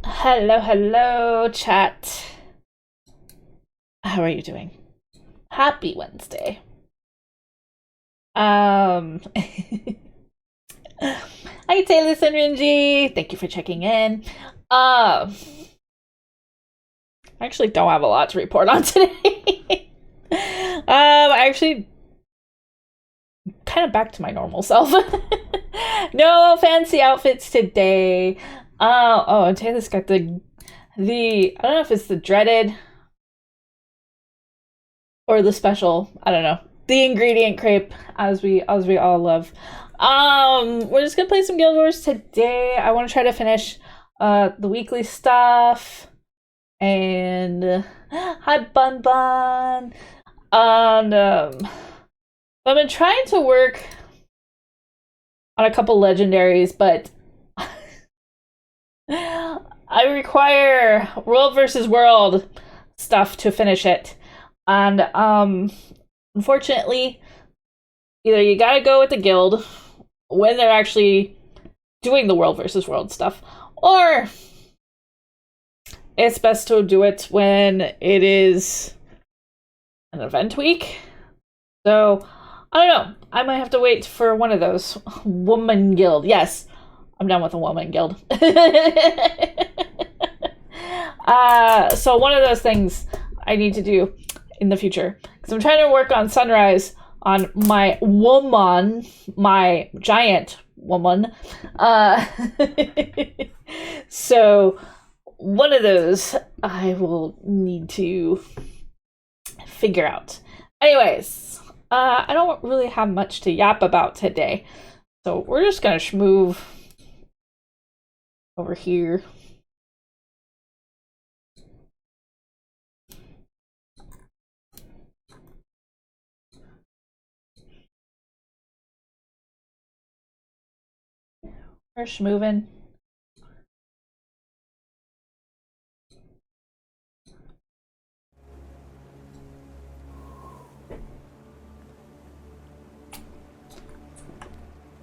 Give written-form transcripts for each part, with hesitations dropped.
Hello, hello, chat. How are you doing? Happy Wednesday. Hi, Taylor and Rinji. Thank you for checking in. I actually don't have a lot to report on today. I actually kind of back to my normal self. No fancy outfits today. And Taylor's got the I don't know if it's the dreaded or the special. I don't know. The ingredient crepe, as we all love. We're just gonna play some Guild Wars today. I want to try to finish the weekly stuff. And hi Bun Bun. And I've been trying to work on a couple legendaries, but I require world versus world stuff to finish it. And unfortunately, either you gotta go with the guild when they're actually doing the world versus world stuff, or it's best to do it when it is an event week. So, I don't know. I might have to wait for one of those. Woman guild. Yes, I'm done with a woman guild. So one of those things I need to do in the future. Because I'm trying to work on Sunrise on my woman, my giant woman. So one of those I will need to figure out. Anyways, I don't really have much to yap about today. So we're just gonna schmoove over here. We're schmooving.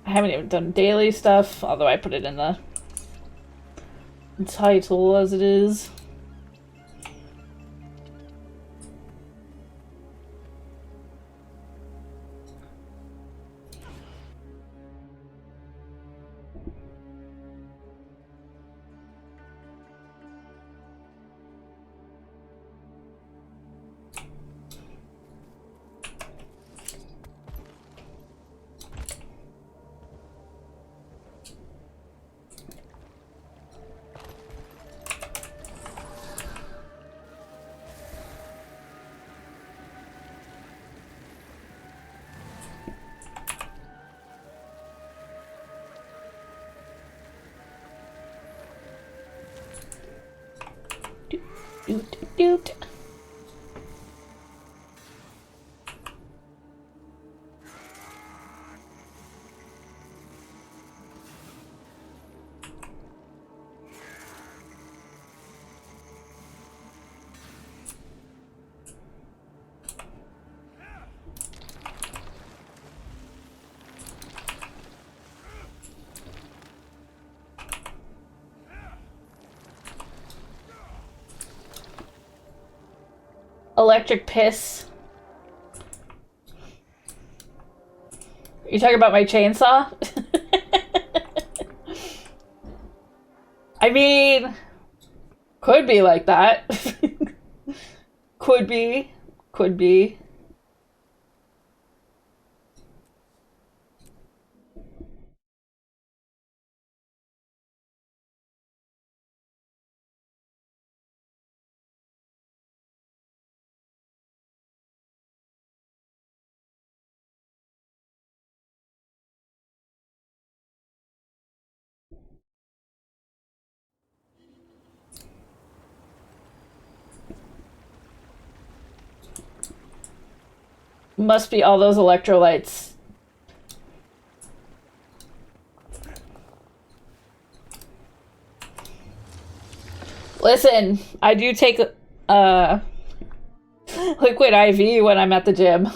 I haven't even done daily stuff, although I put it in the title as it is. Doot, doot, doot. Electric piss. You talking about my chainsaw? I mean, could be like that. Could be. Could be. Must be all those electrolytes. Listen, I do take liquid IV when I'm at the gym.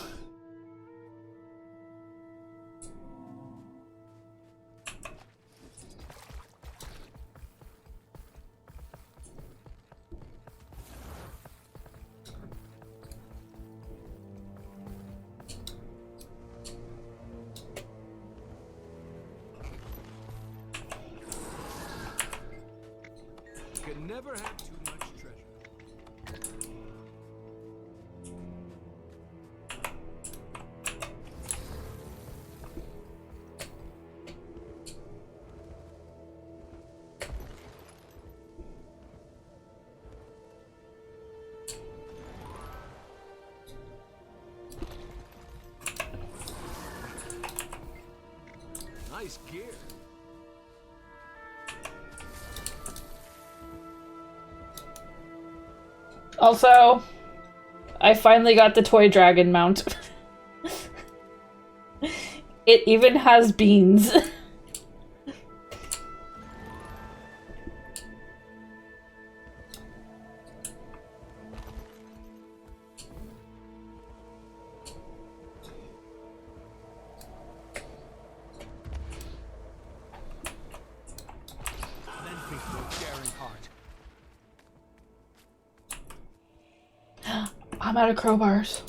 can never have too much treasure. Nice gear. Also, I finally got the toy dragon mount. It even has beans. I'm out of crowbars.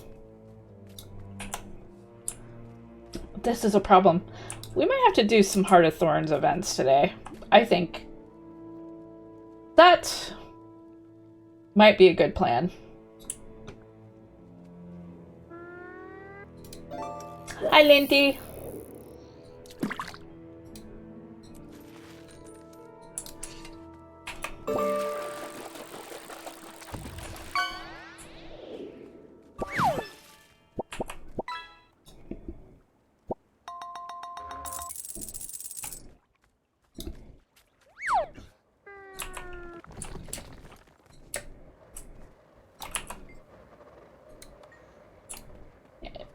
This is a problem. We might have to do some Heart of Thorns events today. I think that might be a good plan. Hi, Linty.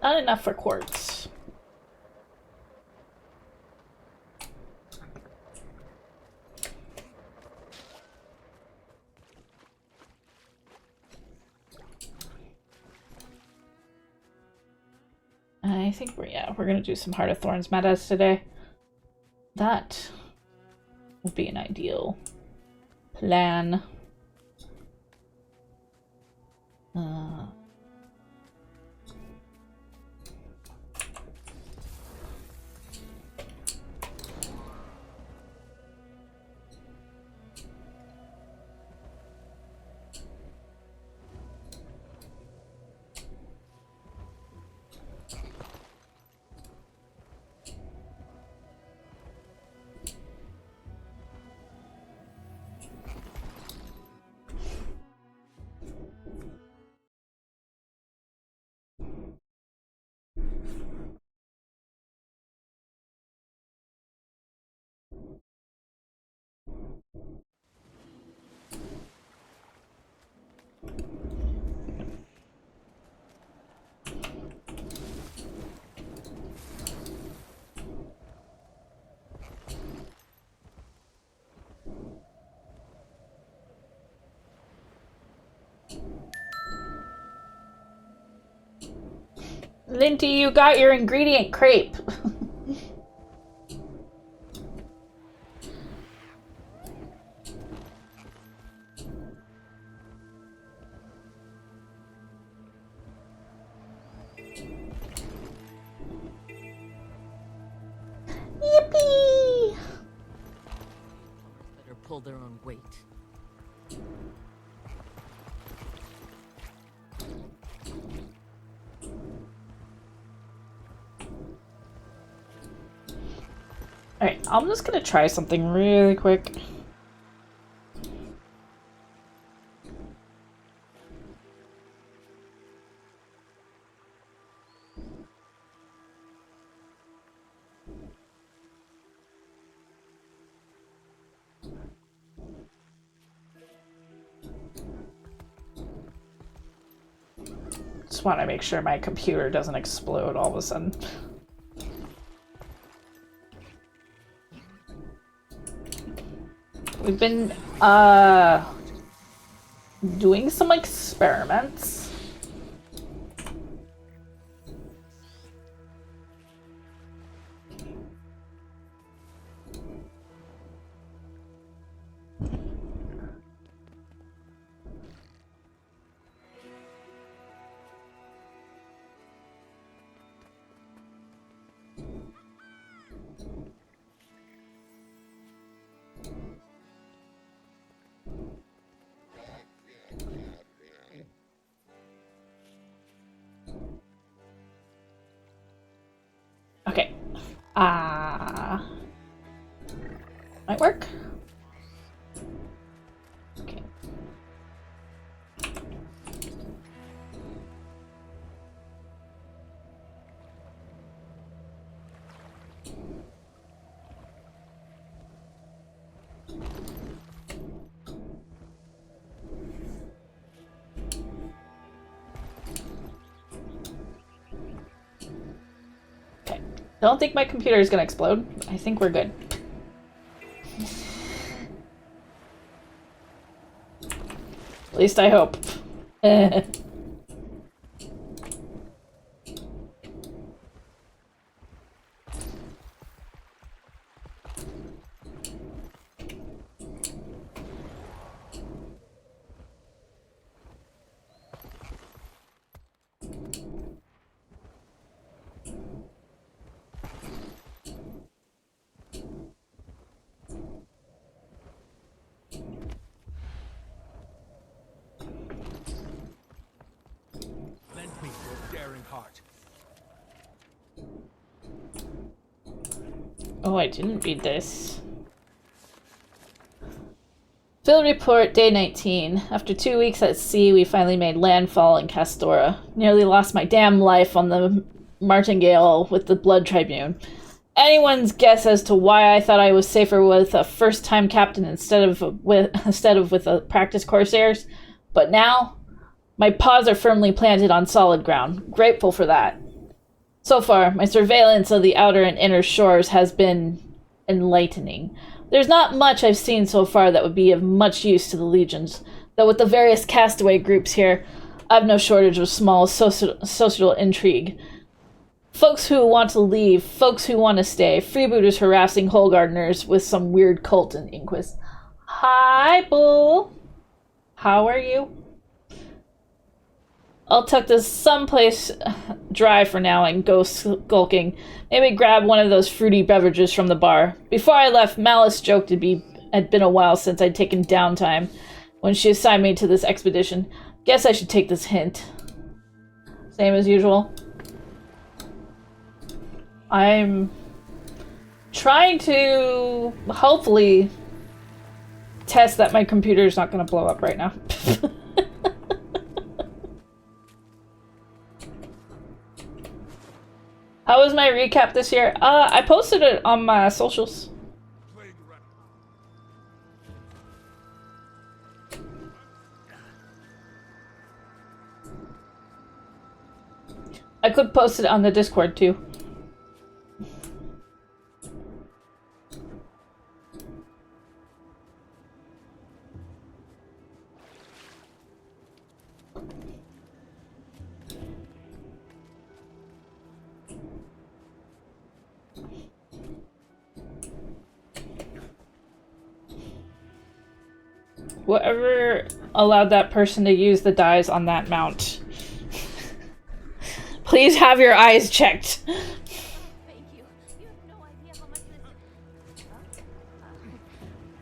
Not enough for quartz. I think we're gonna do some Heart of Thorns metas today. That would be an ideal plan. Linty, you got your ingredient crepe. Yippee! Better pull their own weight. Alright, I'm just gonna try something really quick. Just want to make sure my computer doesn't explode all of a sudden. We've been doing some experiments. Ah. Might work. Okay. Okay. Don't think my computer is gonna explode. I think we're good. At least I hope. Lend me your daring heart. Oh, I didn't read this. Field report, day 19. After 2 weeks at sea, we finally made landfall in Castora. Nearly lost my damn life on the martingale with the Blood Tribune. Anyone's guess as to why I thought I was safer with a first-time captain instead of with a practice corsairs. But now, my paws are firmly planted on solid ground. Grateful for that. So far, my surveillance of the outer and inner shores has been enlightening. There's not much I've seen so far that would be of much use to the legions, though with the various castaway groups here, I've no shortage of small social intrigue. Folks who want to leave, folks who want to stay, freebooters harassing Holgardeners with some weird cult in Inquis. Hi, Bull! How are you? I'll tuck this someplace dry for now and go skulking. Maybe grab one of those fruity beverages from the bar. Before I left, Malice joked had been a while since I'd taken downtime when she assigned me to this expedition. Guess I should take this hint. Same as usual. I'm trying to hopefully test that my computer's not going to blow up right now. How was my recap this year? I posted it on my socials. I could post it on the Discord too. Whatever allowed that person to use the dyes on that mount. Please have your eyes checked. Thank you. You have no idea how much this...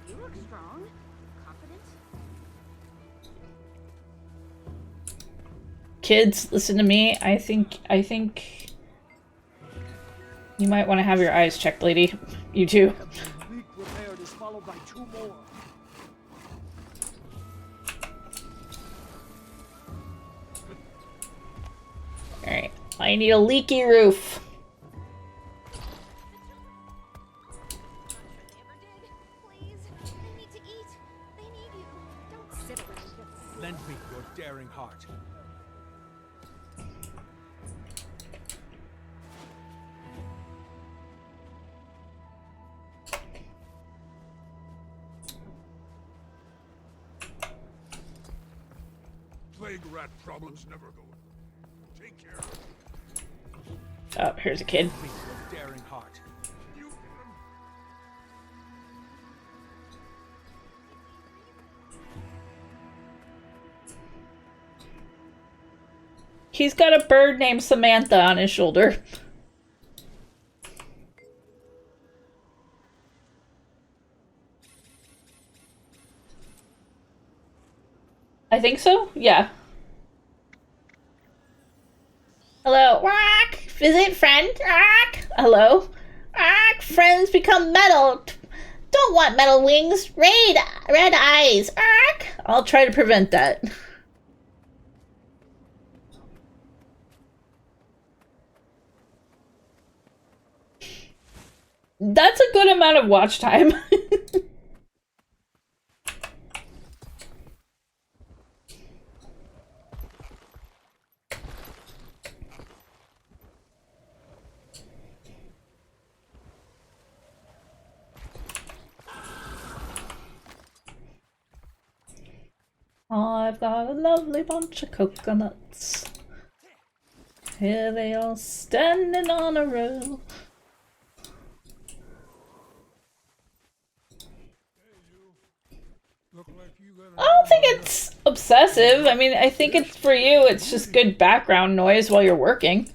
you look strong. Confident. Kids, listen to me. I think you might want to have your eyes checked, lady. You too. Weak repaired is followed by 2 more. Alright. I need a leaky roof. Please, they need to eat. They need you. Don't sit around. Lend me your daring heart. Plague rat problems never go. Take care. Oh, here's a kid. Lend me your daring heart. You He's got a bird named Samantha on his shoulder. I think so? Yeah. Hello. Rock! Visit friend? Rock! Hello? Rock! friends become metal. Don't want metal wings. Red eyes. Ark. I'll try to prevent that. That's a good amount of watch time. I've got a lovely bunch of coconuts. Here they all standing on a row. I don't think it's obsessive. I mean, I think it's for you, it's just good background noise while you're working.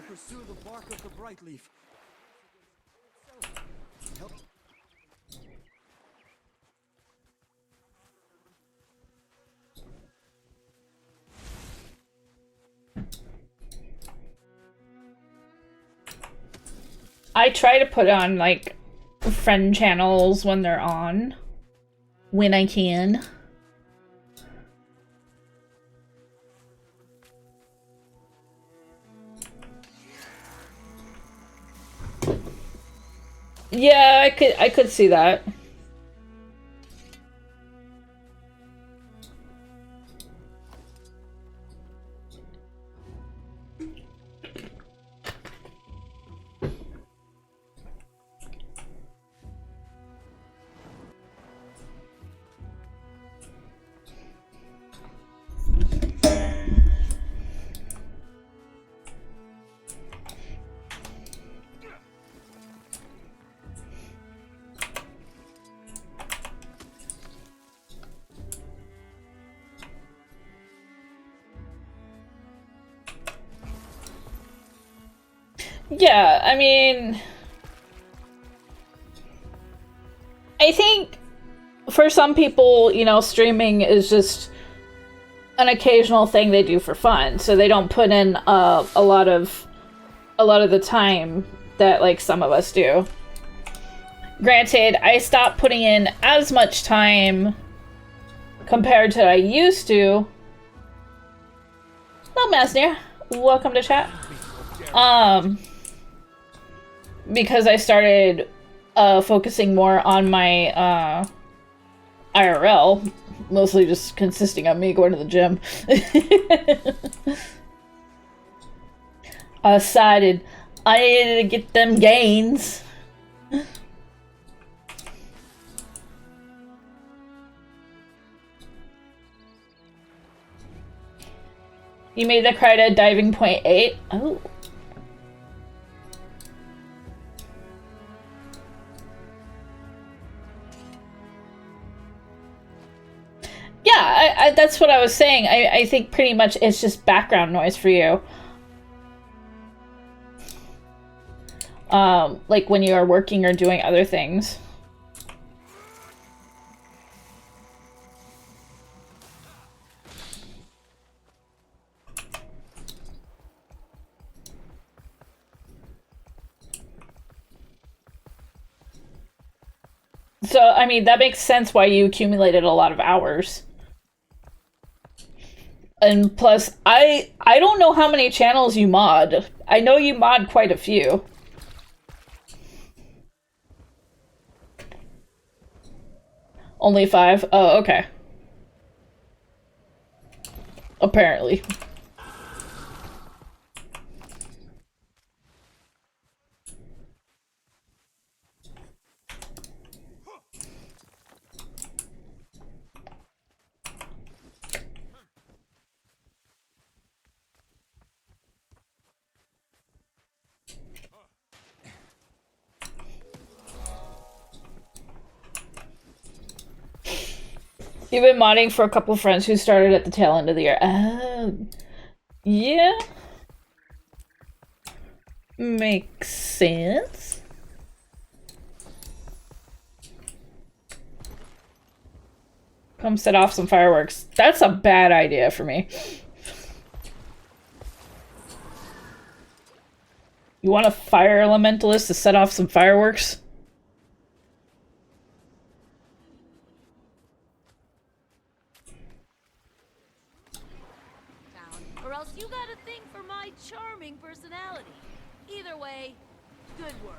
Pursue the bark of the bright leaf. Help. I try to put on, like, friend channels when they're on. When I can. Yeah, I could see that. Yeah, I mean, I think for some people, you know, streaming is just an occasional thing they do for fun, so they don't put in a lot of the time that, like, some of us do. Granted, I stopped putting in as much time compared to I used to. Hello, Masnir. Welcome to chat. Because I started focusing more on my IRL, mostly just consisting of me going to the gym. I decided I needed to get them gains. You made the Krita diving point 8. Oh. Yeah, that's what I was saying. I think pretty much it's just background noise for you. Like when you are working or doing other things. So, I mean, that makes sense why you accumulated a lot of hours. And plus, I don't know how many channels you mod. I know you mod quite a few. Only 5? Oh, okay. Apparently. You've been modding for a couple friends who started at the tail end of the year. Yeah. Makes sense. Come set off some fireworks. That's a bad idea for me. You want a fire elementalist to set off some fireworks? Or else you got a thing for my charming personality. Either way, good work.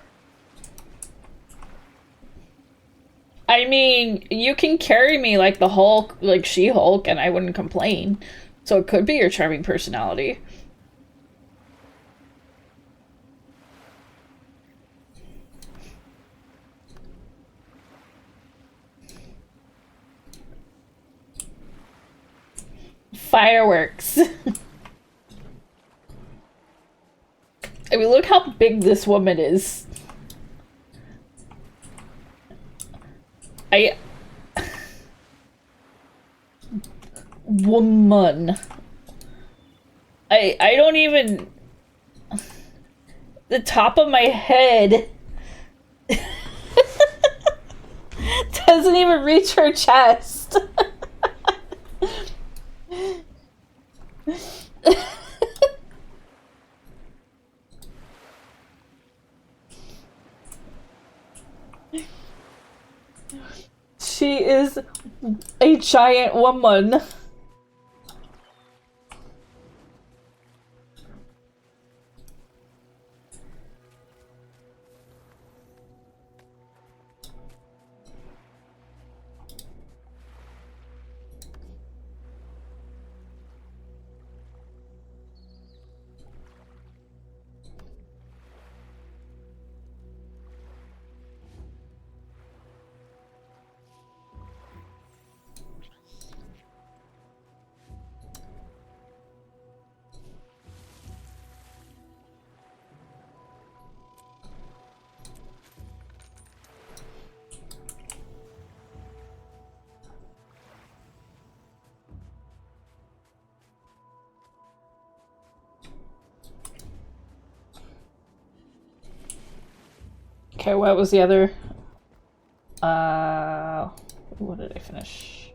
I mean, you can carry me like the Hulk, like She-Hulk, and I wouldn't complain. So it could be your charming personality. Fireworks. I mean, look how big this woman is. Woman. I don't even... The top of my head doesn't even reach her chest. She is a giant woman. Okay, what was the other? What did I finish?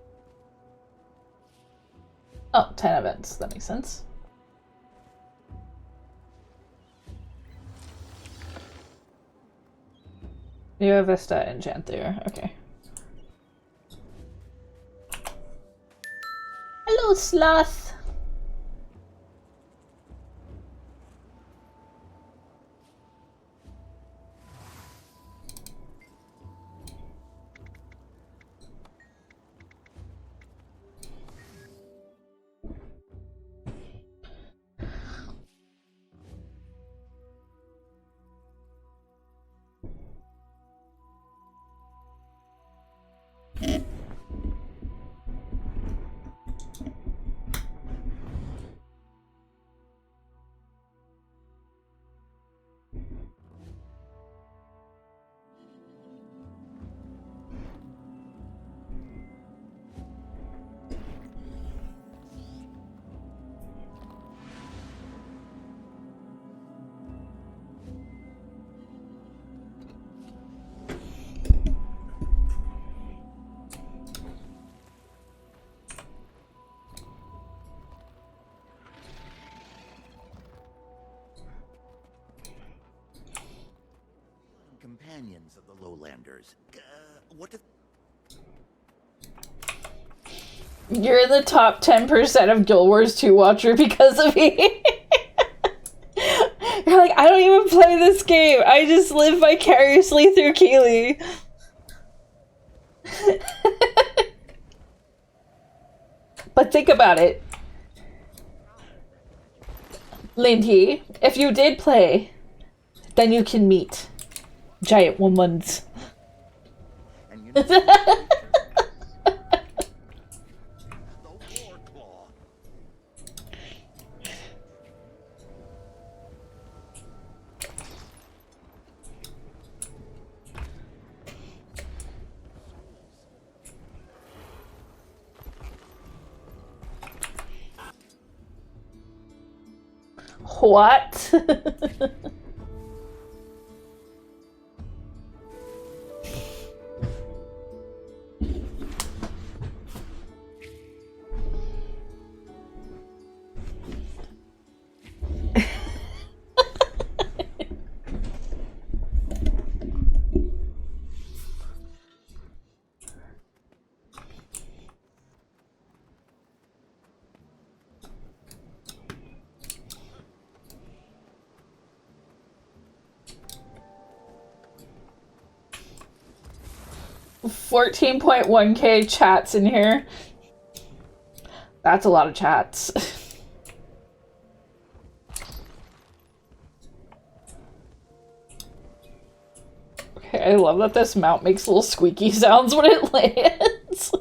Oh, 10 events. That makes sense. New Vista and Janthier. Okay. Hello, Sloth. Companions of the Lowlanders. What if... You're in the top 10% of Guild Wars 2 watcher because of me. You're like, I don't even play this game. I just live vicariously through Keelie. But think about it. Lindy, if you did play, then you can meet giant womans. And you know the war claw. What? $14.1K chats in here. That's a lot of chats. Okay, I love that this mount makes little squeaky sounds when it lands.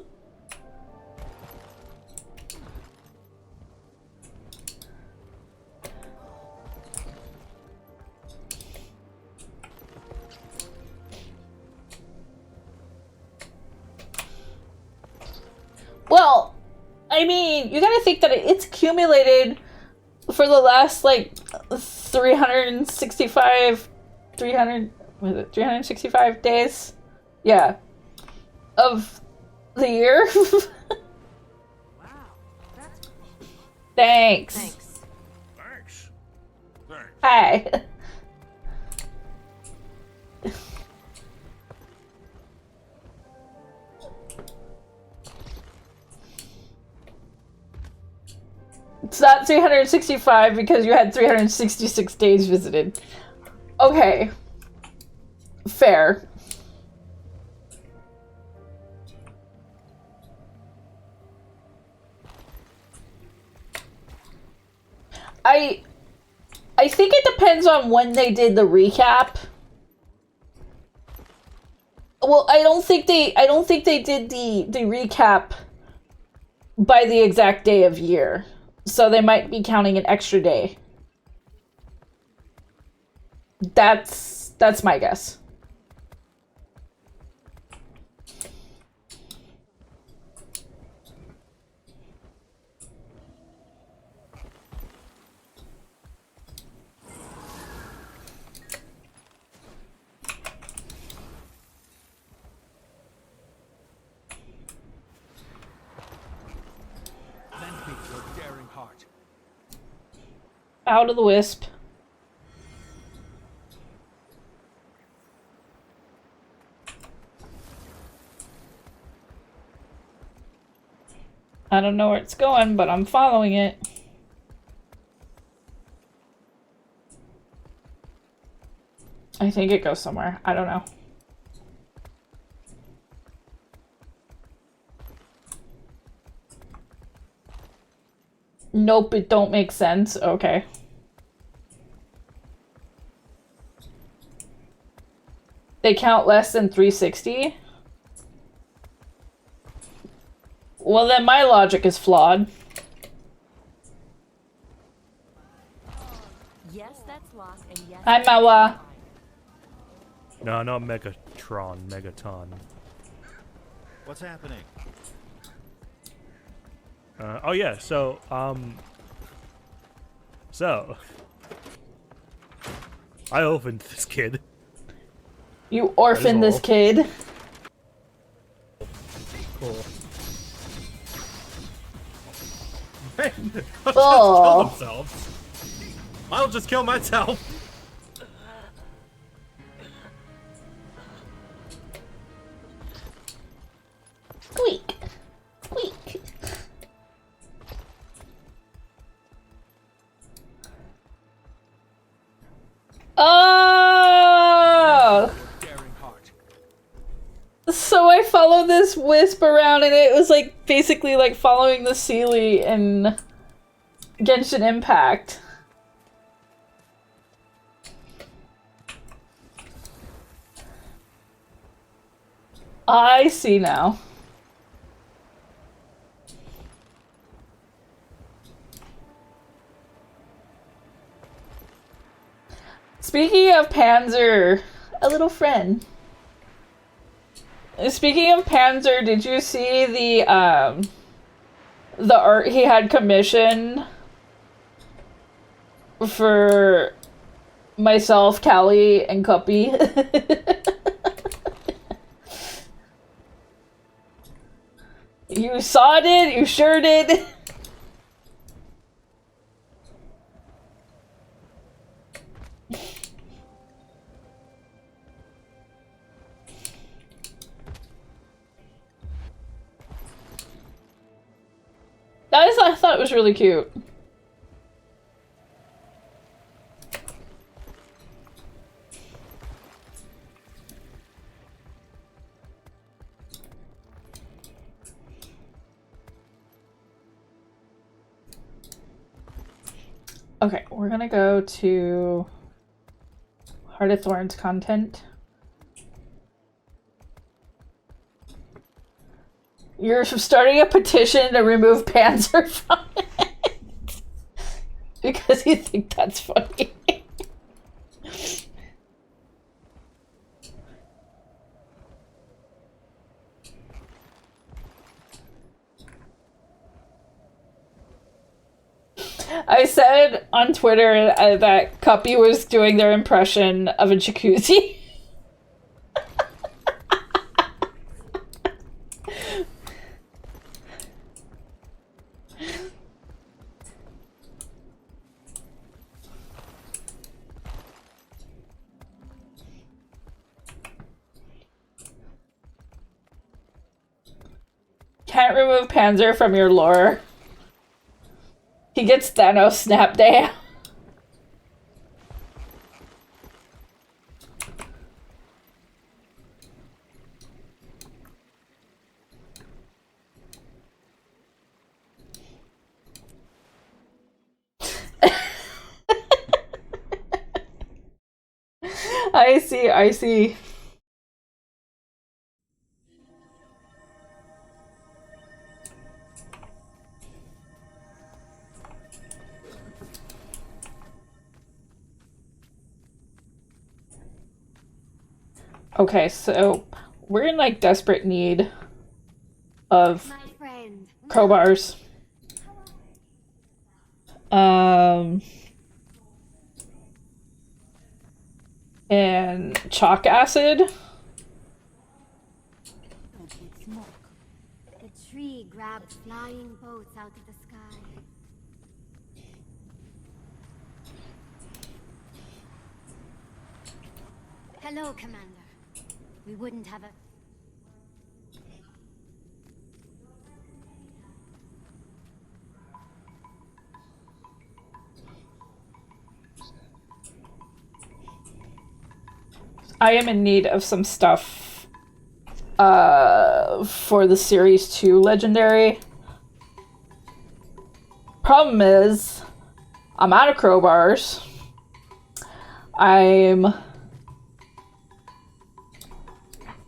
Well, I mean, you gotta think that it's accumulated for the last, like, 365 days? Yeah. Of the year? Wow, that's Thanks. thanks. Thanks. Thanks. Hi. It's not 365 because you had 366 days visited. Okay. Fair. I think it depends on when they did the recap. Well, I don't think they did the recap by the exact day of year. So they might be counting an extra day. That's my guess. Lend me your daring heart. Out of the wisp. I don't know where it's going, but I'm following it. I think it goes somewhere. I don't know. Nope, it don't make sense. Okay. They count less than 360? Well, then my logic is flawed. Yes, that's lost, and yes. Hi, Mawa. No, not Megatron, Megaton. What's happening? Oh yeah, so I orphaned this kid. You orphaned this all. kid. Cool. Oh. Kill themselves. I'll just kill myself. Squeak. Squeak. Oh! Daring heart. So I followed this wisp around and it was like basically like following the Keelie in Genshin Impact. I see now. Speaking of Panzer, a little friend. Speaking of Panzer, did you see the art he had commissioned for myself, Keelie, and Cuppy? You saw it? You sure did? I thought it was really cute. Okay, we're gonna go to Heart of Thorns content. You're starting a petition to remove Panzer from it because you think that's funny. I said on Twitter that Cuppy was doing their impression of a jacuzzi. Can't remove Panzer from your lore. He gets Thanos snap day. I see. Okay, so we're in like desperate need of crowbars. And chalk acid. Don't make smoke. The tree grabbed flying boats out of the sky. Hello, Commander. We wouldn't have a... I am in need of some stuff for the Series 2 Legendary. Problem is, I'm out of crowbars. I'm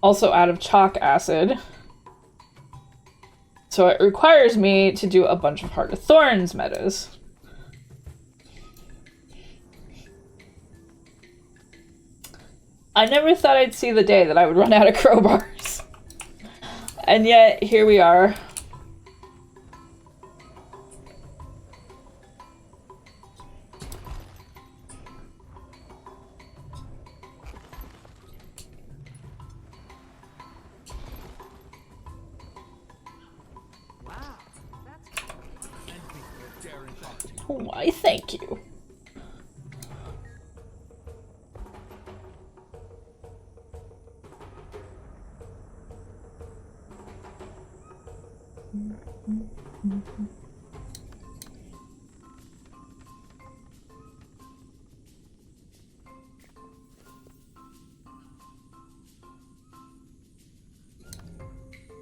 also out of chalk acid. So it requires me to do a bunch of Heart of Thorns metas. I never thought I'd see the day that I would run out of crowbars. And yet, here we are. Wow, that's cool. Thank me for your daring heart. Why, thank you.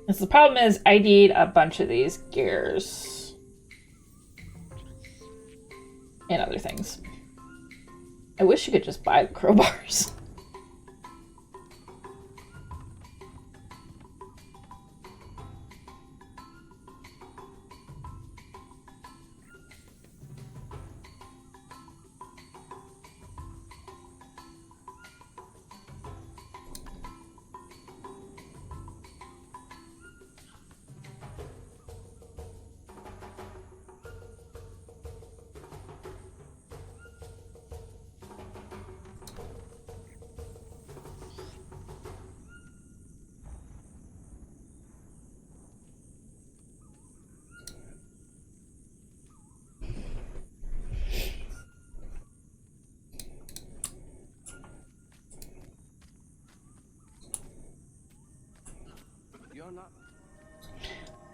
The problem is I need a bunch of these gears and other things. I wish you could just buy the crowbars.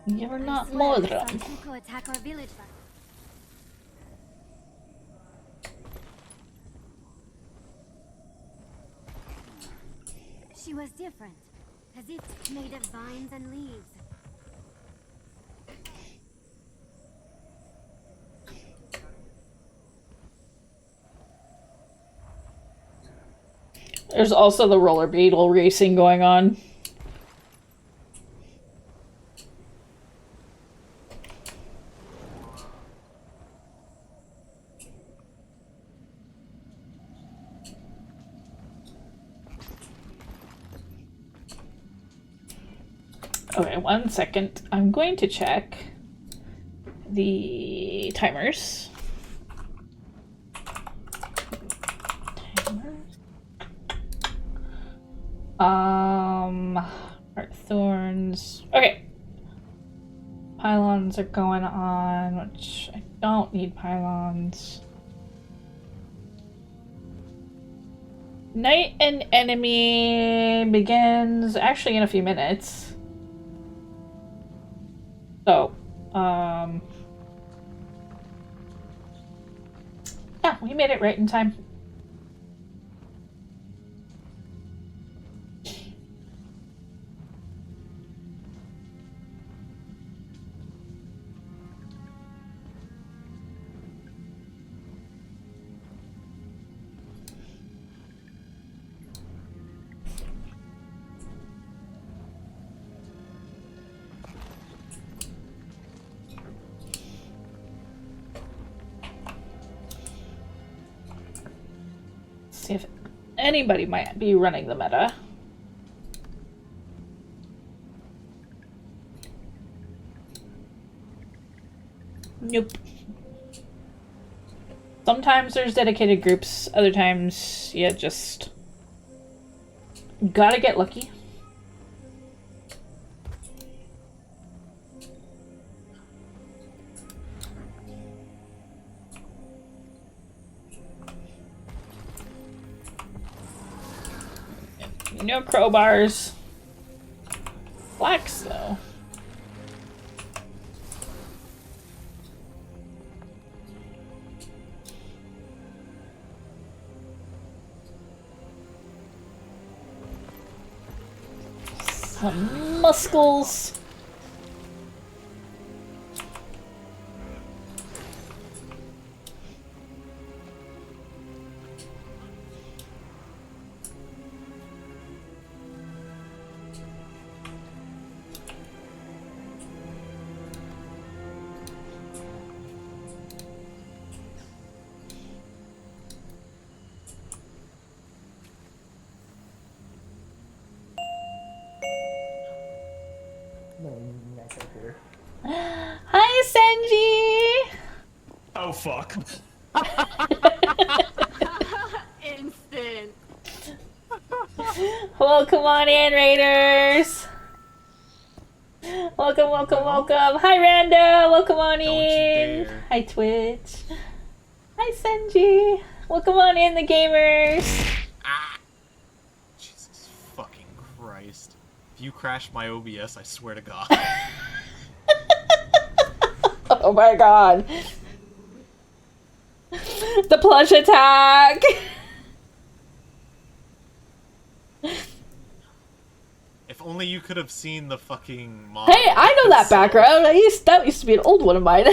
You're I not swear I saw modern. Tuco attack our village. She was different, as if made of vines and leaves. There's also the roller beetle racing going on. Okay, 1 second. I'm going to check the timers. Heart thorns. Okay. Pylons are going on, which I don't need pylons. Night and enemy begins actually in a few minutes. So, yeah, we made it right in time. See if anybody might be running the meta. Nope. Sometimes there's dedicated groups, other times you just gotta get lucky. No crowbars. Flax, though. Some muscles. Hi, Senji! Oh fuck. Instant. Welcome on in, Raiders! Welcome, welcome, welcome! Hi, Randa! Welcome on Don't you in! dare. Hi, Twitch! Hi, Senji! Welcome on in, the gamers! Jesus fucking Christ. If you crash my OBS, I swear to God. Oh my god! The plush attack! If only you could have seen the fucking mod. Hey, I know that background. That used to be an old one of mine.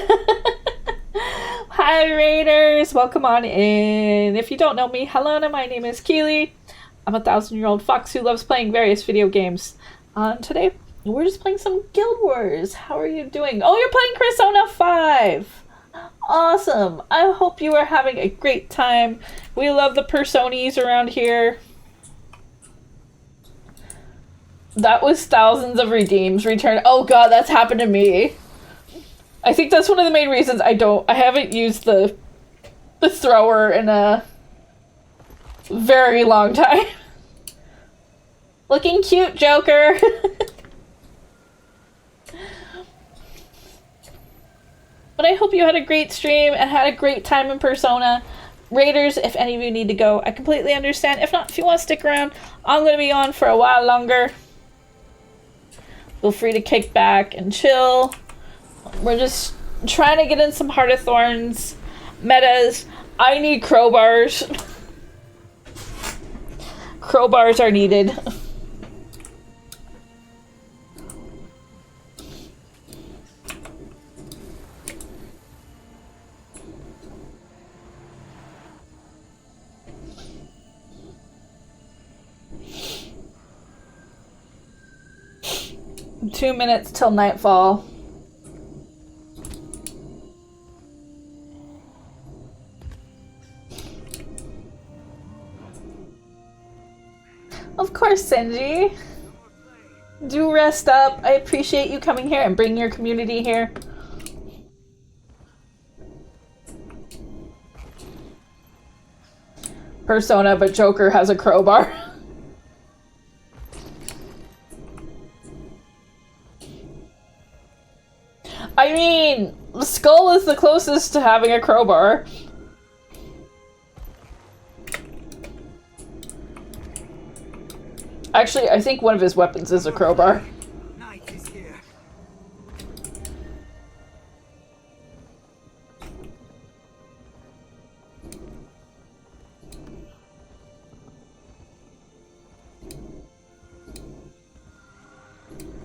Hi, Raiders. Welcome on in. If you don't know me, hello, my name is Keelie. I'm a 1,000-year-old fox who loves playing various video games. Today, we're just playing some Guild Wars. How are you doing? Oh, you're playing Persona 5. Awesome. I hope you are having a great time. We love the Personas around here. That was thousands of redeems returned. Oh god, that's happened to me. I think that's one of the main reasons I haven't used the thrower in a very long time. Looking cute, Joker. But I hope you had a great stream and had a great time in Persona. Raiders, if any of you need to go, I completely understand. If not, if you want to stick around, I'm going to be on for a while longer. feel free to kick back and chill. We're just trying to get in some Heart of Thorns metas. I need crowbars. Crowbars are needed. Two minutes till nightfall. Of course, Senji. Do rest up. I appreciate you coming here and bringing your community here. Persona, but Joker has a crowbar. I mean, Skull is the closest to having a crowbar. Actually, I think one of his weapons is a crowbar. Night is here.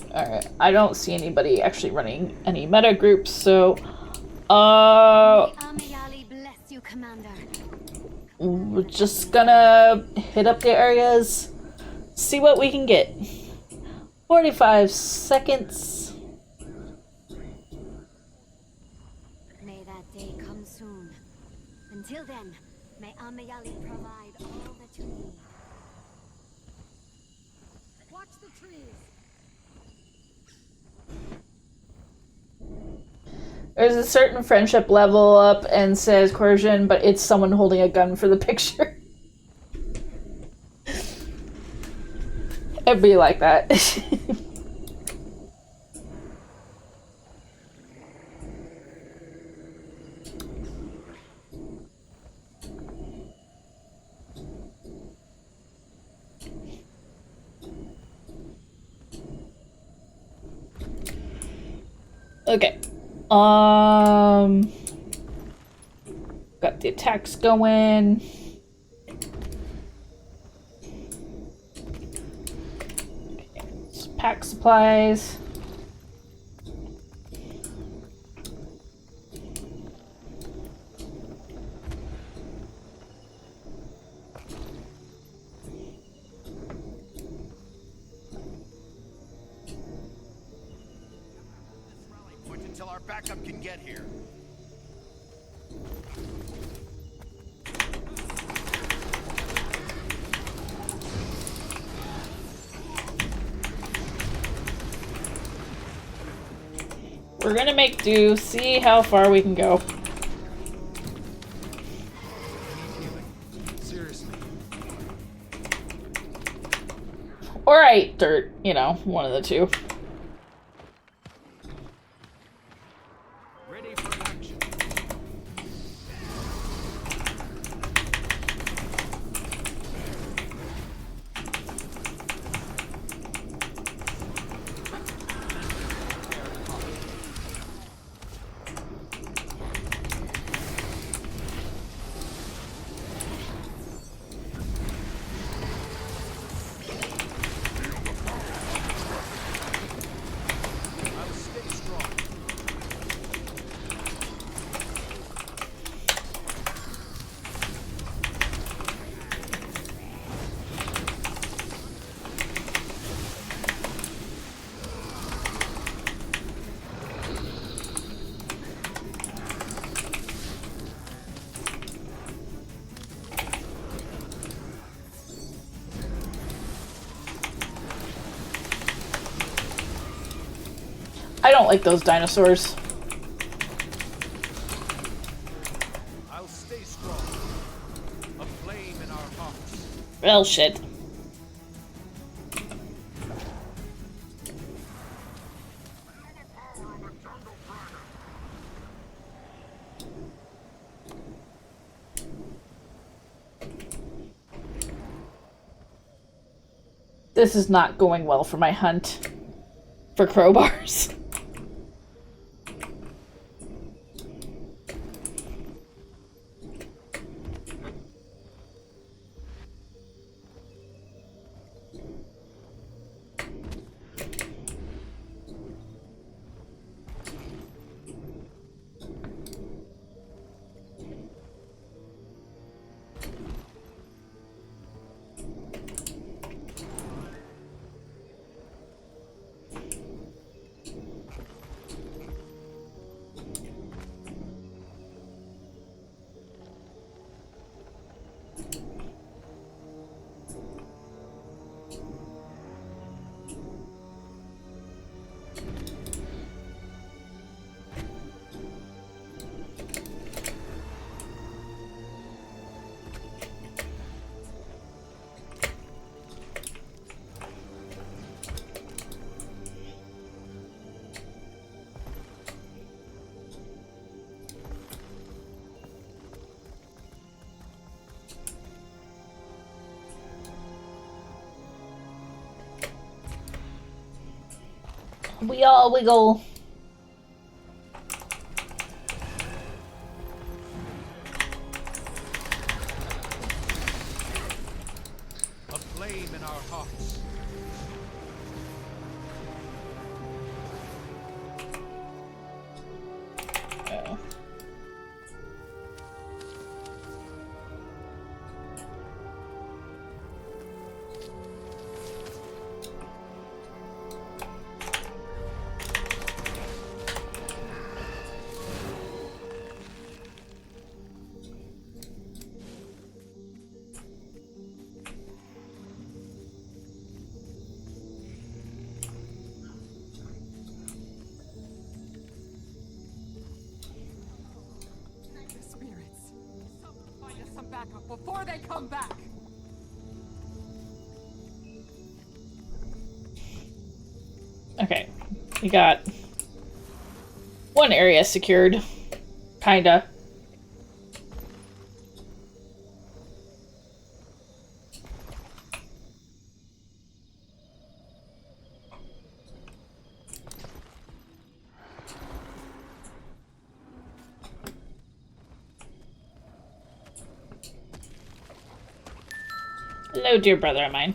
Alright, I don't see anybody actually running any meta groups, so Amayali bless you, Commander. we're just gonna hit up the areas, see what we can get. 45 seconds. May that day come soon. Until then, may Amayali provide all that you need. Watch the trees. There's a certain friendship level up and says coercion, but it's someone holding a gun for the picture. It'd be like that. Okay. Got the attacks going. Okay, let's pack supplies. Point until our backup can get here. We're gonna make do, see how far we can go. Seriously. Alright, dirt, you know, one of the two. Ready for action. I'll stay strong. I don't like those dinosaurs. I'll stay strong. A flame in our hearts. Well, shit. This is not going well for my hunt. for crowbars. We all wiggle. A flame in our hearts. Oh. The spirits. Someone find us some backup before they come back. Okay, we got one area secured, kinda. Hello, dear brother of mine.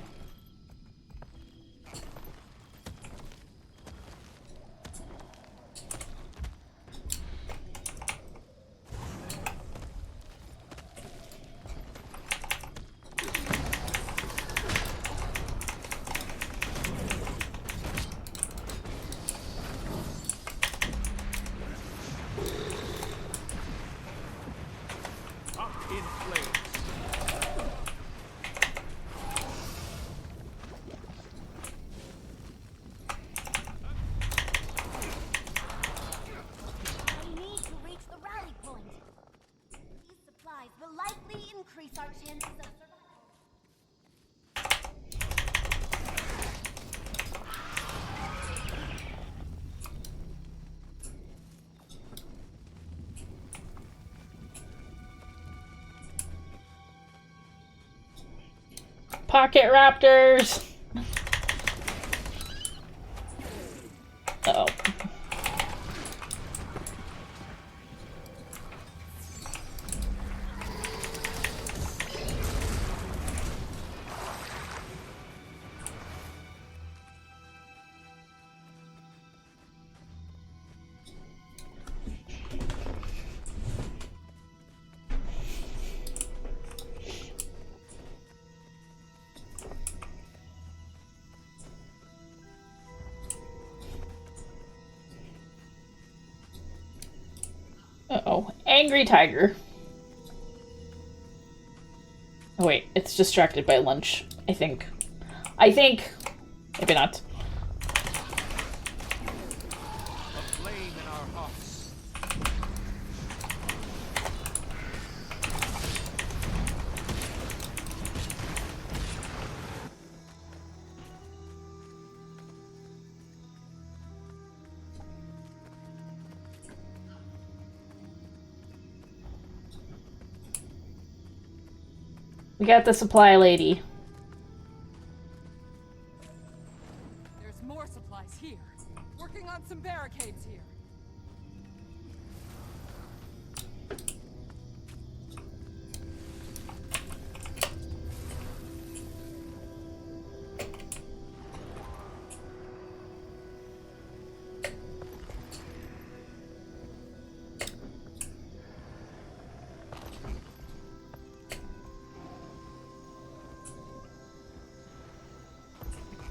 Up in flames. We need to reach the rally point. These supplies will likely increase our chances of survival. Pocket raptors! Uh-oh. Uh-oh. Angry tiger. Oh wait, it's distracted by lunch, I think. Maybe not. A flame in our hearts. We got the supply lady. There's more supplies here. caves here.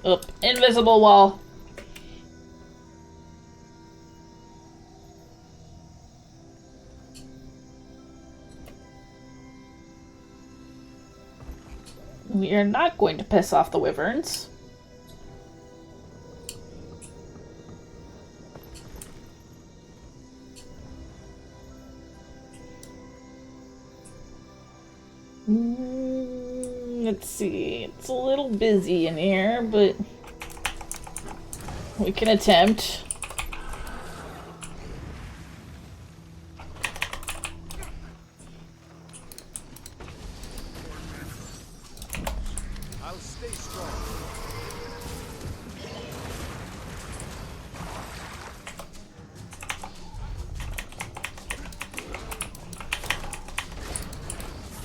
Oop, invisible wall. We are not going to piss off the wyverns. Let's see. It's a little busy in here, but we can attempt. I'll stay strong.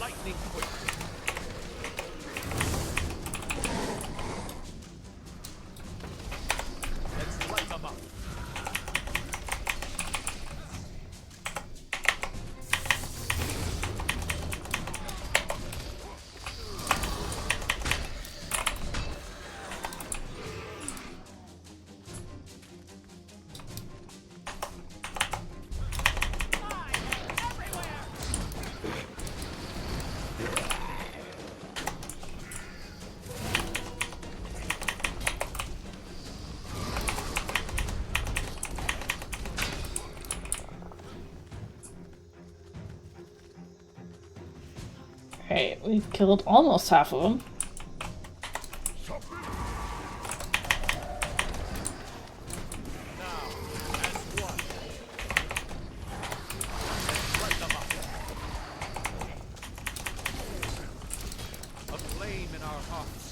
Lightning quick. Let's light them up. Alright, we've killed almost half of them. Now, as one. Let's light them up. A flame in our hearts.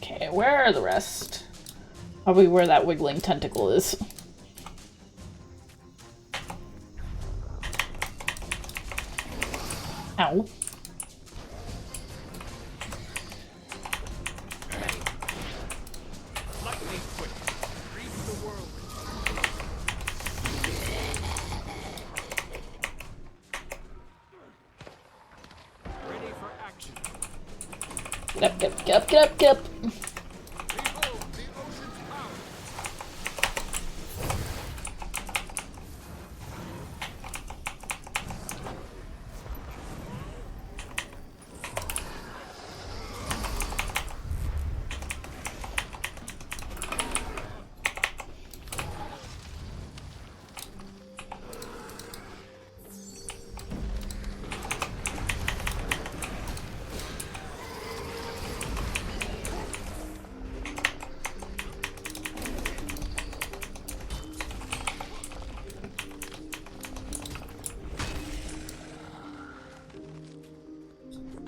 Okay, where are the rest? Probably where that wiggling tentacle is. Ow. Lightning quick. Reap the whirlwind. Ready for action. Get up. Behold the ocean's power.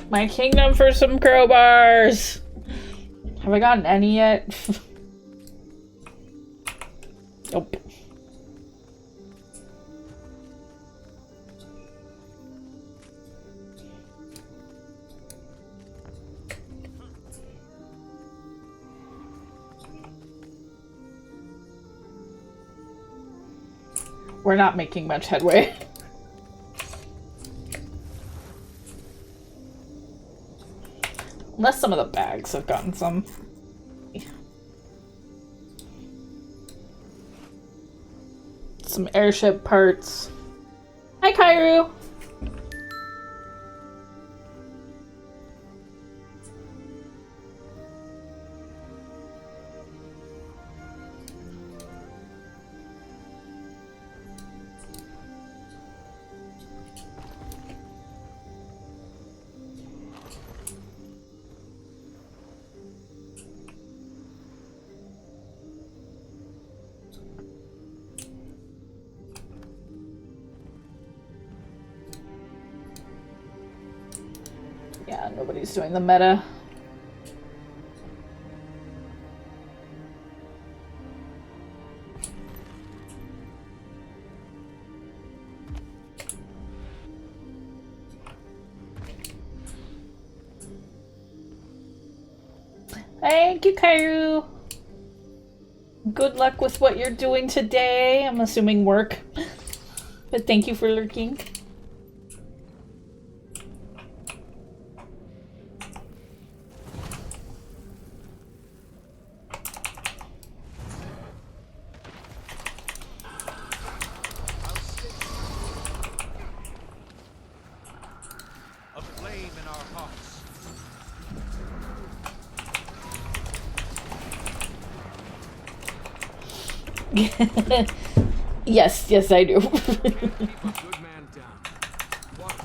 My kingdom for some crowbars! Have I gotten any yet? Nope. We're not making much headway. Unless some of the bags have gotten some. Some airship parts. Hi, Kairu! Nobody's doing the meta. Thank you, Kairu. Good luck with what you're doing today. I'm assuming work. But thank you for lurking. A flame in our hearts. Yes, yes, I do. Keep a good man down. Water.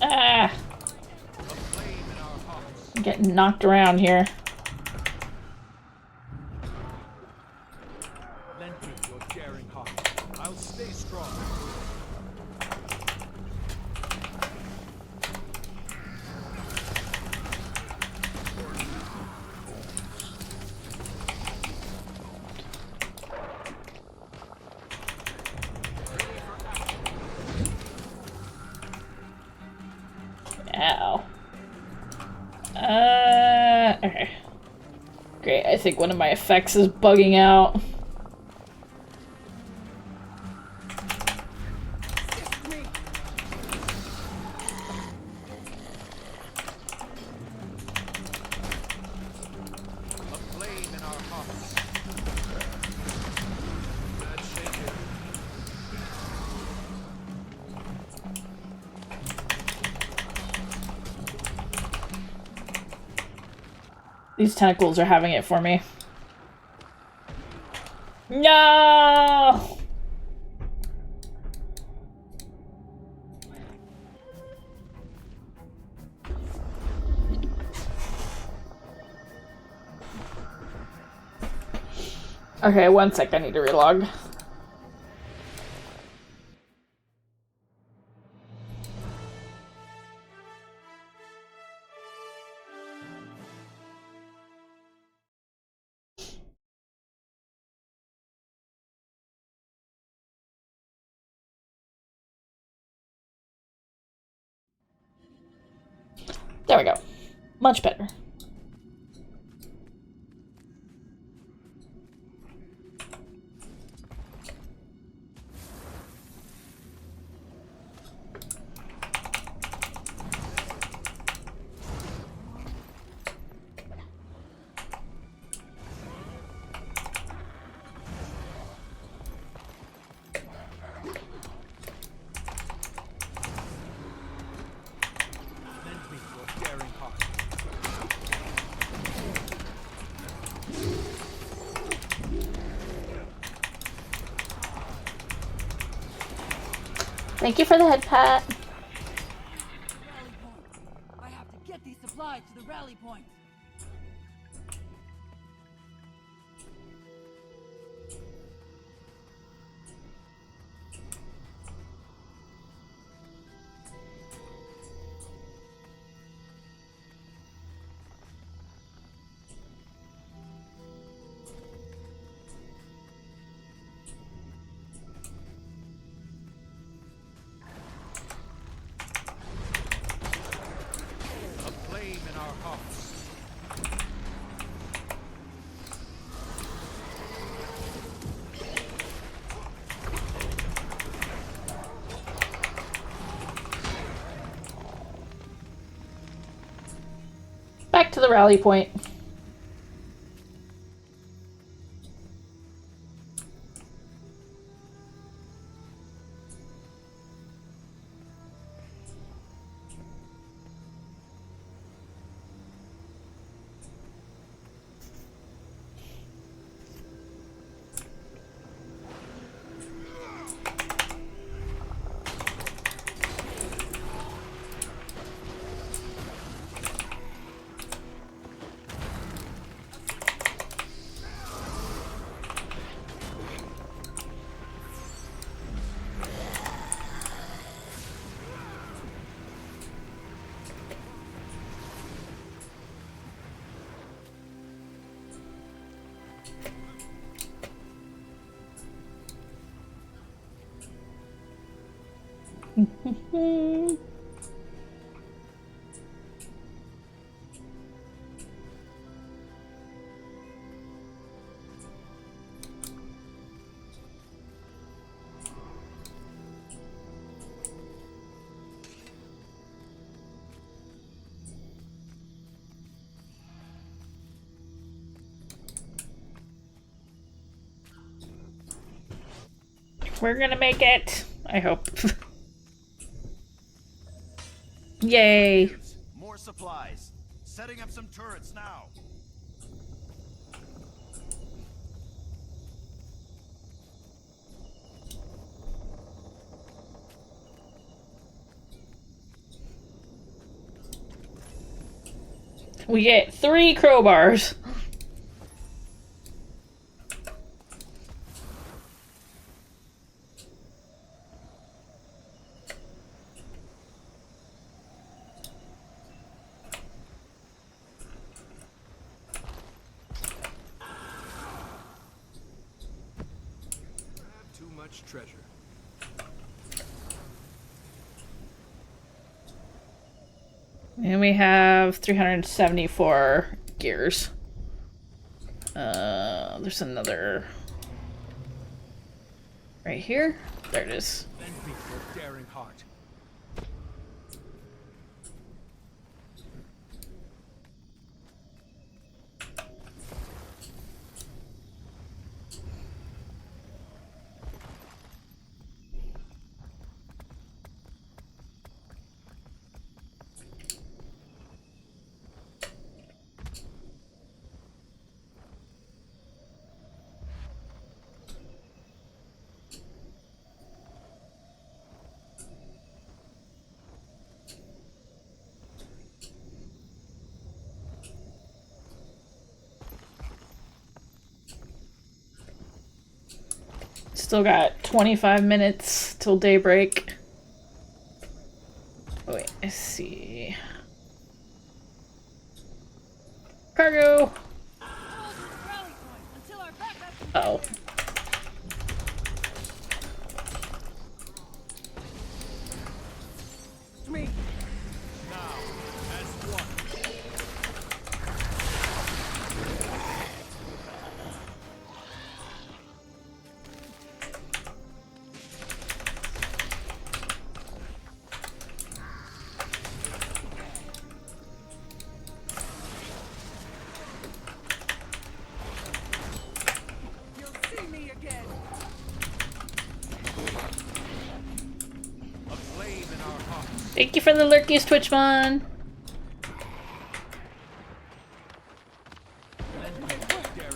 Ah, A flame in our hearts. I'm getting knocked around here. Lend me your daring heart. I'll stay strong. Ow. Okay. Great, I think one of my effects is bugging out. Assist me! A flame in our hearts. Bad shape here. These tentacles are having it for me. No! Okay, one sec, I need to relog. There we go. Much better. Lend me your daring heart. Thank you for the head pat. Rally point. I have to get these supplies to the rally point. A flame in our hearts. Back to the rally point. We're gonna make it. I hope. Yay. More supplies. Setting up some turrets now. We get 3 crowbars. Too much treasure. And we have 374 gears. There's another right here. There it is. Envy your daring heart. Still got 25 minutes till daybreak. Oh, wait, let's see. Cargo! Uh-oh. Me. Now, as one. You'll see me again. A flame in our hearts. Thank you for the lurkies, Twitchmon.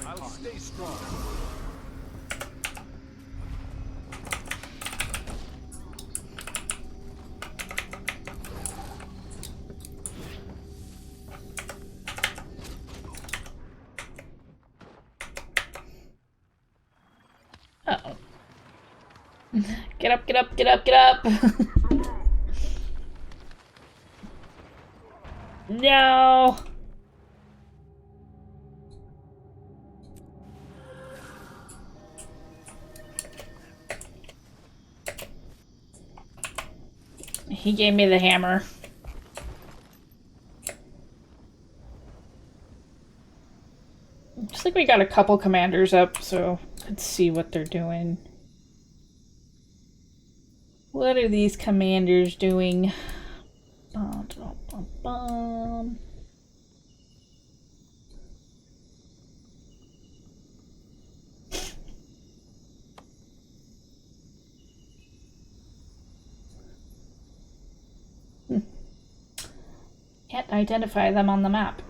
I'll stay strong. Uh-oh. Get up, get up, get up, get up! No! He gave me the hammer. Just like we got a couple commanders up, so let's see what they're doing. What are these commanders doing? Bum, bum, bum, bum. Can't identify them on the map.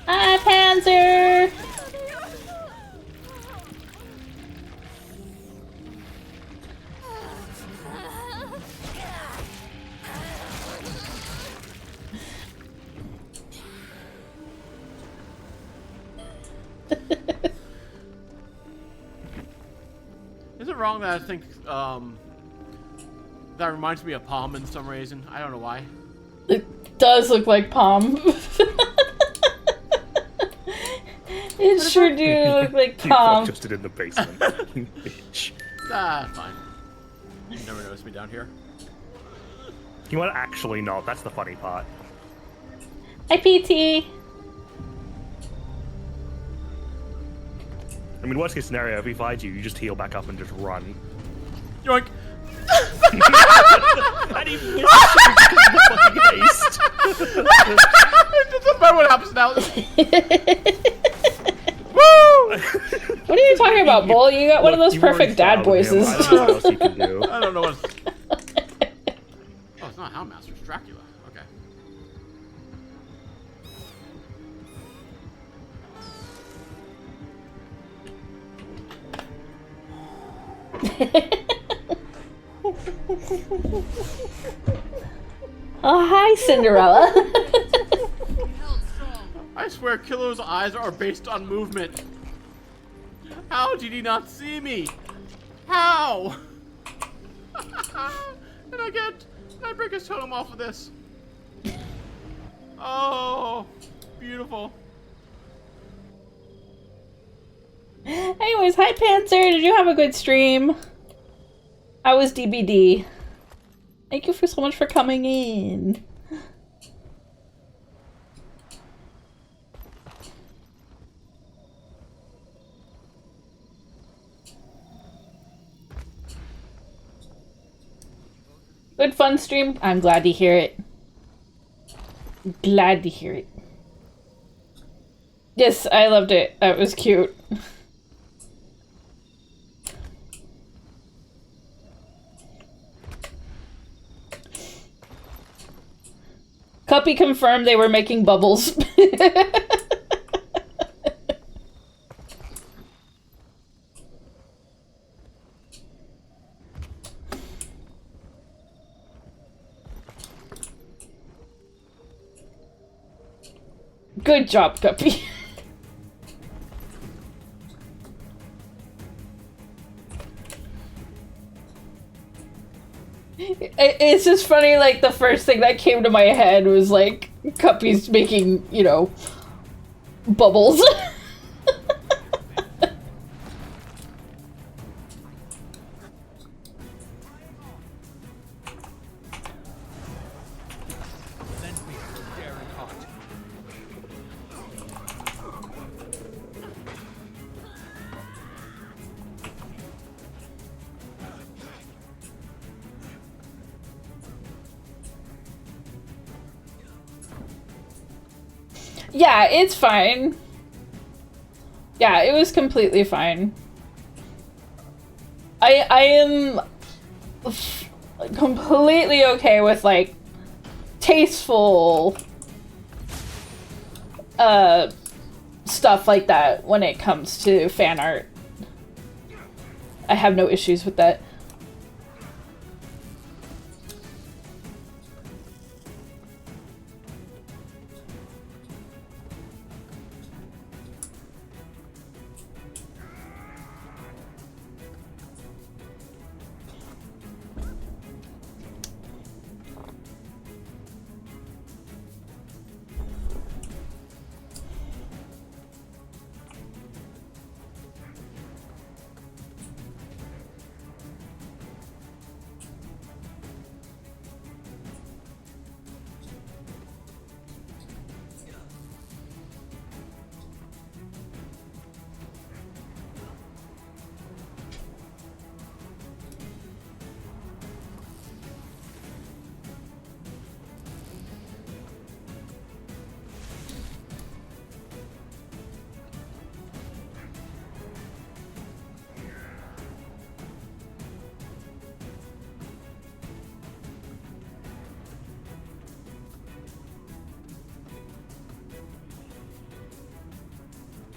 Hi, Panzer! wrong that I think that reminds me of Palm in some reason? I don't know why. It does look like Palm. It sure do look like Palm. Just it in the basement. Bitch. Fine. You never noticed me down here. You want to actually not? That's the funny part. Hi, PT. I mean, worst case scenario, if he finds you, you just heal back up and just run. Yoink! And he missed the fucking haste. That's about what happens now. What are you talking about, Bull? You got one of those perfect dad voices. I don't know what else you can do. I don't know what. Oh, it's not Houndmaster, it's Dracula. Okay. Oh, hi, Cinderella. I swear Killer's eyes are based on movement. How did he not see me? How? And I break his totem off of this. Oh, beautiful. Anyways, hi, Panzer. Did you have a good stream? I was DBD. Thank you so much for coming in. Good fun stream. I'm glad to hear it. Glad to hear it. Yes, I loved it. That was cute. Cuppy confirmed they were making bubbles. Good job, Cuppy. It's just funny, like, the first thing that came to my head was, like, Cuppy's making, you know, bubbles. Yeah, it's fine. Yeah, it was completely fine. I am completely okay with, like, tasteful stuff like that when it comes to fan art. I have no issues with that.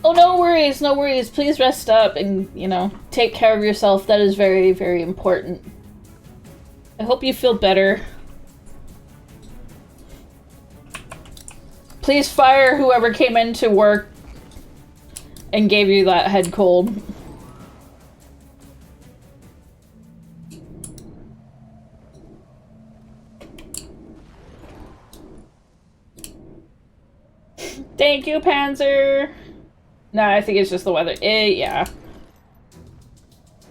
Oh, no worries, no worries. Please rest up and, you know, take care of yourself. That is very, very important. I hope you feel better. Please fire whoever came into work and gave you that head cold. Thank you, Panzer. No, I think it's just the weather. Yeah.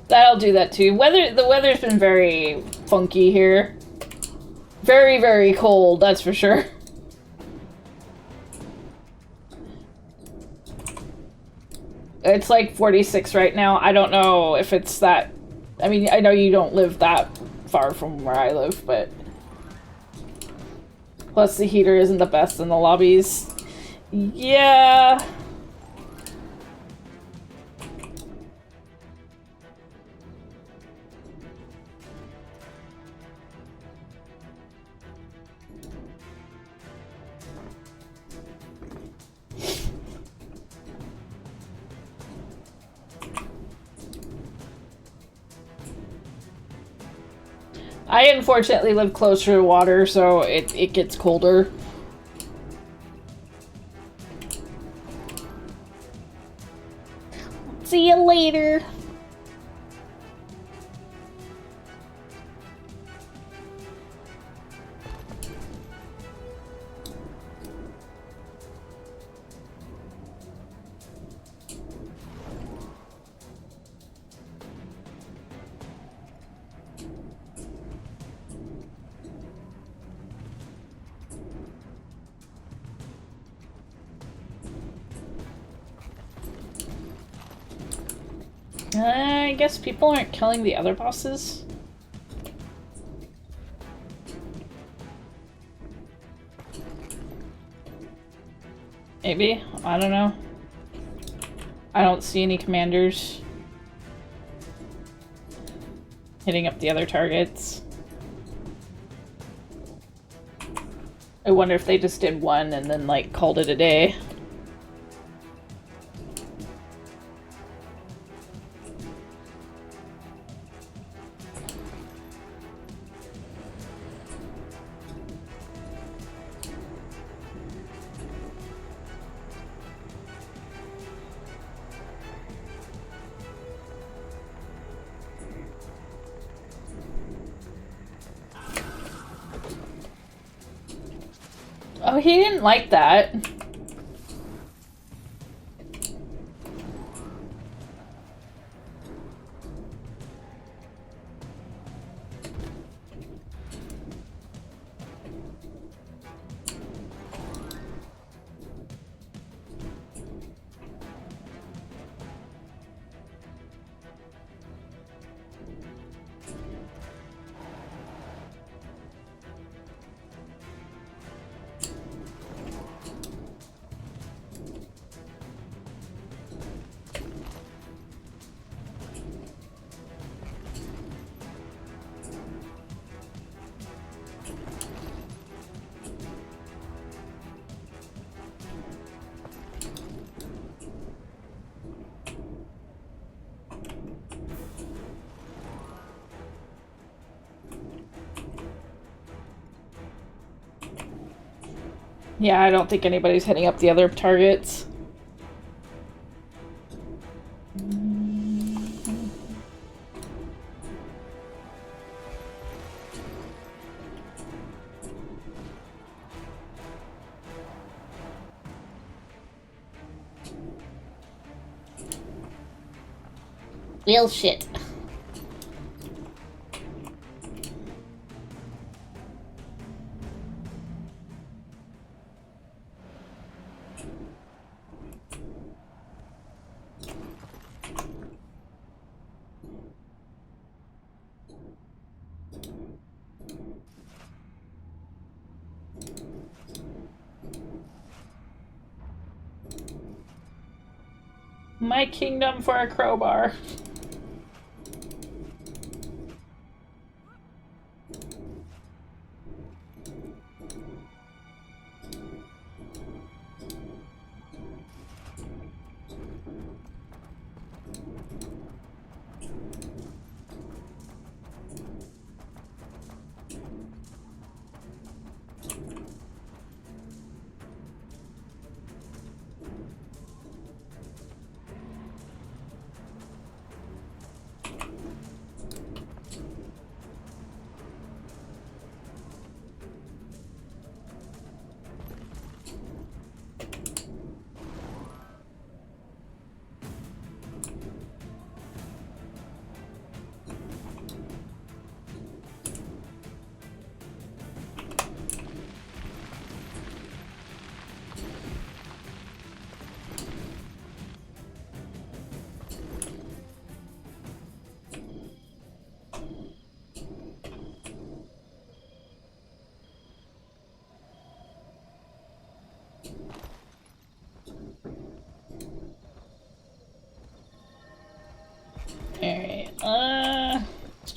That'll do that too. The weather's been very funky here. Very, very cold, that's for sure. It's like 46 right now. I don't know if it's that... I mean, I know you don't live that far from where I live, but... Plus the heater isn't the best in the lobbies. Yeah... I unfortunately live closer to water, so it gets colder. See you later. I guess people aren't killing the other bosses. Maybe? I don't know. I don't see any commanders hitting up the other targets. I wonder if they just did one and then, like, called it a day. Oh, he didn't like that. Yeah, I don't think anybody's hitting up the other targets. Real shit. My kingdom for a crowbar.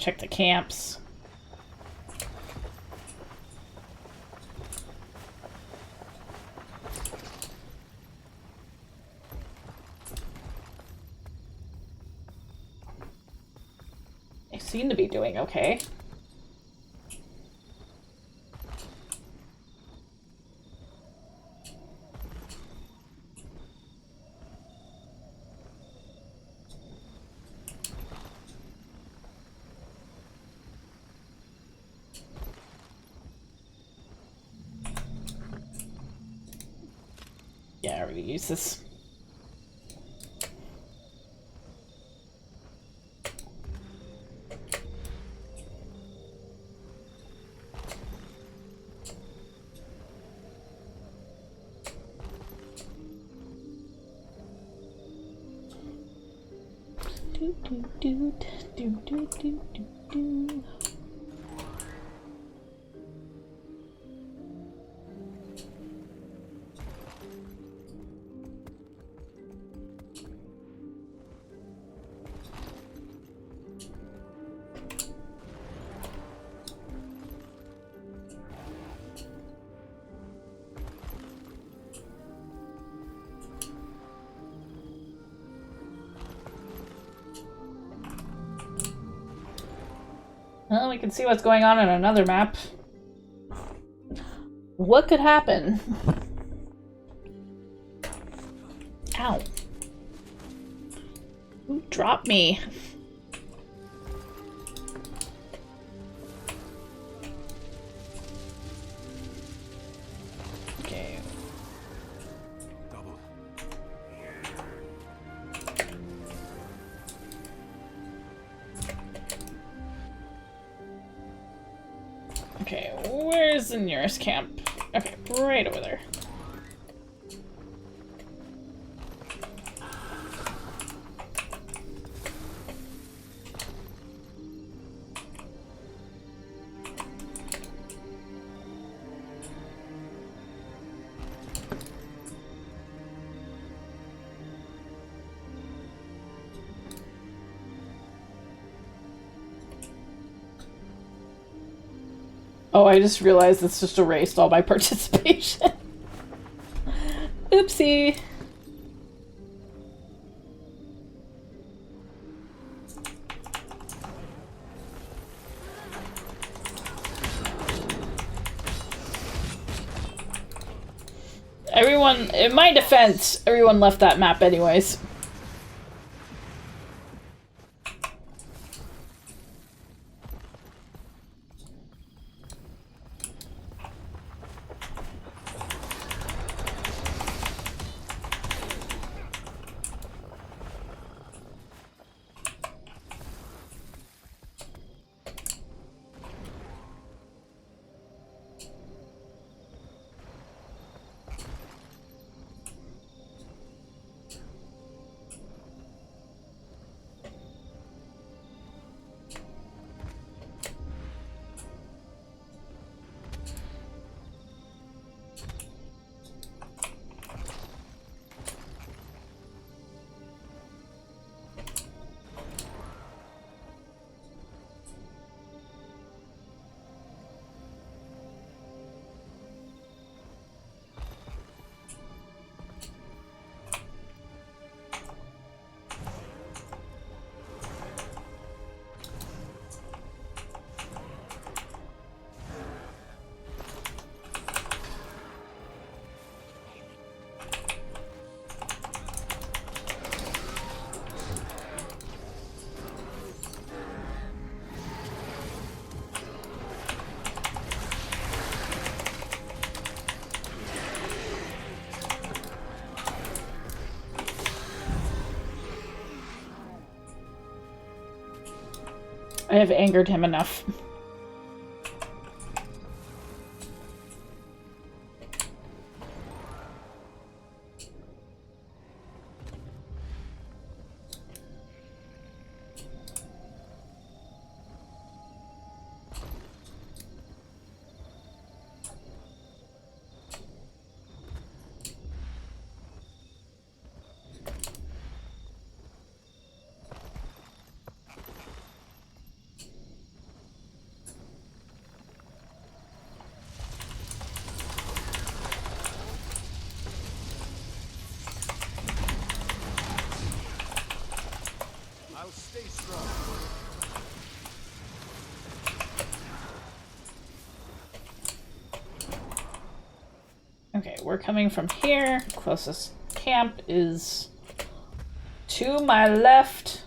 check the camps. They seem to be doing okay. Yeah, I already used this. Do do do do do do do do. Well, we can see what's going on another map. What could happen? Ow. Who dropped me? Okay. Okay, where's the nearest camp? Okay, right over there. Oh, I just realized it's just erased all my participation. Oopsie. Everyone, in my defense, everyone left that map anyways. I have angered him enough. we're coming from here. Closest camp is to my left.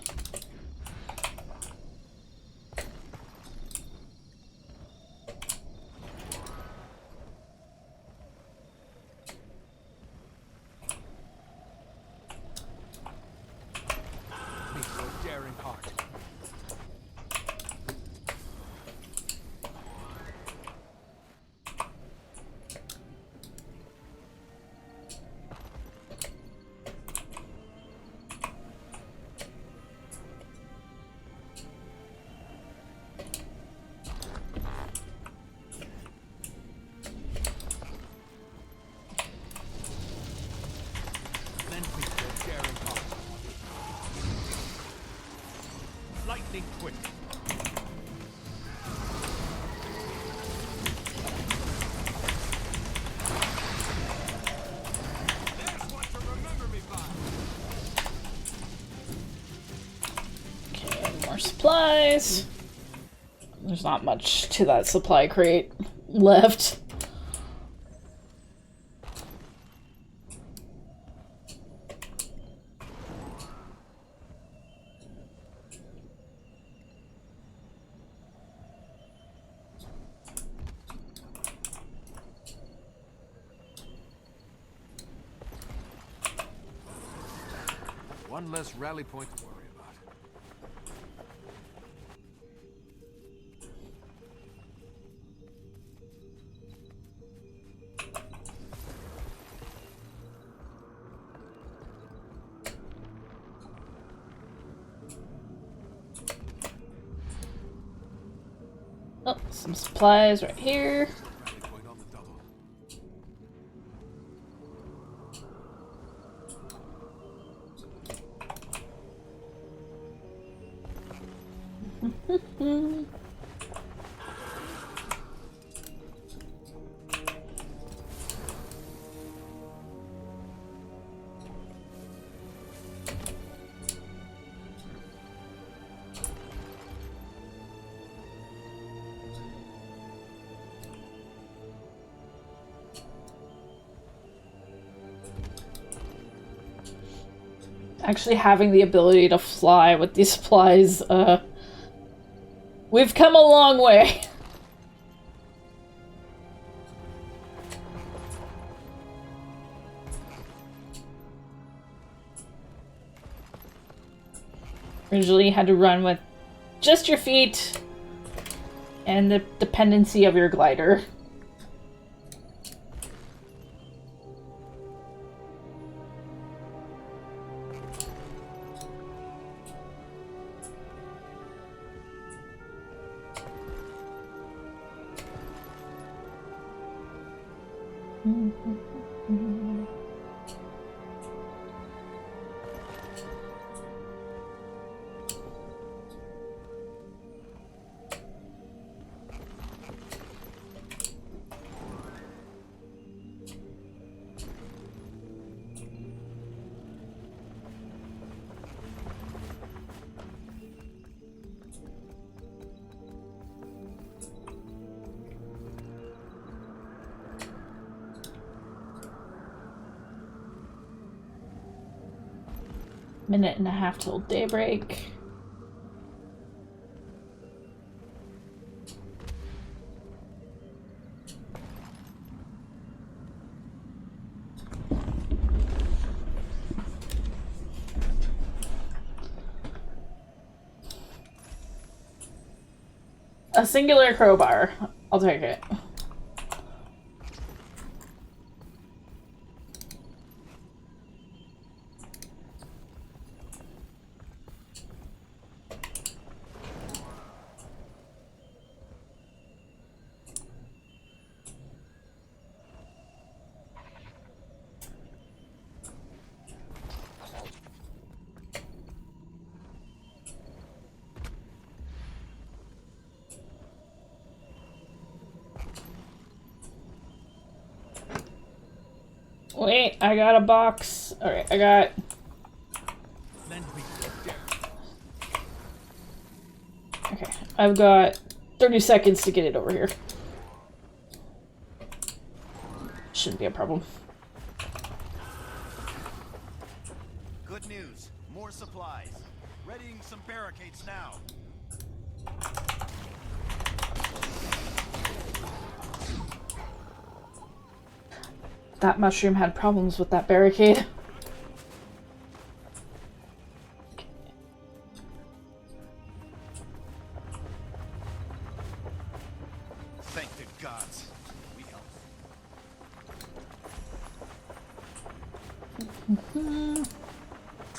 Daring heart. Lend me your daring heart. Lightning quick. There's one to remember me by. Okay, more supplies. There's not much to that supply crate left. One less rally point to worry about. Oh, some supplies right here. Rally point on the double. Actually having the ability to fly with these supplies, we've come a long way. Originally you had to run with just your feet and the dependency of your glider. Minute and a half till daybreak. A singular crowbar. I'll take it. Wait, I got a box. Alright, I got... Lend me your daring. Okay, I've got 30 seconds to get it over here. Shouldn't be a problem. Good news. More supplies. Readying some barricades now. That mushroom had problems with that barricade. Thank the gods. We help.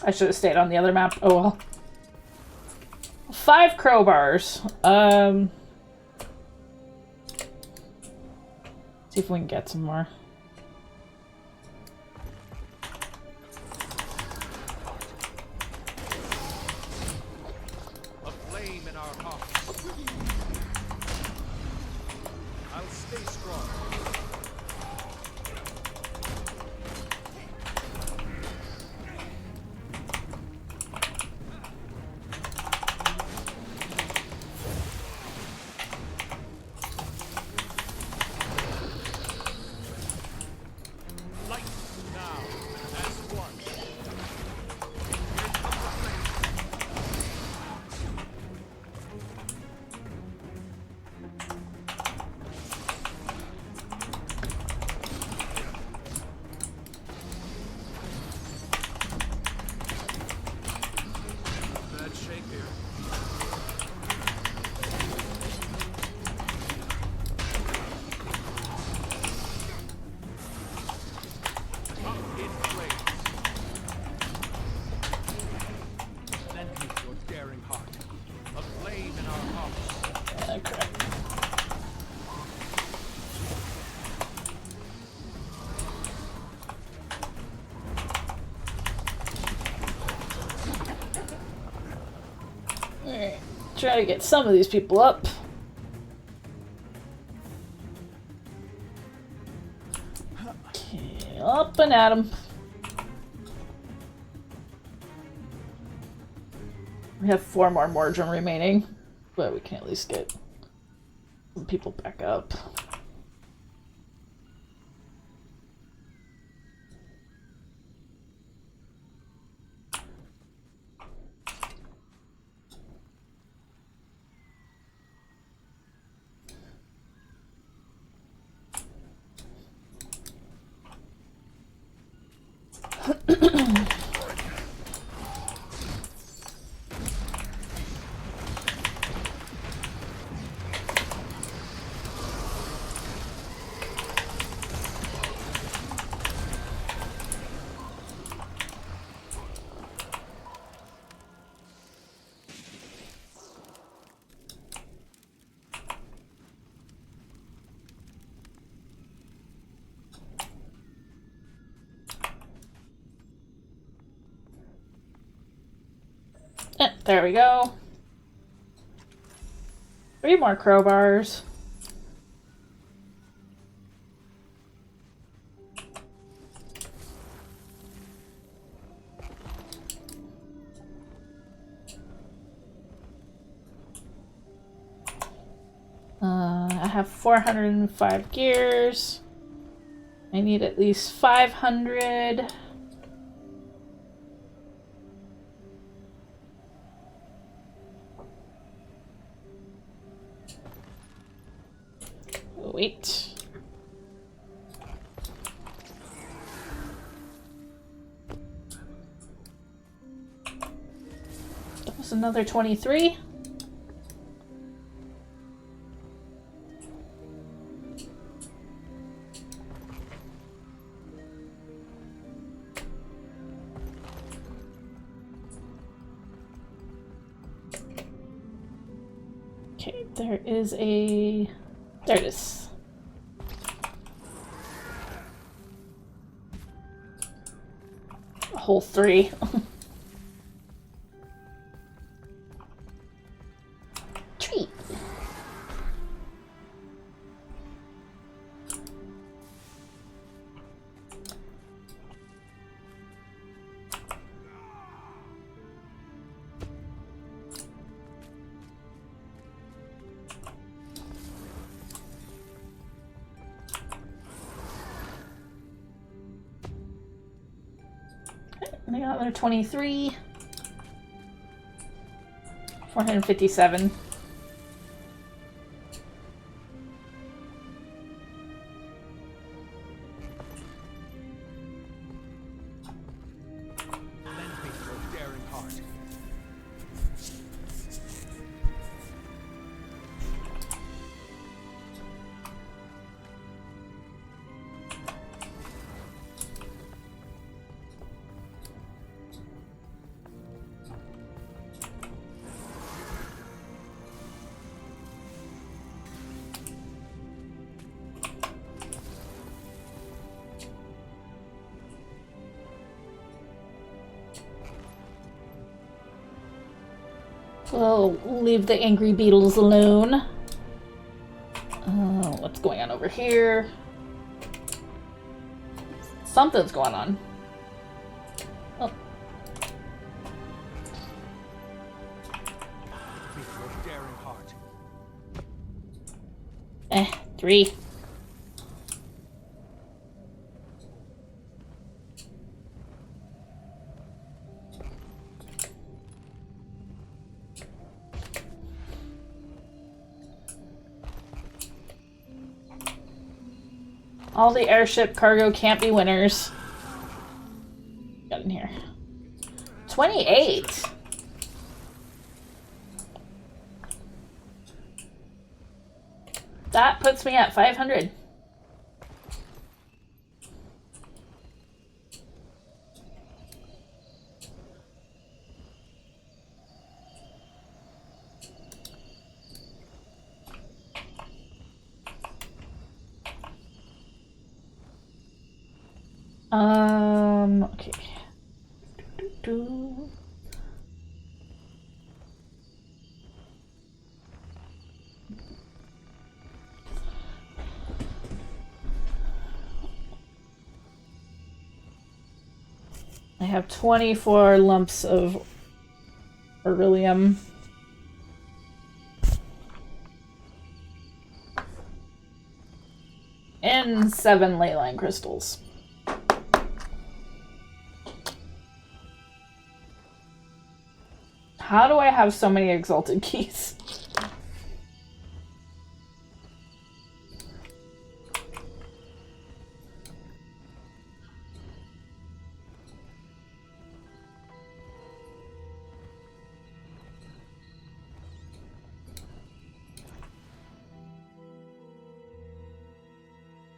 I should have stayed on the other map. Oh well. 5 crowbars. See if we can get some more. A flame in our hearts. I'll stay strong. Light now, as one. Here comes the flame. Bad shape here. Up in flames. Lend me your daring heart. A flame in our hearts. Okay. Alright. Try to get some of these people up. Okay, up and at 'em. We have 4 more Mordrum remaining, but we can at least get some people back up. There we go. 3 more crowbars. I have 405 gears. I need at least 500. Wait. That was another 23. Okay, there is a... There it is. A whole 3. Treat. And I got another 23. 457. Lend me your daring heart. We'll leave the angry beetles alone. What's going on over here? Something's going on. Oh. With your daring heart. 3. All the airship cargo can't be winners. Got in here. 28. That puts me at 500. Okay. I have 24 lumps of beryllium. And 7 ley line crystals. How do I have so many exalted keys?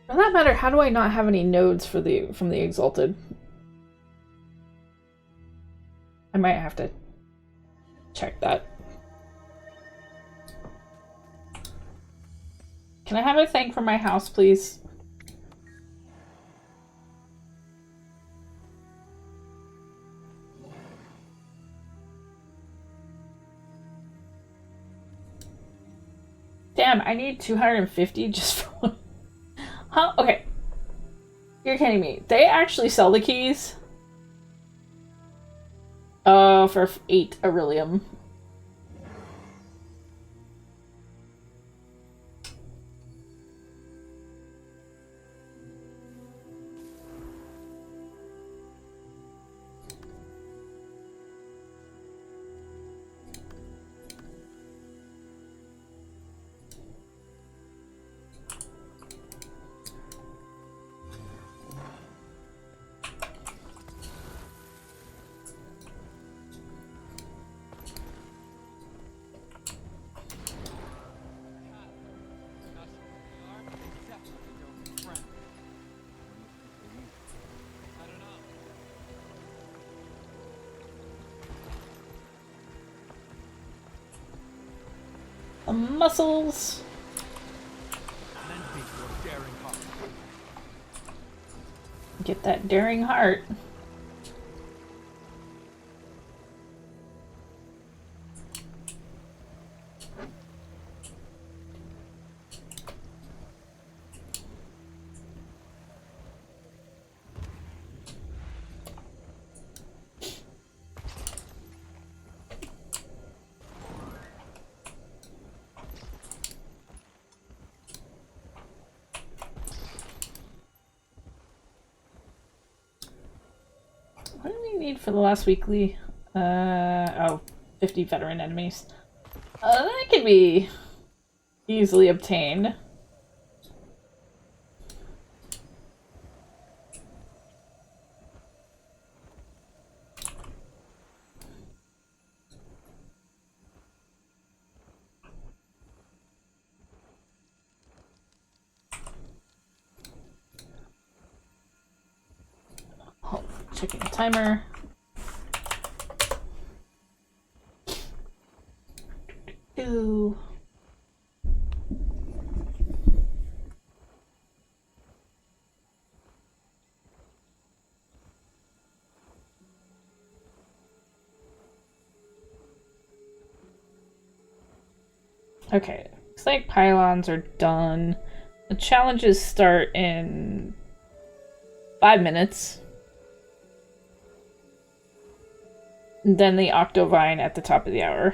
For that matter, how do I not have any nodes for from the exalted? I might have to check that. Can I have a thing for my house, please? Damn, I need 250 just for one. Huh? Okay. You're kidding me. They actually sell the keys? For 8 beryllium. The muscles. Lend me your daring heart. Get that daring heart. need for the last weekly? Oh, 50 veteran enemies. That can be easily obtained. Oh, checking the timer. Ooh. Okay, looks like pylons are done. The challenges start in 5 minutes. And then the Octovine at the top of the hour.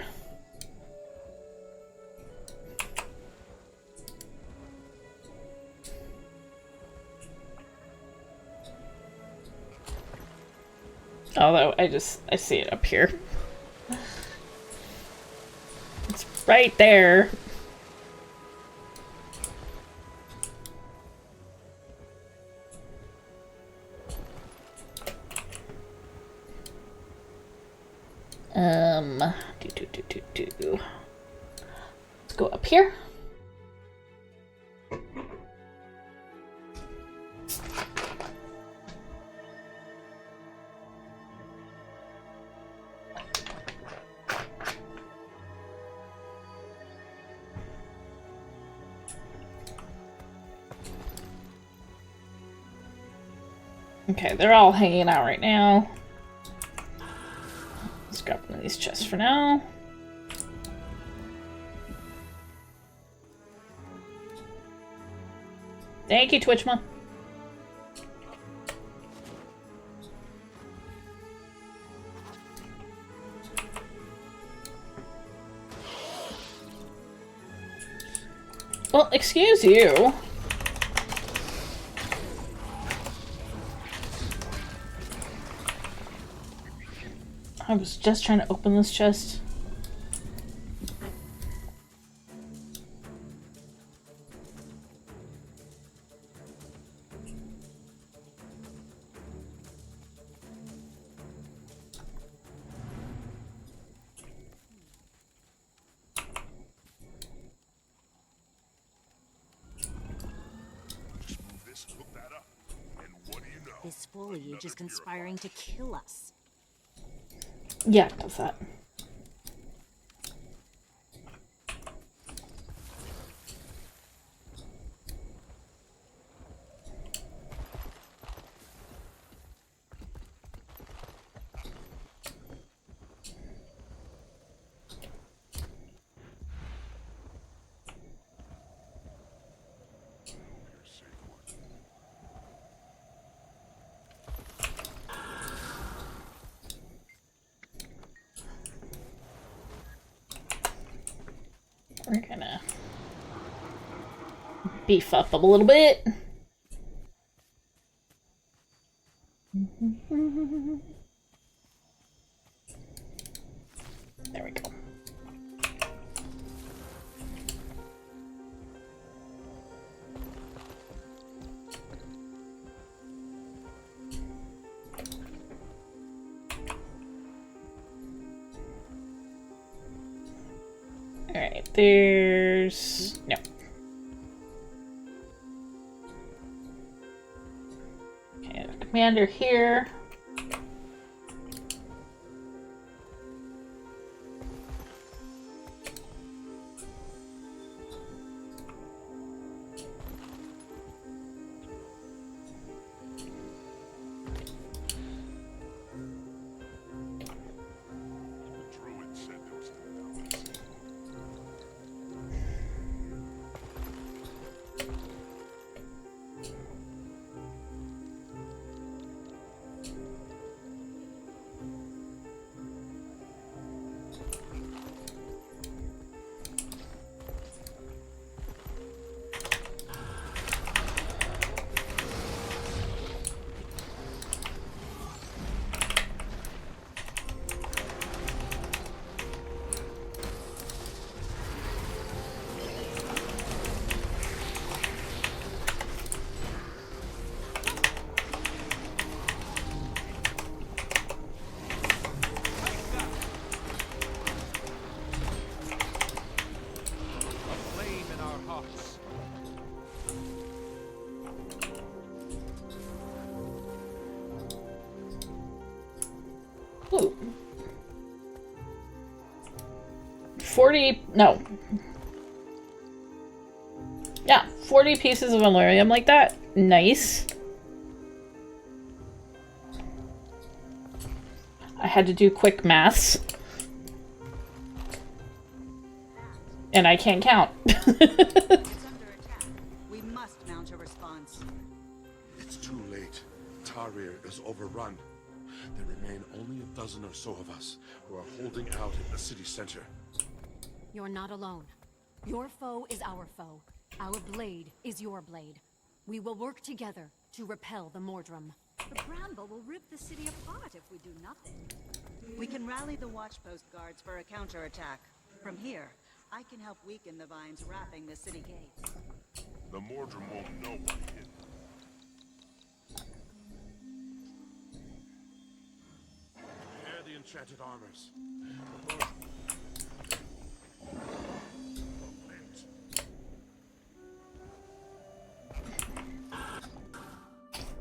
Although I see it up here. It's right there. Let's go up here. Okay, they're all hanging out right now. Let's grab one of these chests for now. Thank you, Twitchma. Well, excuse you. I was just trying to open this chest. This foliage is conspiring to kill us. Yeah, it does that. We're gonna beef up a little bit. There we go. Alright, there's... no. Okay, commander here. 40, no. Yeah, 40 pieces of Valerium like that. Nice. I had to do quick maths. And I can't count. It's under attack. We must mount a response. It's too late. Tarir is overrun. There remain only a dozen or so of us who are holding out at the city center. You're not alone. Your foe is our foe. Our blade is your blade. We will work together to repel the Mordrum. The bramble will rip the city apart if we do nothing. We can rally the watchpost guards for a counterattack. From here, I can help weaken the vines wrapping the city gates. The Mordrum won't know what hit. Prepare the enchanted armors.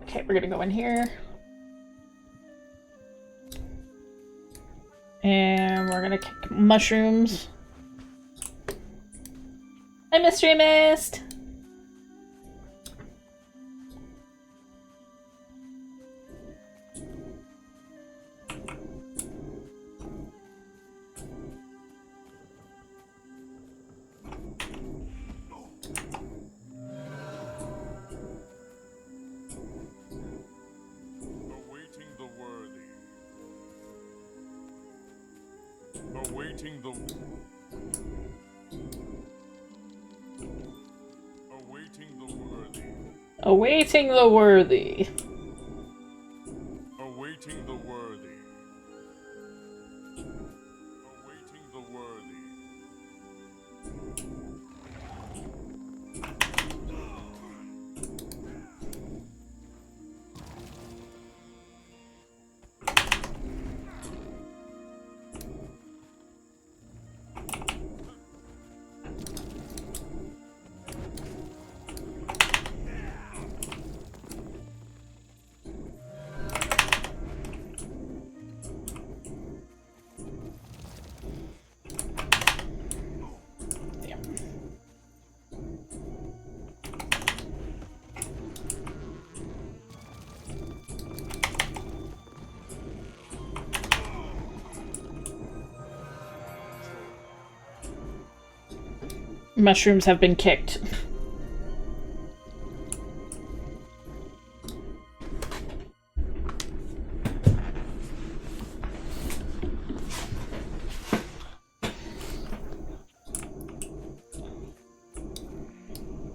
Okay, we're gonna go in here. And we're gonna kick mushrooms. Hi, Mystery Mist! Awaiting the worthy. Awaiting the... Awaiting the worthy. Awaiting the worthy. Awaiting the worthy. Awaiting the worthy. Mushrooms have been kicked.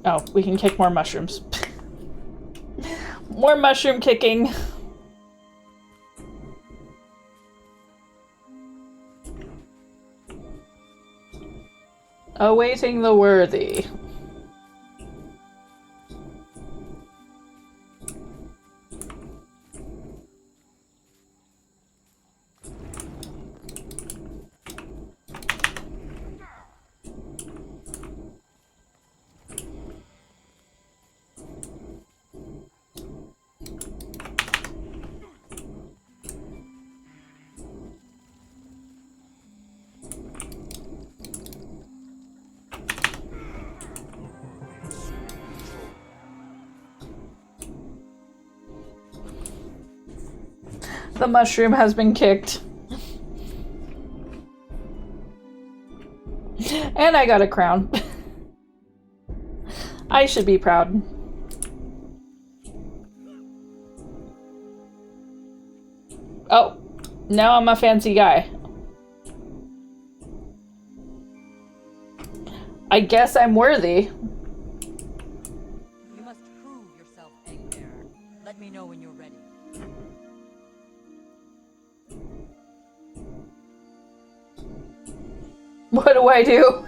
Oh, we can kick more mushrooms. More mushroom kicking. Awaiting the worthy. The mushroom has been kicked. And I got a crown. I should be proud. Oh, now I'm a fancy guy. I guess I'm worthy. You must prove yourself, Eggbearer. Let me know when you're ready. What do I do?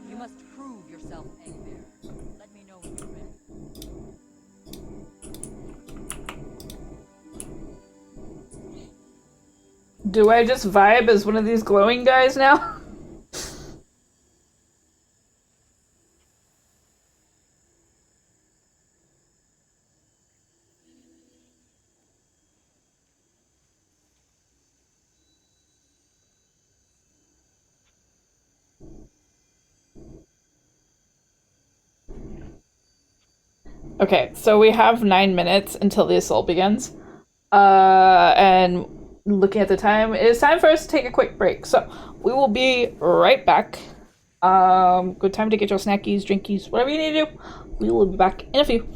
You must prove yourself, Eggbearer. Let me know when you're ready. Do I just vibe as one of these glowing guys now? Okay, so we have 9 minutes until the assault begins. And looking at the time, it's time for us to take a quick break. So we will be right back. Good time to get your snackies, drinkies, whatever you need to do. We will be back in a few.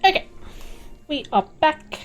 Okay, we are back.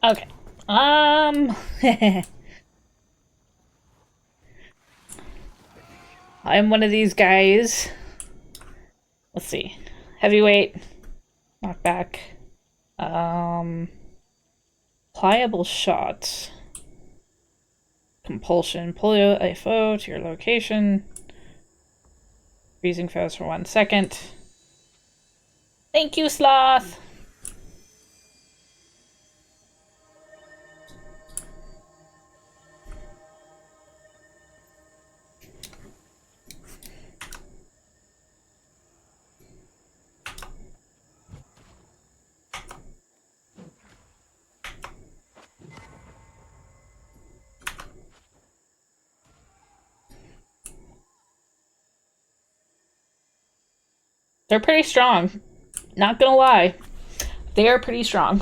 Okay. I'm one of these guys. Let's see. Heavyweight. Knockback. Pliable shots. Compulsion. Pull a foe to your location. Freezing foes for 1 second. Thank you, Sloth! They're pretty strong. Not gonna lie. They are pretty strong.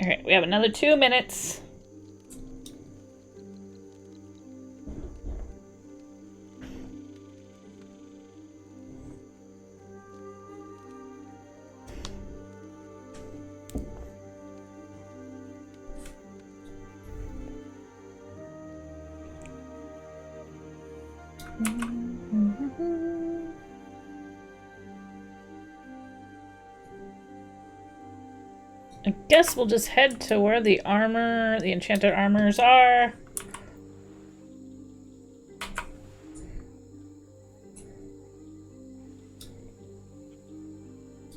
Alright, we have another 2 minutes. I guess we'll just head to where the enchanted armors are.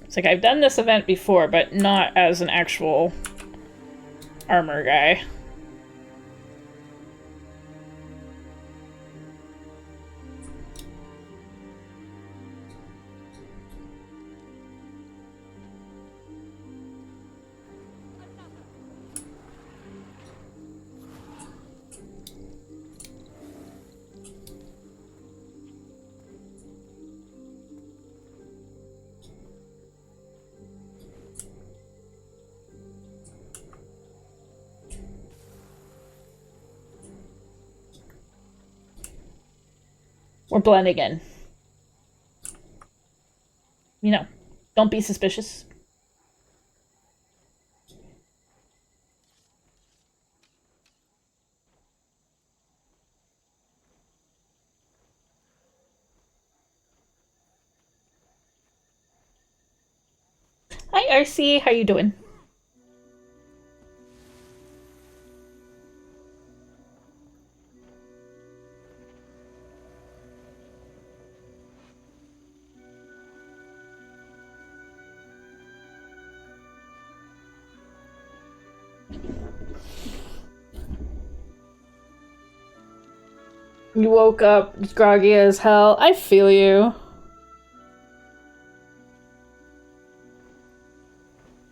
It's like I've done this event before, but not as an actual armor guy. We're blending in. You know, don't be suspicious. Hi, RC. How you doing? You woke up groggy as hell. I feel you.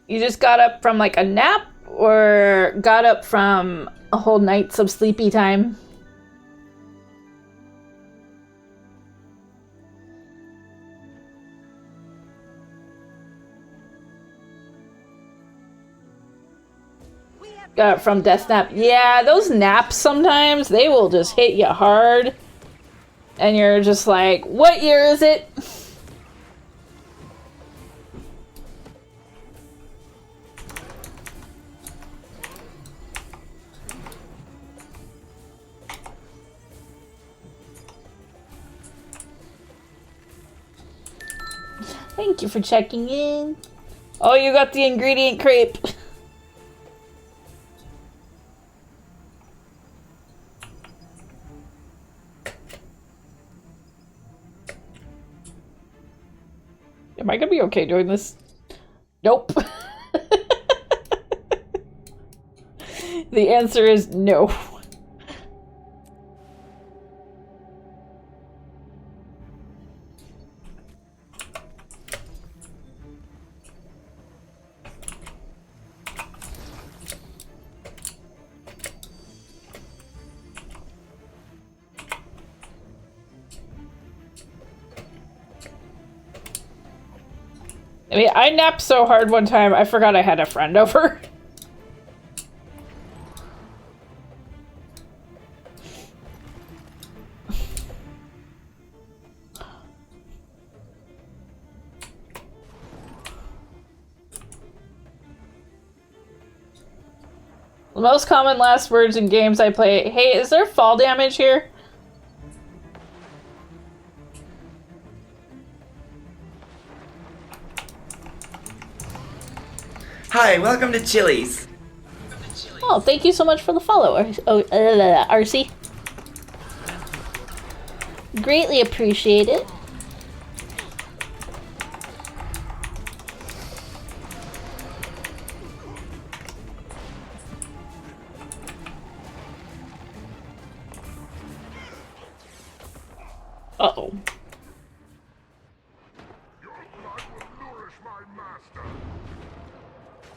You just got up from like a nap or got up from a whole night's of sleepy time? Got up from death nap. Yeah, those naps sometimes, they will just hit you hard. And you're just like, what year is it? Thank you for checking in. Oh, you got the ingredient crepe. Am I gonna be okay doing this? Nope. The answer is no. I mean, I napped so hard one time, I forgot I had a friend over. The most common last words in games I play. Hey, is there fall damage here? Hi, welcome to Chili's. Oh, thank you so much for the follow, RC. Greatly appreciate it. Uh-oh.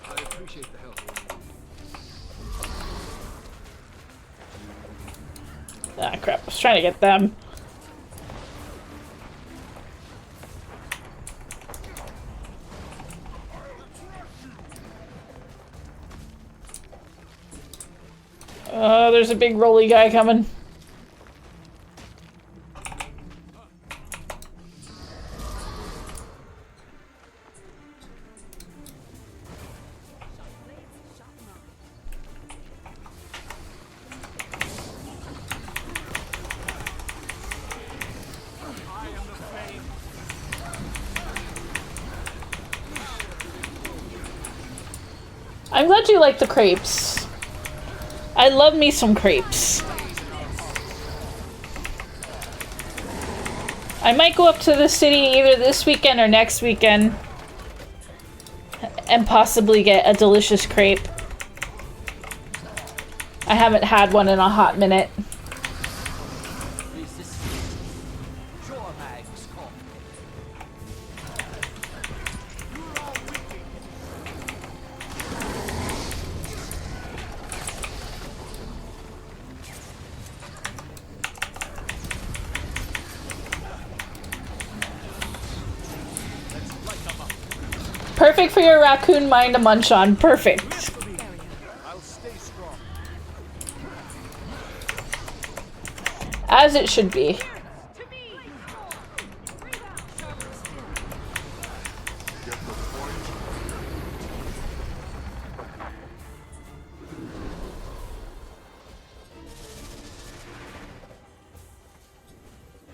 I appreciate the help. Ah, crap. I was trying to get them. There's a big rolly guy coming. I'm glad you like the crepes. I love me some crepes. I might go up to the city either this weekend or next weekend and possibly get a delicious crepe. I haven't had one in a hot minute. Perfect for your raccoon mind to munch on. Perfect. As it should be.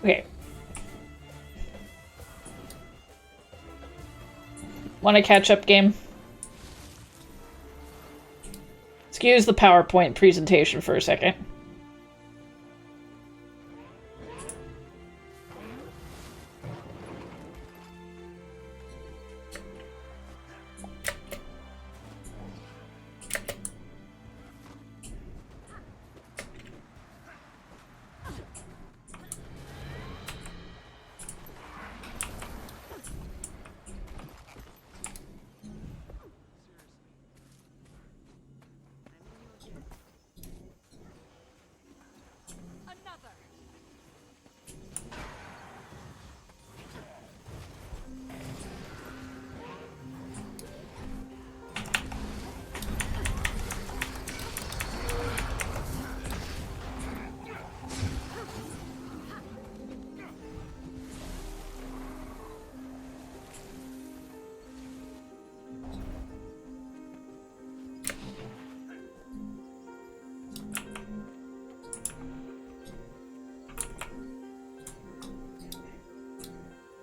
Okay. Want to catch up game? Excuse the PowerPoint presentation for a second.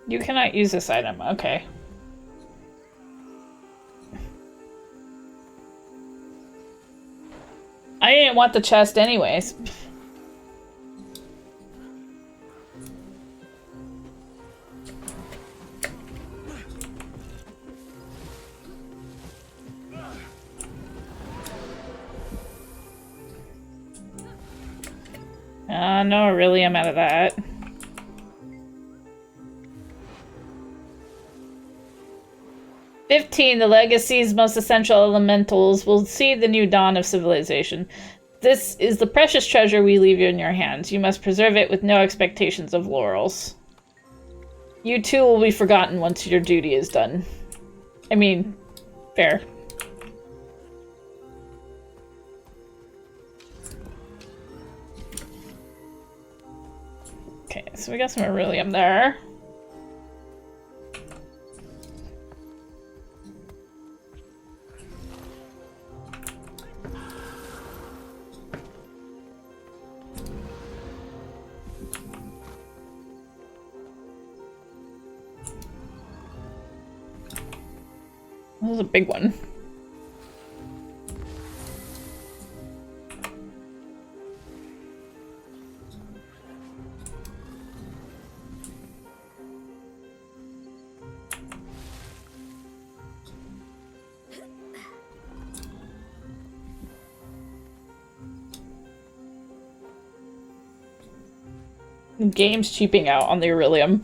You cannot use this item. Okay. didn't want the chest anyways. No, really, I'm out of that. "15. The legacy's most essential elementals will see the new dawn of civilization. This is the precious treasure we leave in your hands. You must preserve it with no expectations of laurels. You too will be forgotten once your duty is done." I mean, fair. Okay, so we got some Aurelium there. This is a big one. The game's cheaping out on the Aurelium.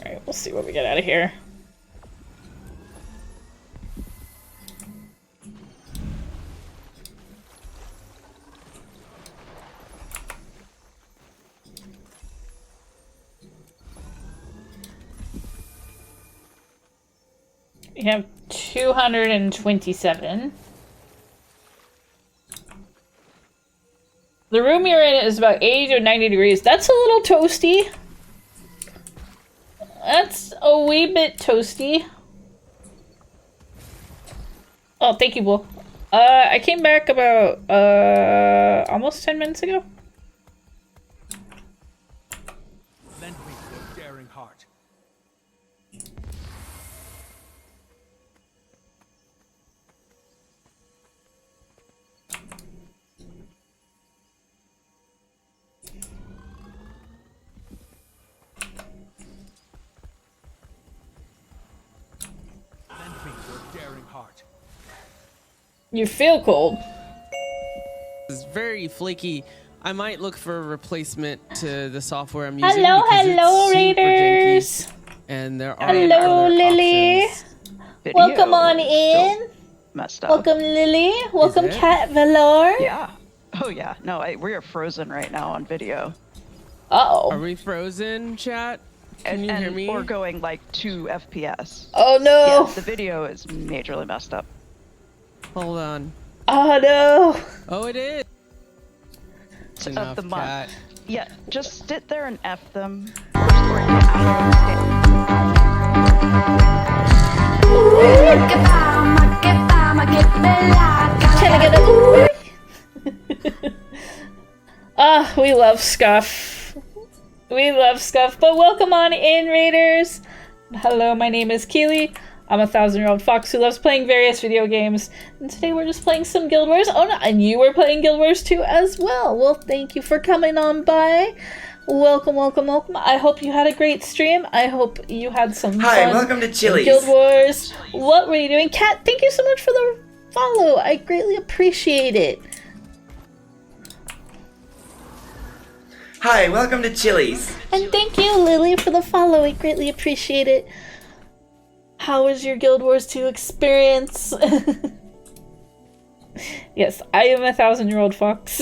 Alright, we'll see what we get out of here. We have 227. The room you're in is about 80 to 90 degrees. That's a little toasty. That's a wee bit toasty. Oh, thank you, Bull. I came back about, almost 10 minutes ago. Lend me your daring heart. Lend me your daring heart. You feel cold. It's very flaky. I might look for a replacement to the software I'm using. Hello, because hello, it's super Raiders. janky, and there are Hello, other Lily. options. Welcome on in. Messed up. Welcome, Lily. Welcome, it? Cat Valor. Yeah. Oh yeah. No, we are frozen right now on video. Uh-oh. Are we frozen, chat? Can you hear me? We're going like 2 FPS. Oh no. Yeah, the video is majorly messed up. Hold on. Oh no. Oh, it is. Of Enough, the month. cat. Yeah, just sit there and F them. Ah, we love Scuff. We love Scuff, but welcome on in, Raiders. Hello, my name is Keelie. I'm a 1,000-year-old fox who loves playing various video games, and today we're just playing some Guild Wars. Oh no, and you were playing Guild Wars too as well. Well, thank you for coming on by. Welcome, welcome, welcome. I hope you had a great stream. I hope you had some fun. Hi, welcome to Chili's. Guild Wars. What were you doing? Kat, thank you so much for the follow. I greatly appreciate it. Hi, welcome to Chili's. And thank you, Lily, for the follow. I greatly appreciate it. How was your Guild Wars 2 experience? Yes, I am a 1,000-year-old fox.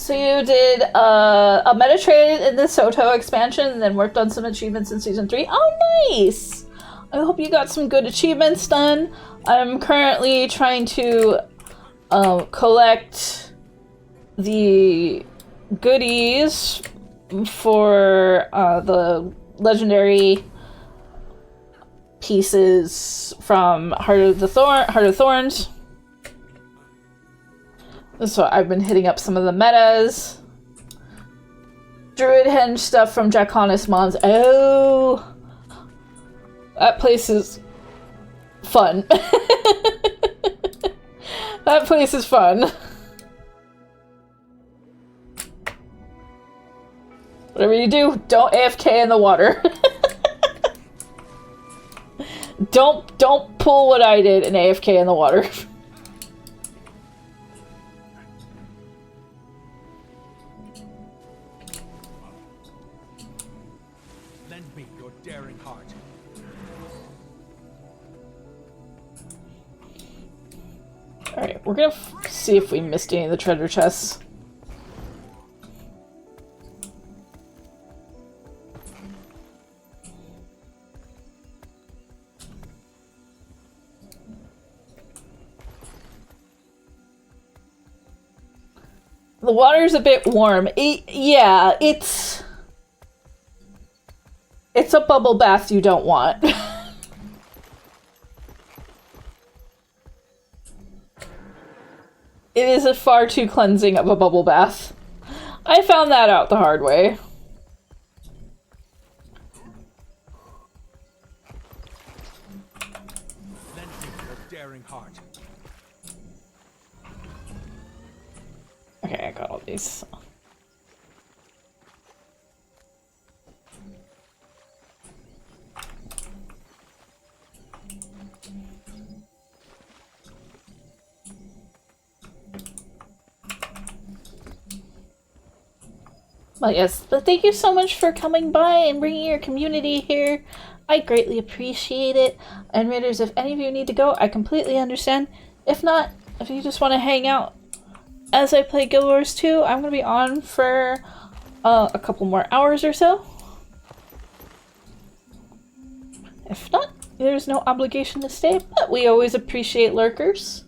So you did a meta trade in the Soto expansion and then worked on some achievements in Season 3. Oh, nice! I hope you got some good achievements done. I'm currently trying to collect the goodies for the legendary pieces from Heart of Thorns. So I've been hitting up some of the metas. Druid Henge stuff from Draconis Mons. Oh! That place is fun. That place is fun. Whatever you do, don't AFK in the water. Don't pull what I did and AFK in the water. Lend me your daring heart. Alright, we're gonna see if we missed any of the treasure chests. The water's a bit warm. Yeah, it's a bubble bath you don't want. It is a far too cleansing of a bubble bath. I found that out the hard way. Lend me your daring heart. Okay, I got all these. Well, yes, but thank you so much for coming by and bringing your community here. I greatly appreciate it. And Raiders, if any of you need to go, I completely understand. If not, if you just want to hang out as I play Guild Wars 2, I'm going to be on for a couple more hours or so. If not, there's no obligation to stay, but we always appreciate lurkers.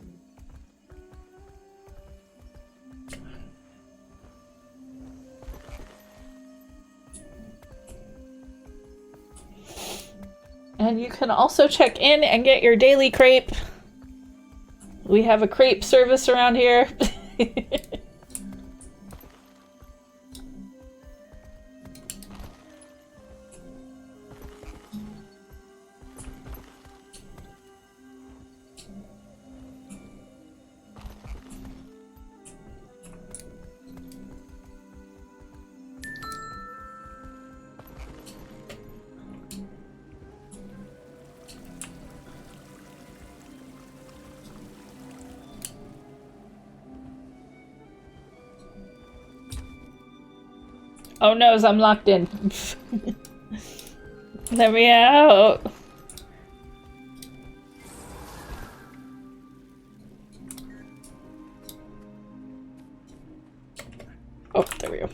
And you can also check in and get your daily crepe. We have a crepe service around here. Oh no, I'm locked in. Let me out. Oh, there we go.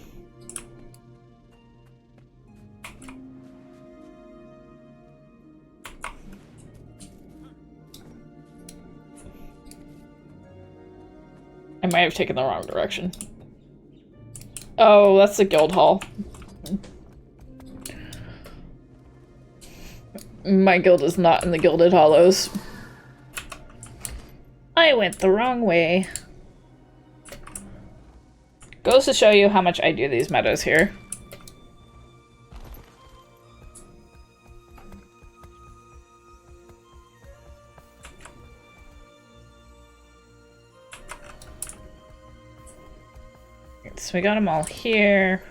I might have taken the wrong direction. Oh, that's the guild hall. My guild is not in the Gilded Hollows. I went the wrong way. Goes to show you how much I do these meadows here. So we got them all here.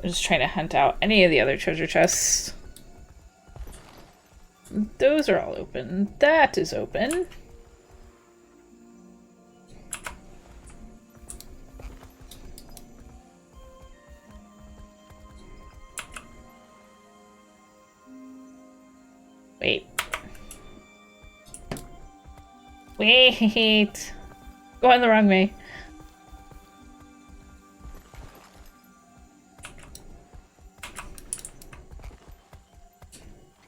I'm just trying to hunt out any of the other treasure chests. Those are all open. That is open. Wait. Wait. Going the wrong way.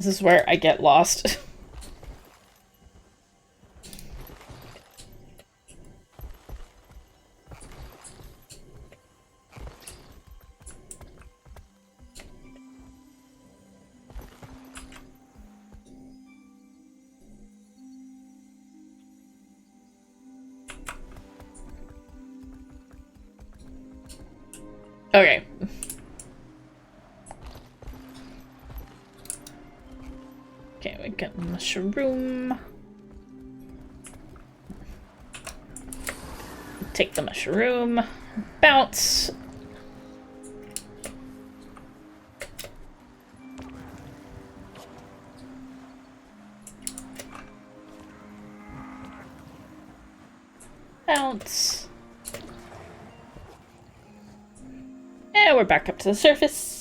This is where I get lost. Okay. Okay, we got mushroom. Take the mushroom. Bounce. Bounce. And we're back up to the surface.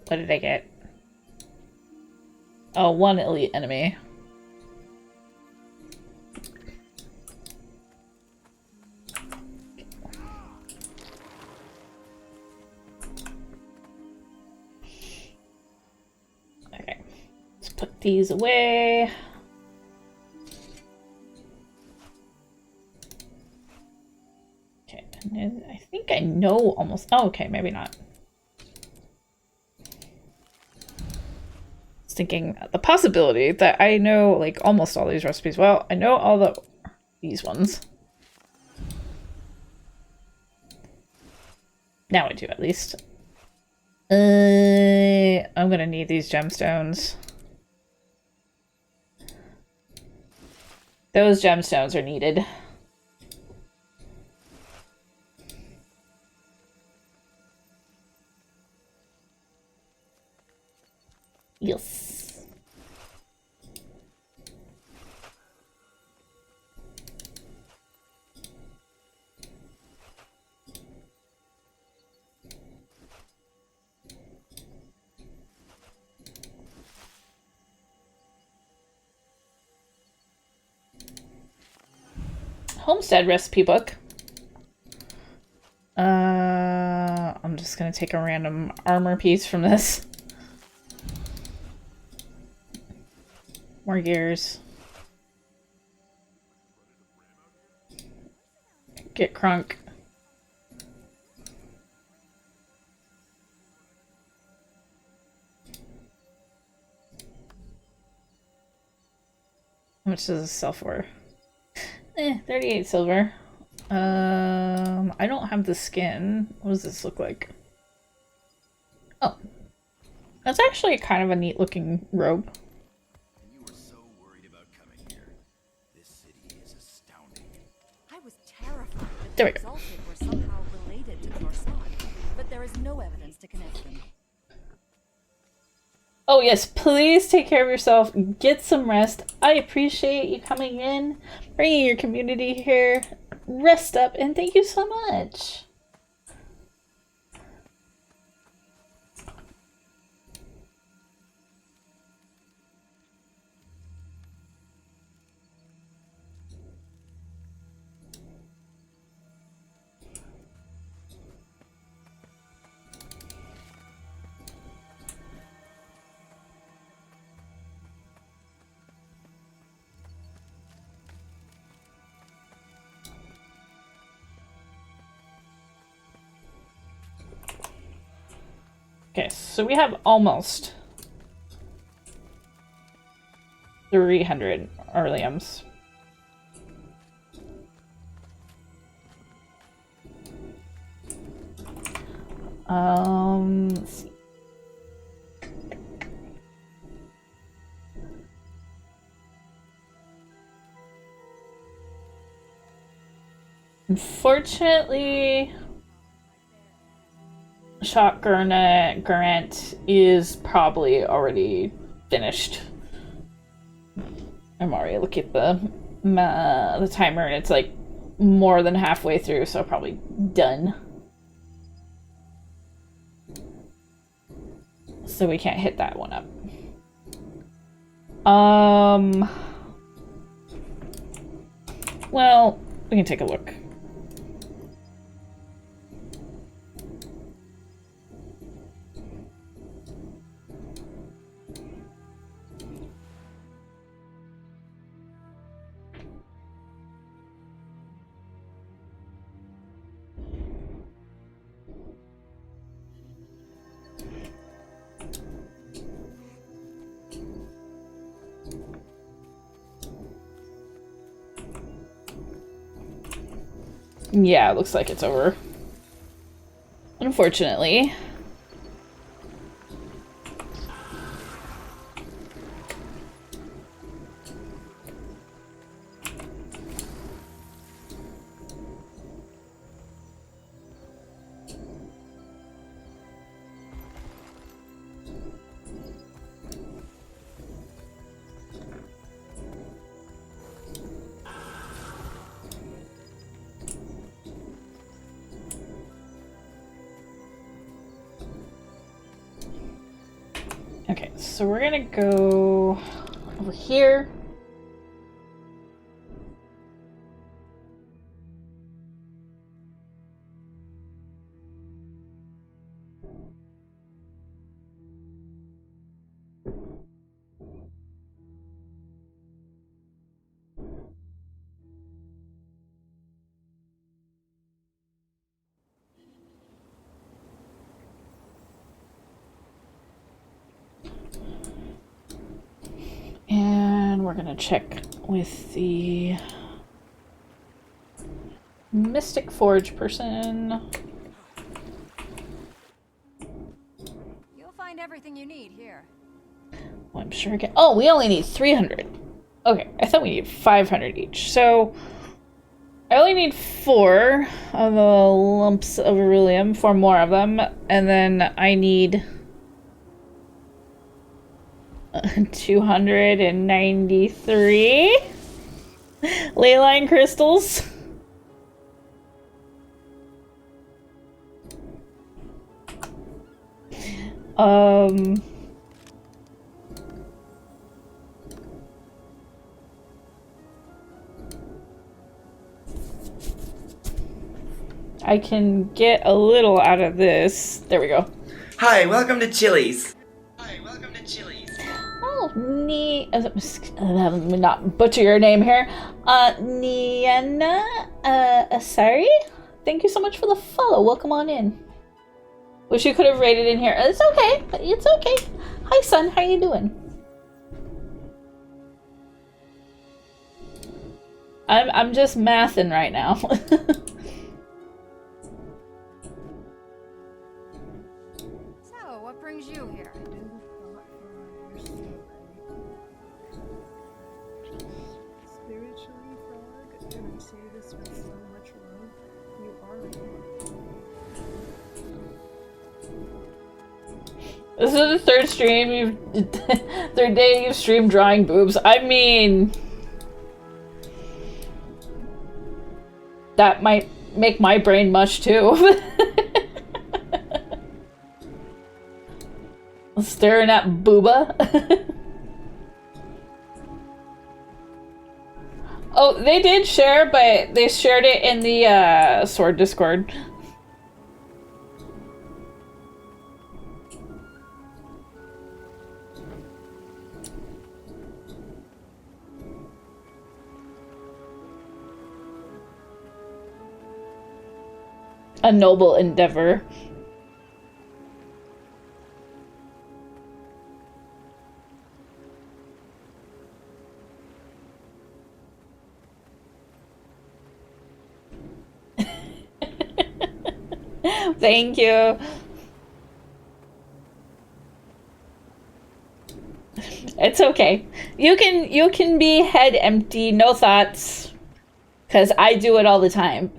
What did I get? Oh, one elite enemy. Okay, let's put these away. Okay, and then I think I know almost. Oh, okay, maybe not. Thinking the possibility that I know like almost all these recipes. Well, I know all these ones. Now I do, at least. I'm gonna need these gemstones. Those gemstones are needed. Yes. Homestead recipe book. I'm just gonna take a random armor piece from this. More gears. Get crunk. How much does this sell for? 38 silver. I don't have the skin. What does this look like? Oh. That's actually kind of a neat looking robe. You were so worried about coming here. This city is astounding. I was terrified that There the we go. Exalted were somehow related to the Norsad, but there is no evidence to connect them. Oh yes, please take care of yourself. Get some rest. I appreciate you coming in, bringing your community here. Rest up, and thank you so much. Okay, so we have almost 300 Arliums. Let's see. Unfortunately, Shotgun Grant is probably already finished. I'm already looking at the timer, and it's like more than halfway through, so probably done. So we can't hit that one up. Well, we can take a look. Yeah, it looks like it's over. Unfortunately. Okay, so we're gonna go over here. And we're gonna check with the Mystic Forge person. You'll find everything you need here. Well, I'm sure again. Oh, we only need 300. Okay, I thought we needed 500 each. So I only need 4 of the lumps of beryllium, 4 more of them, and then I need 293 leyline crystals. I can get a little out of this. There we go. Hi, welcome to Chili's. Oh, let me not butcher your name here. Niana Asari? Thank you so much for the follow. Welcome on in. Wish you could have rated in here. It's okay. It's okay. Hi, son. How you doing? I'm just mathing right now. So, what brings you here? Spiritually, Frog, and I say this with so much love, you are a This is the third stream third day you've streamed drawing boobs. I mean, that might make my brain mush too. Staring at booba. Oh, they did share, but they shared it in the Sword Discord. A noble endeavor. Thank you. It's okay. You can be head empty, no thoughts, cause I do it all the time.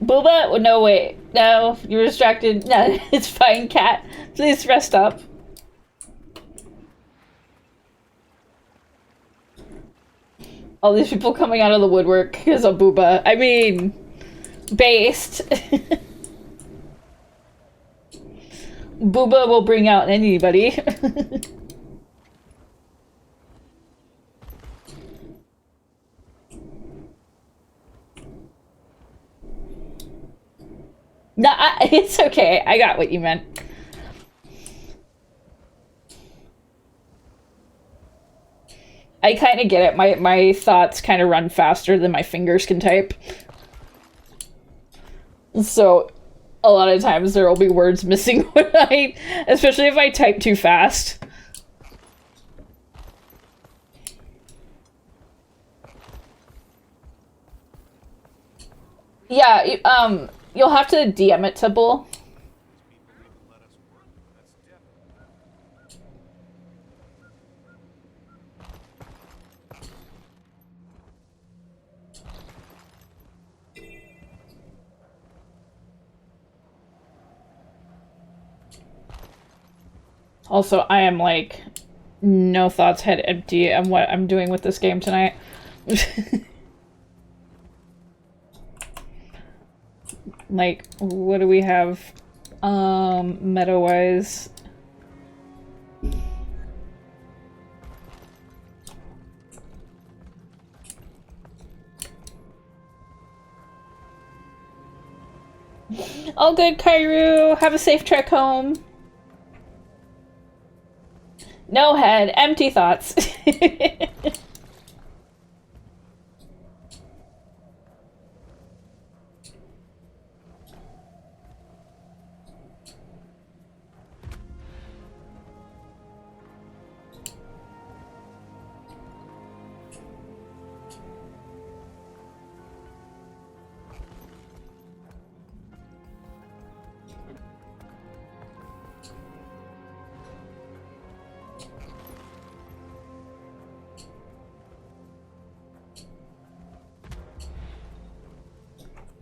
Booba? No, wait. No, you're distracted. No, it's fine, cat. Please rest up. All these people coming out of the woodwork because of Booba. I mean, based. Booba will bring out anybody. No, it's okay. I got what you meant. I kind of get it. My thoughts kind of run faster than my fingers can type. So, a lot of times there will be words missing when especially if I type too fast. Yeah, you'll have to DM it to Bull. Also, I am like no thoughts, head empty on what I'm doing with this game tonight. Like, what do we have meta-wise? All good, Kairu. Have a safe trek home. No head, empty thoughts.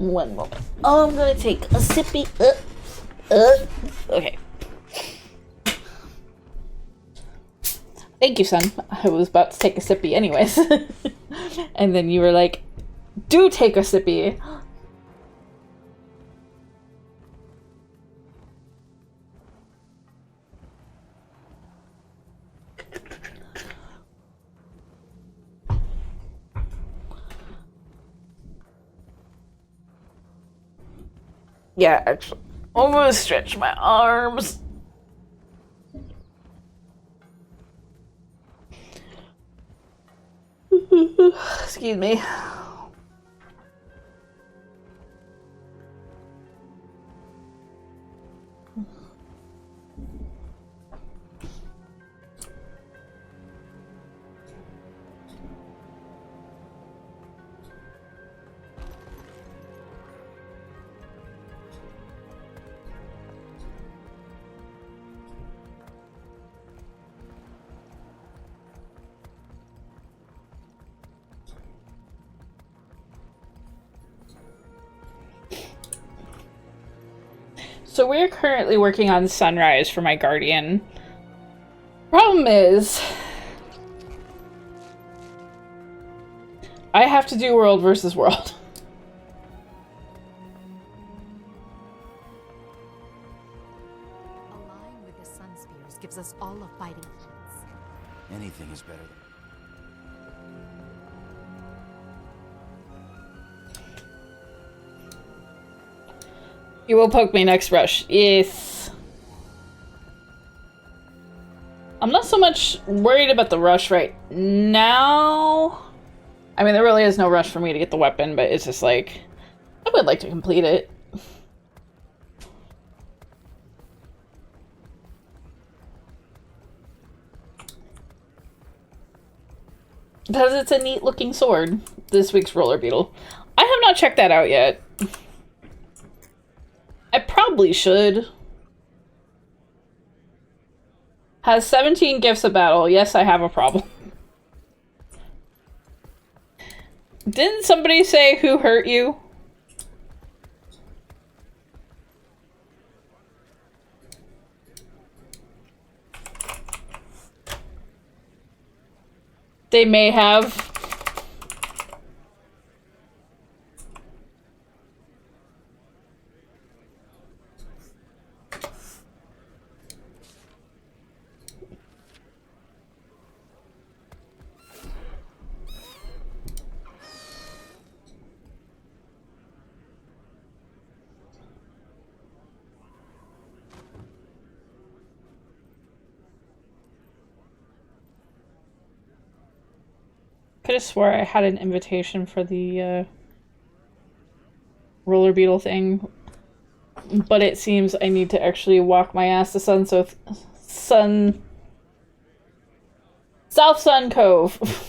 One moment. Oh, I'm gonna take a sippy. Okay. Thank you, son. I was about to take a sippy anyways. And then you were like, do take a sippy. Yeah, actually, I'm gonna stretch my arms. Excuse me. So we're currently working on Sunrise for my Guardian. Problem is, I have to do world versus world. Align with the Sun Spears gives us all a fighting chance. Anything is better than... You will poke me next rush. Yes. I'm not so much worried about the rush right now. I mean, there really is no rush for me to get the weapon, but it's just like, I would like to complete it. Because it's a neat looking sword, this week's Roller Beetle. I have not checked that out yet. I probably should. Has 17 gifts of battle. Yes, I have a problem. Didn't somebody say who hurt you? They may have. Could have swore I had an invitation for the roller beetle thing, but it seems I need to actually walk my ass to South Sun Cove.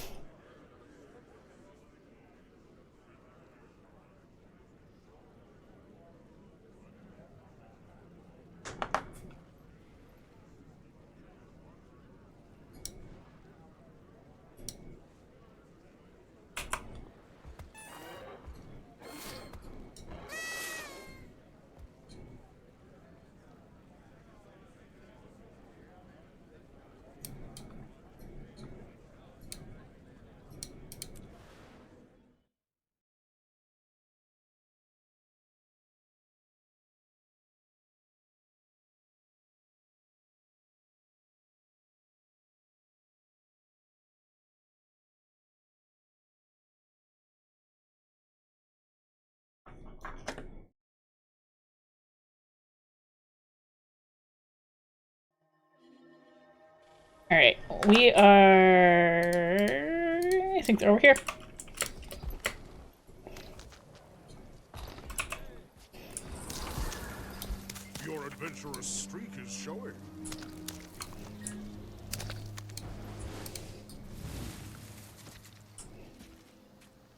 Alright, we are... I think they're over here. Your adventurous streak is showing.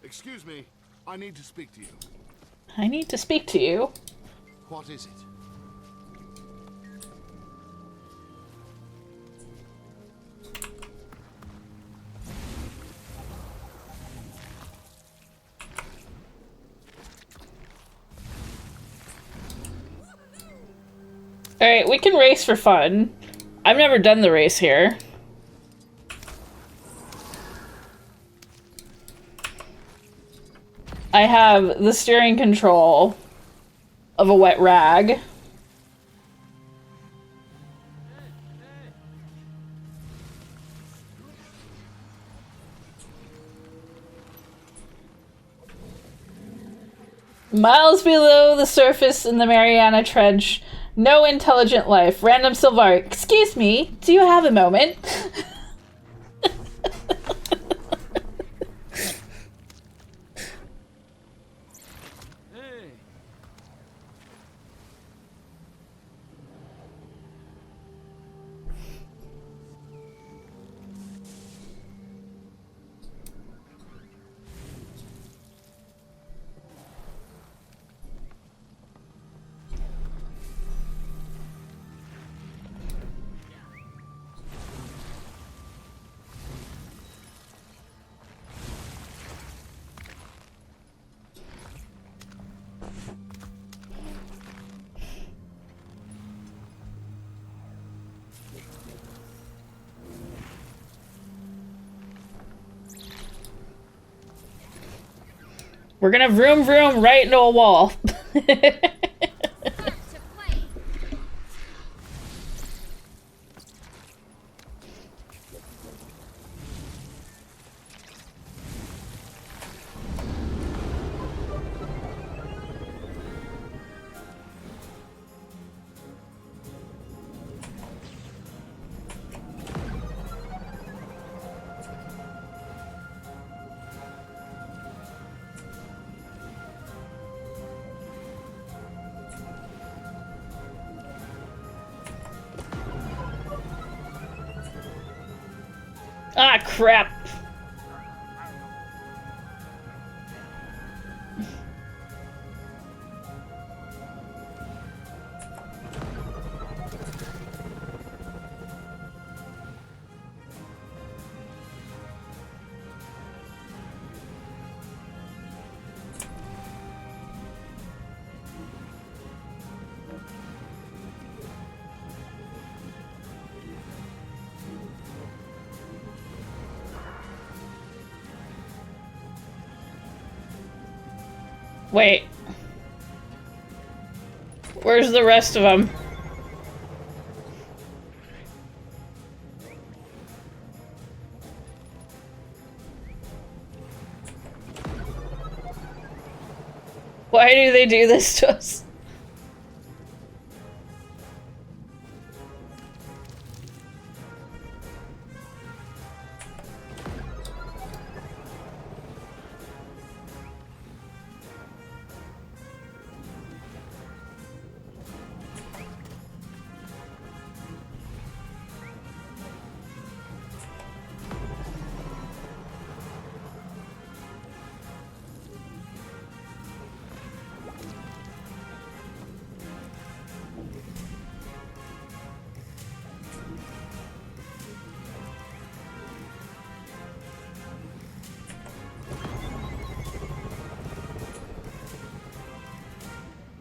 Excuse me, I need to speak to you. I need to speak to you. What is it? Alright, we can race for fun. I've never done the race here. I have the steering control of a wet rag. Miles below the surface in the Mariana Trench, no intelligent life. Random Silvari. Excuse me, do you have a moment? We're gonna vroom vroom right into a wall. Ah, crap. Wait. Where's the rest of them? Why do they do this to us?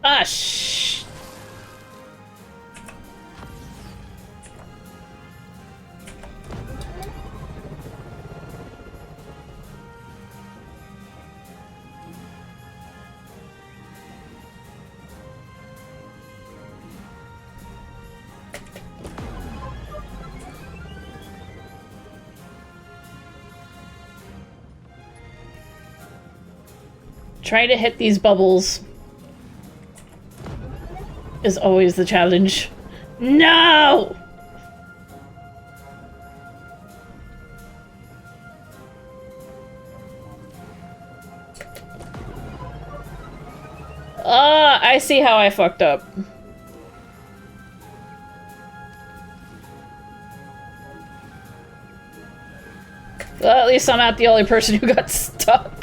Ah, shh. Try to hit these bubbles. is always the challenge. No! I see how I fucked up. Well, at least I'm not the only person who got stuck.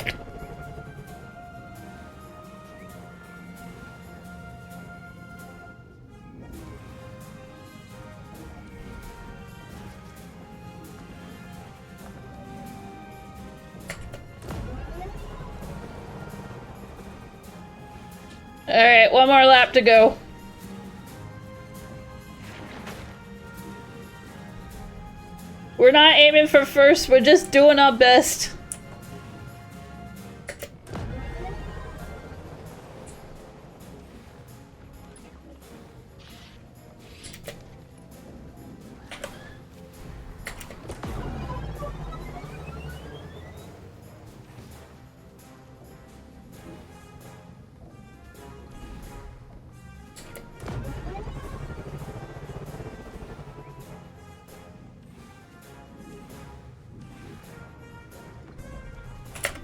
Alright, one more lap to go. We're not aiming for first, we're just doing our best.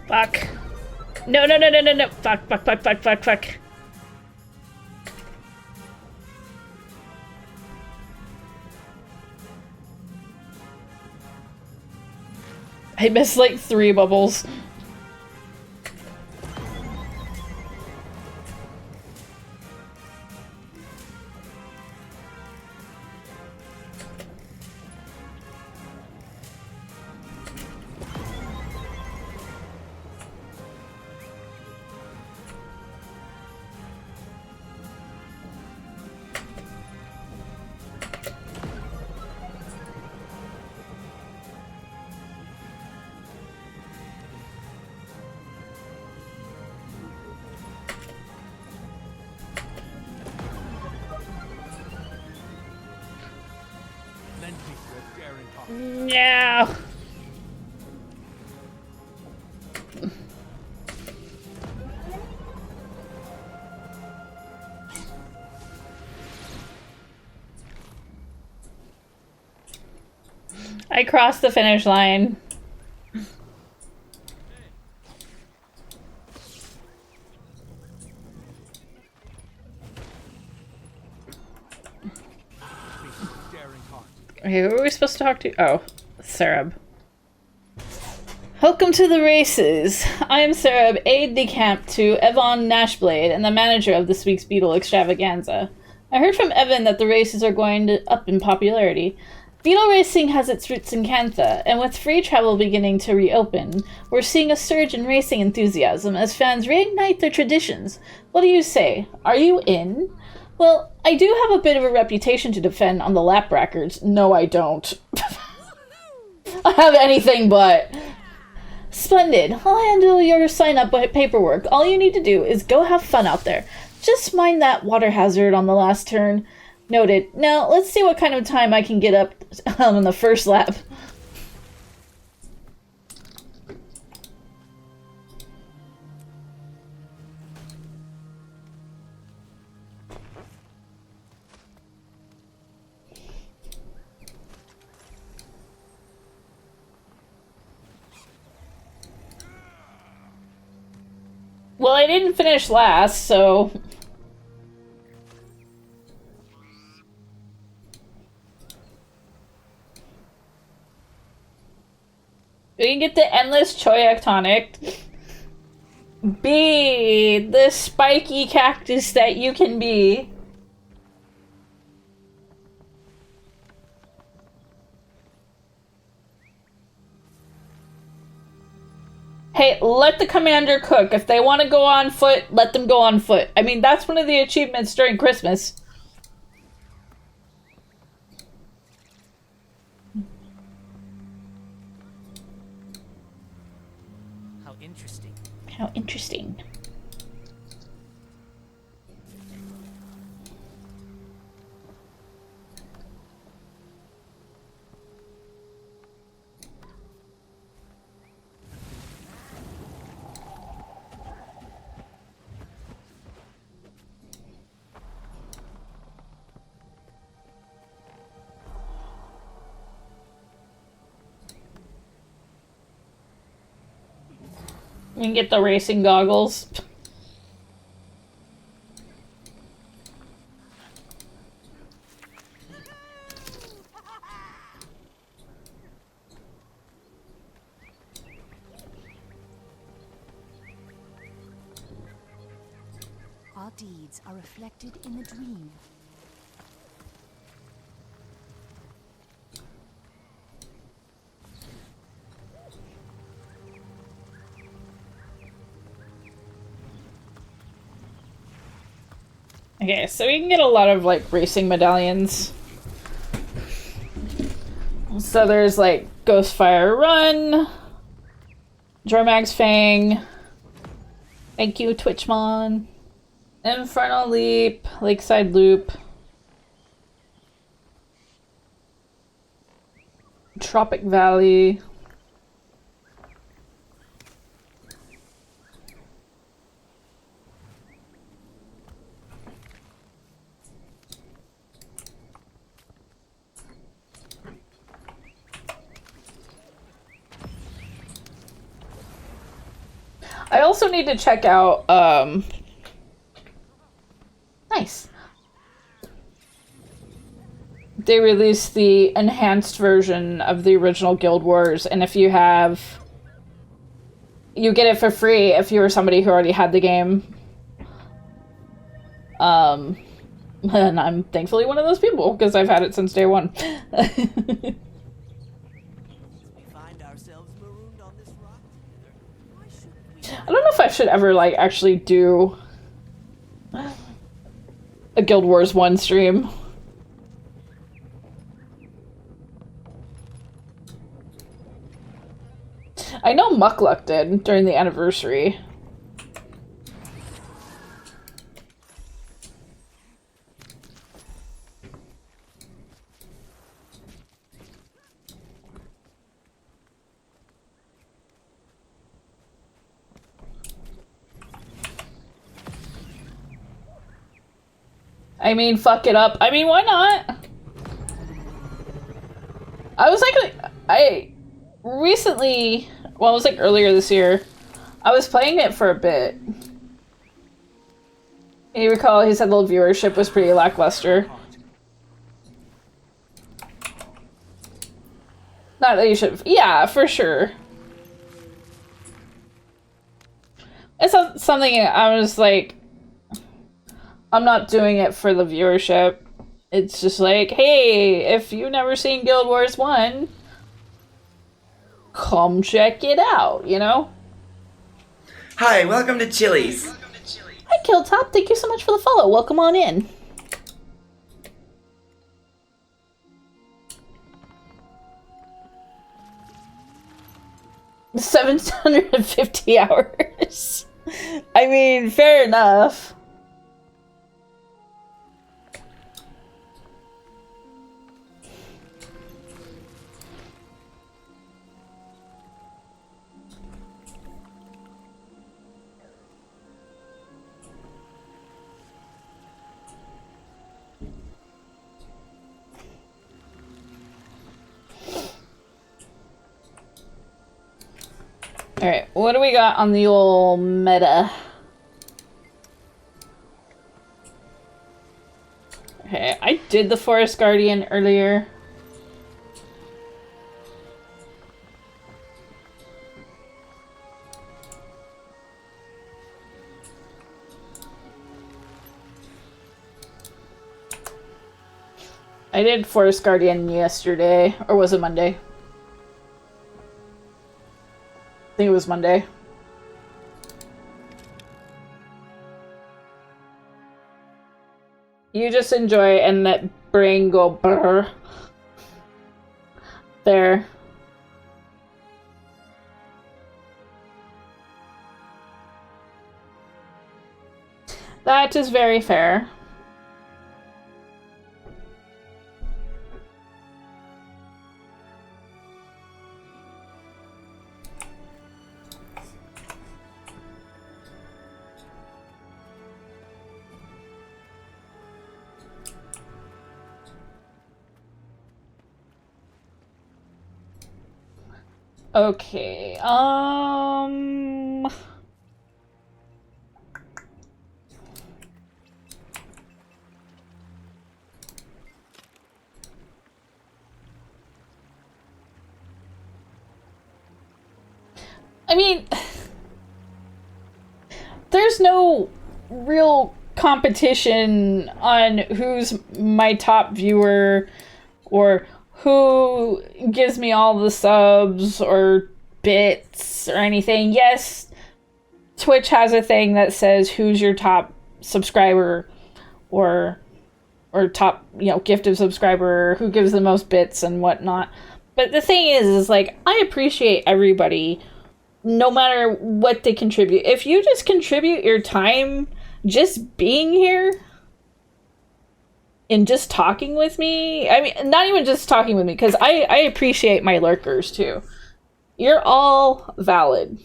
Fuck. No, no, no, no, no, no. Fuck, fuck, fuck, fuck, fuck, fuck. I missed like 3 bubbles. No. I crossed the finish line. Okay, who are we supposed to talk to? Oh, Sarab. Welcome to the races. I am Sarab, aide-de-camp to Evan Nashblade and the manager of this week's Beetle Extravaganza. I heard from Evan that the races are going up in popularity. Beetle racing has its roots in Cantha, and with free travel beginning to reopen, we're seeing a surge in racing enthusiasm as fans reignite their traditions. What do you say? Are you in? Well, I do have a bit of a reputation to defend on the lap records. No, I don't. I have anything but. Splendid. I'll handle your sign-up paperwork. All you need to do is go have fun out there. Just mind that water hazard on the last turn. Noted. Now, let's see what kind of time I can get up in the first lap. Well, I didn't finish last, so... We can get the endless choyak tonic. Be the spiky cactus that you can be. Hey, let the commander cook. If they want to go on foot, let them go on foot. I mean, that's one of the achievements during Christmas. How interesting. How interesting. You can get the racing goggles. Our deeds are reflected in the dream. Okay, so we can get a lot of, like, racing medallions. So there's, like, Ghostfire Run, Jormag's Fang, thank you, Twitchmon, Infernal Leap, Lakeside Loop, Tropic Valley, I also need to check out, nice. They released the enhanced version of the original Guild Wars, and if you have... You get it for free if you were somebody who already had the game. And I'm thankfully one of those people, because I've had it since day one. I don't know if I should ever, like, actually do a Guild Wars 1 stream. I know Muckluck did during the anniversary. I mean, fuck it up. I mean, why not? I was like, I recently, well, it was like earlier this year, I was playing it for a bit. You recall he said the viewership was pretty lackluster. Not that you should, yeah, for sure. It's not something I was like, I'm not doing it for the viewership. It's just like, hey, if you've never seen Guild Wars 1, come check it out, you know? Hi, welcome to Chili's. Hi, Killtop. Thank you so much for the follow. Welcome on in. $750 hours. I mean, fair enough. Alright, what do we got on the old meta? Okay, I did the Forest Guardian earlier. I did Forest Guardian yesterday, or was it Monday? I think it was Monday. You just enjoy and let brain go brr. There. That is very fair. Okay, I mean, there's no real competition on who's my top viewer or who gives me all the subs or bits or anything. Yes, Twitch has a thing that says who's your top subscriber or top, gifted subscriber, who gives the most bits and whatnot. But the thing is like, I appreciate everybody no matter what they contribute. If you just contribute your time just being here and just talking with me, I mean, not even just talking with me, because I appreciate my lurkers too. You're all valid.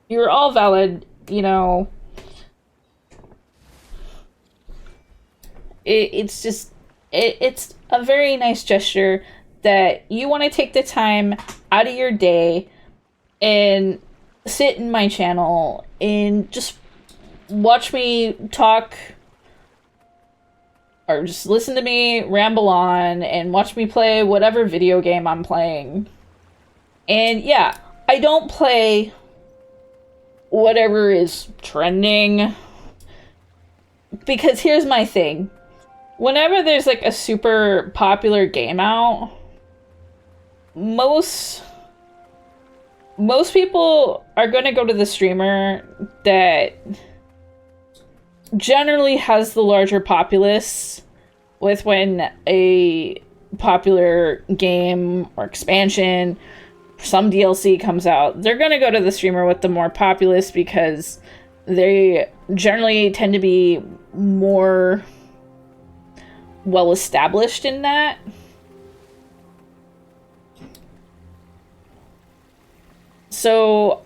You're all valid, It's just, it's a very nice gesture that you want to take the time out of your day and sit in my channel and just watch me talk or just listen to me ramble on and watch me play whatever video game I'm playing. And yeah, I don't play whatever is trending, because here's my thing. Whenever there's like a super popular game out, most people are going to go to the streamer that generally has the larger populace with when a popular game or expansion, some DLC comes out. They're going to go to the streamer with the more populace because they generally tend to be more well established in that. So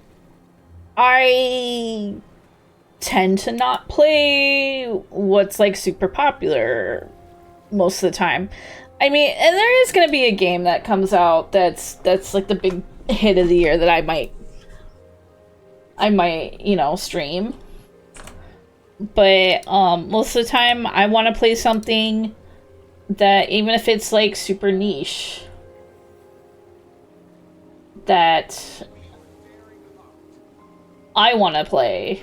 I tend to not play what's like super popular most of the time. I mean, and there is going to be a game that comes out that's like the big hit of the year that I might stream. But most of the time I want to play something that, even if it's like super niche, that I want to play.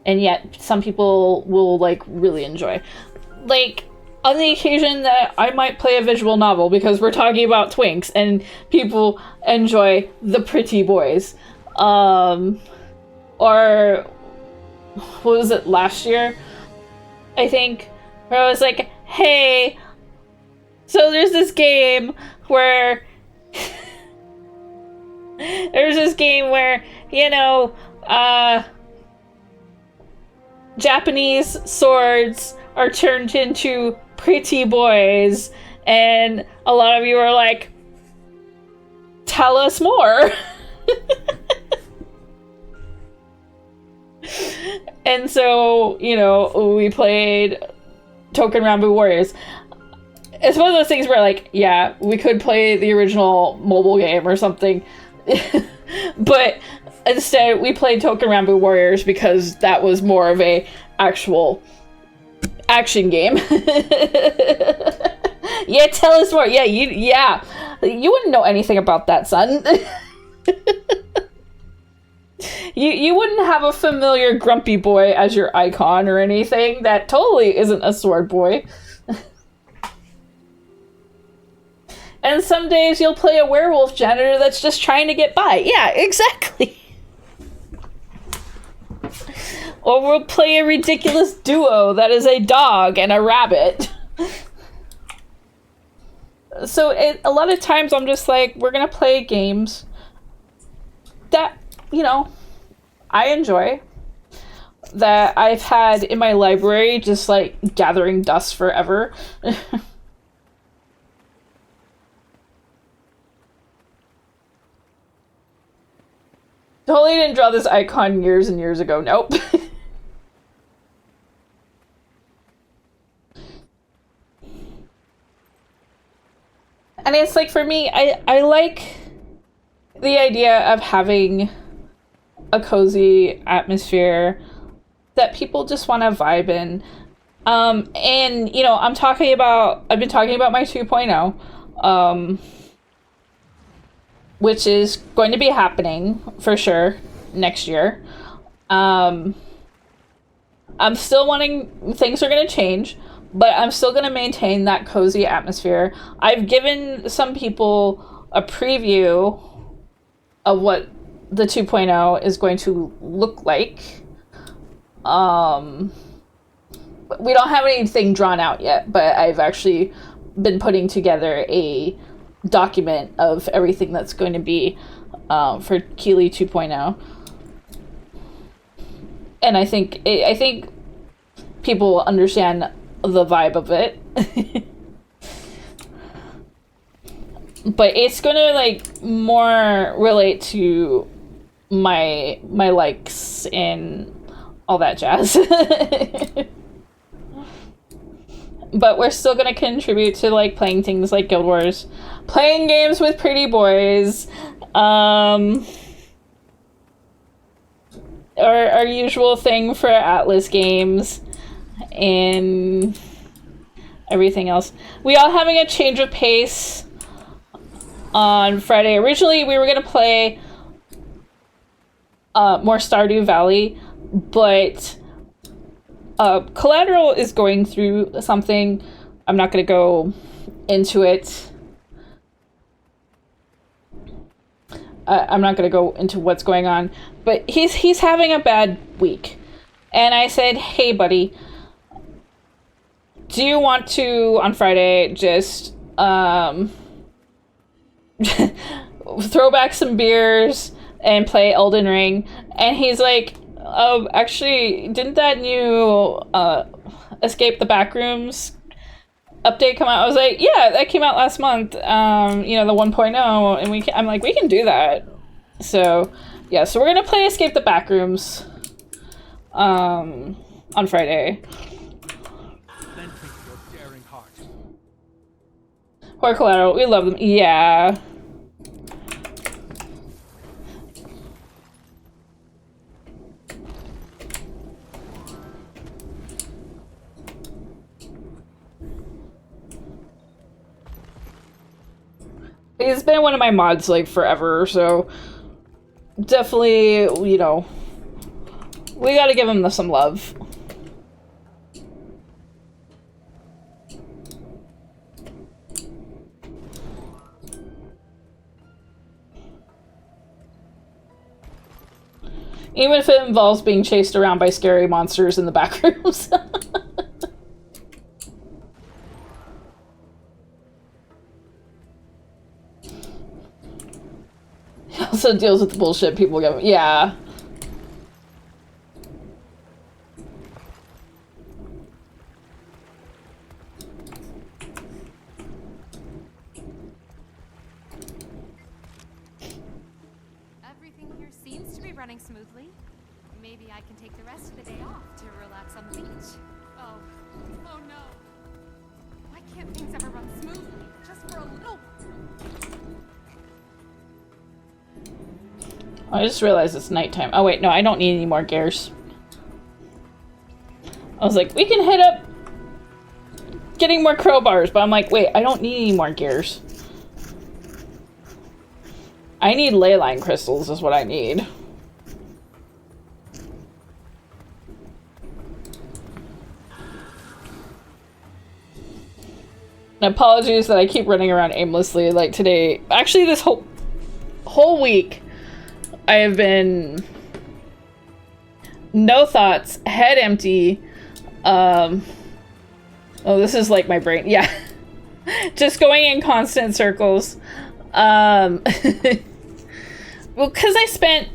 And yet some people will like really enjoy. Like on the occasion that I might play a visual novel because we're talking about twinks and people enjoy the pretty boys. Or what was it, last year? I think, where I was like, hey, so there's this game where Japanese swords are turned into pretty boys, and a lot of you are like, tell us more. And so, we played Token Rambu Warriors. It's one of those things where, like, yeah, we could play the original mobile game or something. But instead, we played Token Rambu Warriors because that was more of a actual action game. Yeah, tell us more. Yeah, you wouldn't know anything about that, son. You wouldn't have a familiar grumpy boy as your icon or anything. That totally isn't a sword boy. And some days you'll play a werewolf janitor that's just trying to get by. Yeah, exactly. Or we'll play a ridiculous duo that is a dog and a rabbit. So a lot of times I'm just like, we're gonna play games that, I enjoy, that I've had in my library just like gathering dust forever. Totally didn't draw this icon years and years ago. Nope. And it's like, for me, I like the idea of having a cozy atmosphere that people just want to vibe in. And, I've been talking about my 2.0. which is going to be happening for sure next year. I'm still wanting, things are going to change, but I'm still going to maintain that cozy atmosphere. I've given some people a preview of what the 2.0 is going to look like. We don't have anything drawn out yet, but I've actually been putting together a document of everything that's going to be for Keelie 2.0. And I think people will understand the vibe of it. But it's gonna like more relate to my likes and all that jazz. But we're still gonna contribute to like playing things like Guild Wars, playing games with pretty boys, our usual thing for Atlas games, and everything else. We are having a change of pace on Friday. Originally, we were gonna play more Stardew Valley, but Collateral is going through something. I'm not gonna go into it. I'm not gonna go into what's going on, but he's having a bad week, and I said, "Hey, buddy, do you want to on Friday just throw back some beers and play Elden Ring?" And he's like, "Oh, actually, didn't that new Escape the Backrooms update come out?" I was like, "Yeah, that came out last month. The 1.0, and I'm like, we can do that." So yeah, so we're gonna play Escape the Backrooms on Friday. Then think of your daring heart. Or Collateral, we love them. Yeah. He's been one of my mods like forever, so definitely, we gotta give him some love. Even if it involves being chased around by scary monsters in the back rooms. He also deals with the bullshit people give him. Yeah. Everything here seems to be running smoothly. Maybe I can take the rest of the day off to relax on the beach. Oh no. Why can't things ever run smoothly? Just for a little. I just realized it's nighttime. Oh wait, no, I don't need any more gears. I was like, we can hit up getting more crowbars, but I'm like, wait, I don't need any more gears. I need ley line crystals is what I need. And apologies that I keep running around aimlessly like today. Actually, this whole week I have been no thoughts, head empty. Oh, this is like my brain. Yeah. Just going in constant circles. Well, because I spent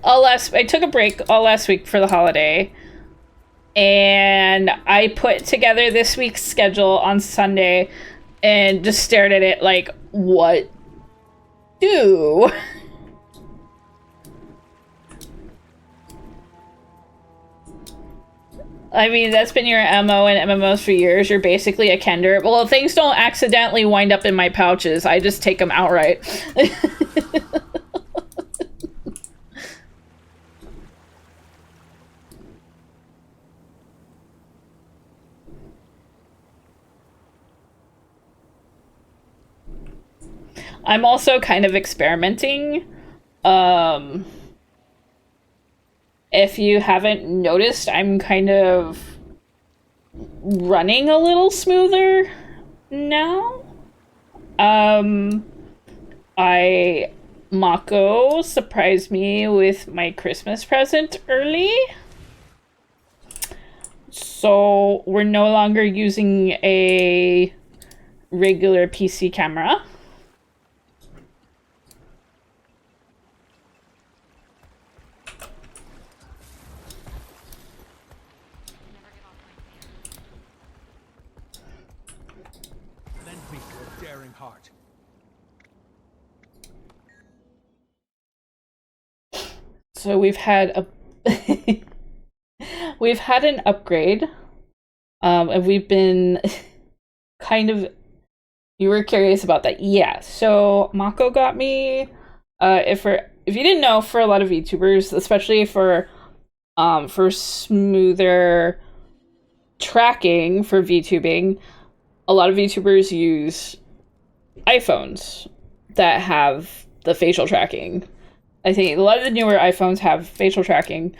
I took a break all last week for the holiday. And I put together this week's schedule on Sunday and just stared at it like, what do? I mean, that's been your MO and MMOs for years. You're basically a Kender. Well, things don't accidentally wind up in my pouches. I just take them outright. I'm also kind of experimenting. If you haven't noticed, I'm kind of running a little smoother now. Mako surprised me with my Christmas present early. So we're no longer using a regular PC camera. Lend me your daring heart. So we've had a we've had an upgrade. And we've been kind of, you were curious about that. Yeah. So Mako got me if you didn't know, for a lot of VTubers, especially for smoother tracking for VTubing, a lot of VTubers use iPhones that have the facial tracking. I think a lot of the newer iPhones have facial tracking,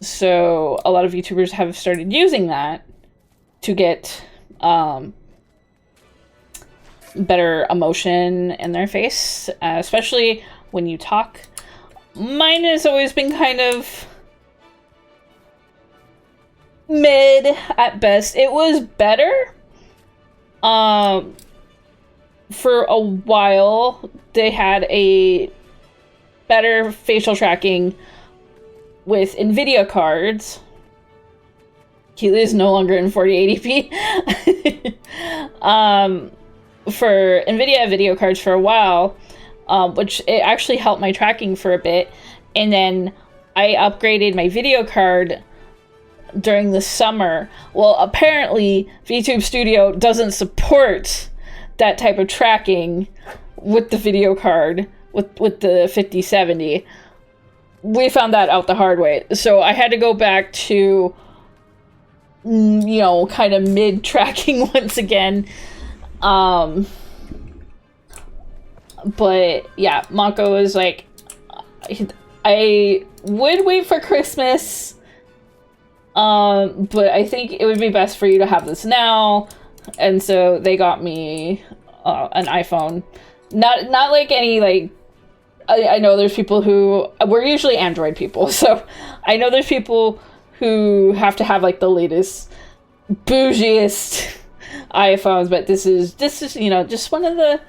so a lot of YouTubers have started using that to get better emotion in their face, especially when you talk. Mine has always been kind of mid at best. It was better for a while. They had a better facial tracking with NVIDIA cards. Keelie is no longer in 4080p. For NVIDIA video cards for a while, which it actually helped my tracking for a bit. And then I upgraded my video card during the summer. Well, apparently VTube Studio doesn't support that type of tracking with the video card, with the 5070. We found that out the hard way. So I had to go back to, you know, kind of mid tracking once again. But yeah, Mako is like, I would wait for Christmas, but I think it would be best for you to have this now. And so they got me an iPhone. Not like any, like, I know there's people who, we're usually Android people, so I know there's people who have to have like the latest, bougiest iPhones, but this is, you know, just one of the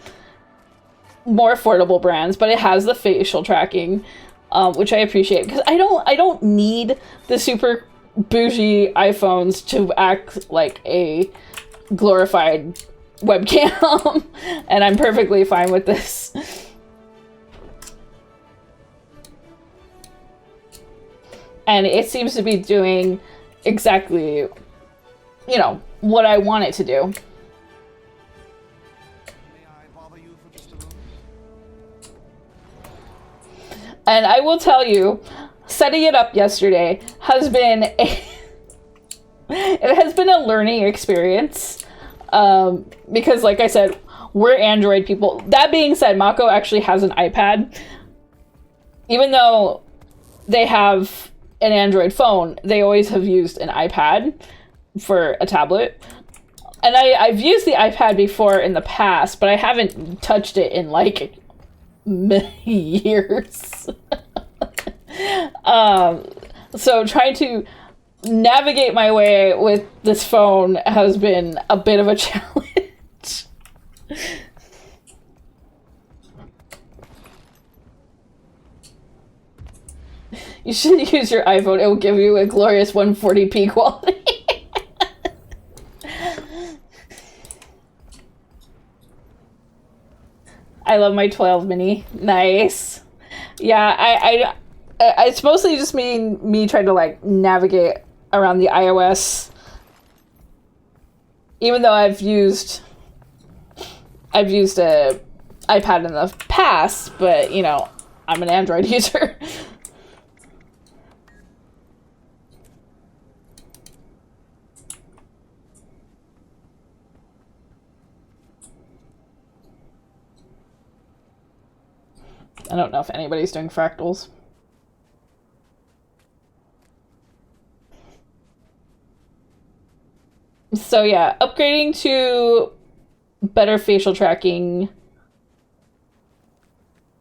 more affordable brands, but it has the facial tracking, which I appreciate, because I don't need the super bougie iPhones to act like a glorified webcam. And I'm perfectly fine with this. And it seems to be doing exactly, you know, what I want it to do. And I will tell you, setting it up yesterday has been it has been a learning experience. Because like I said, we're Android people. That being said, Mako actually has an iPad. Even though they have an Android phone, they always have used an iPad for a tablet. And I've used the iPad before in the past, but I haven't touched it in like years. So trying to navigate my way with this phone has been a bit of a challenge. You should use your iPhone. It will give you a glorious 140p quality. I love my 12 mini. Nice. Yeah, it's mostly just me trying to like navigate around the iOS. Even though I've used a iPad in the past, but you know, I'm an Android user. I don't know if anybody's doing fractals. So yeah, upgrading to better facial tracking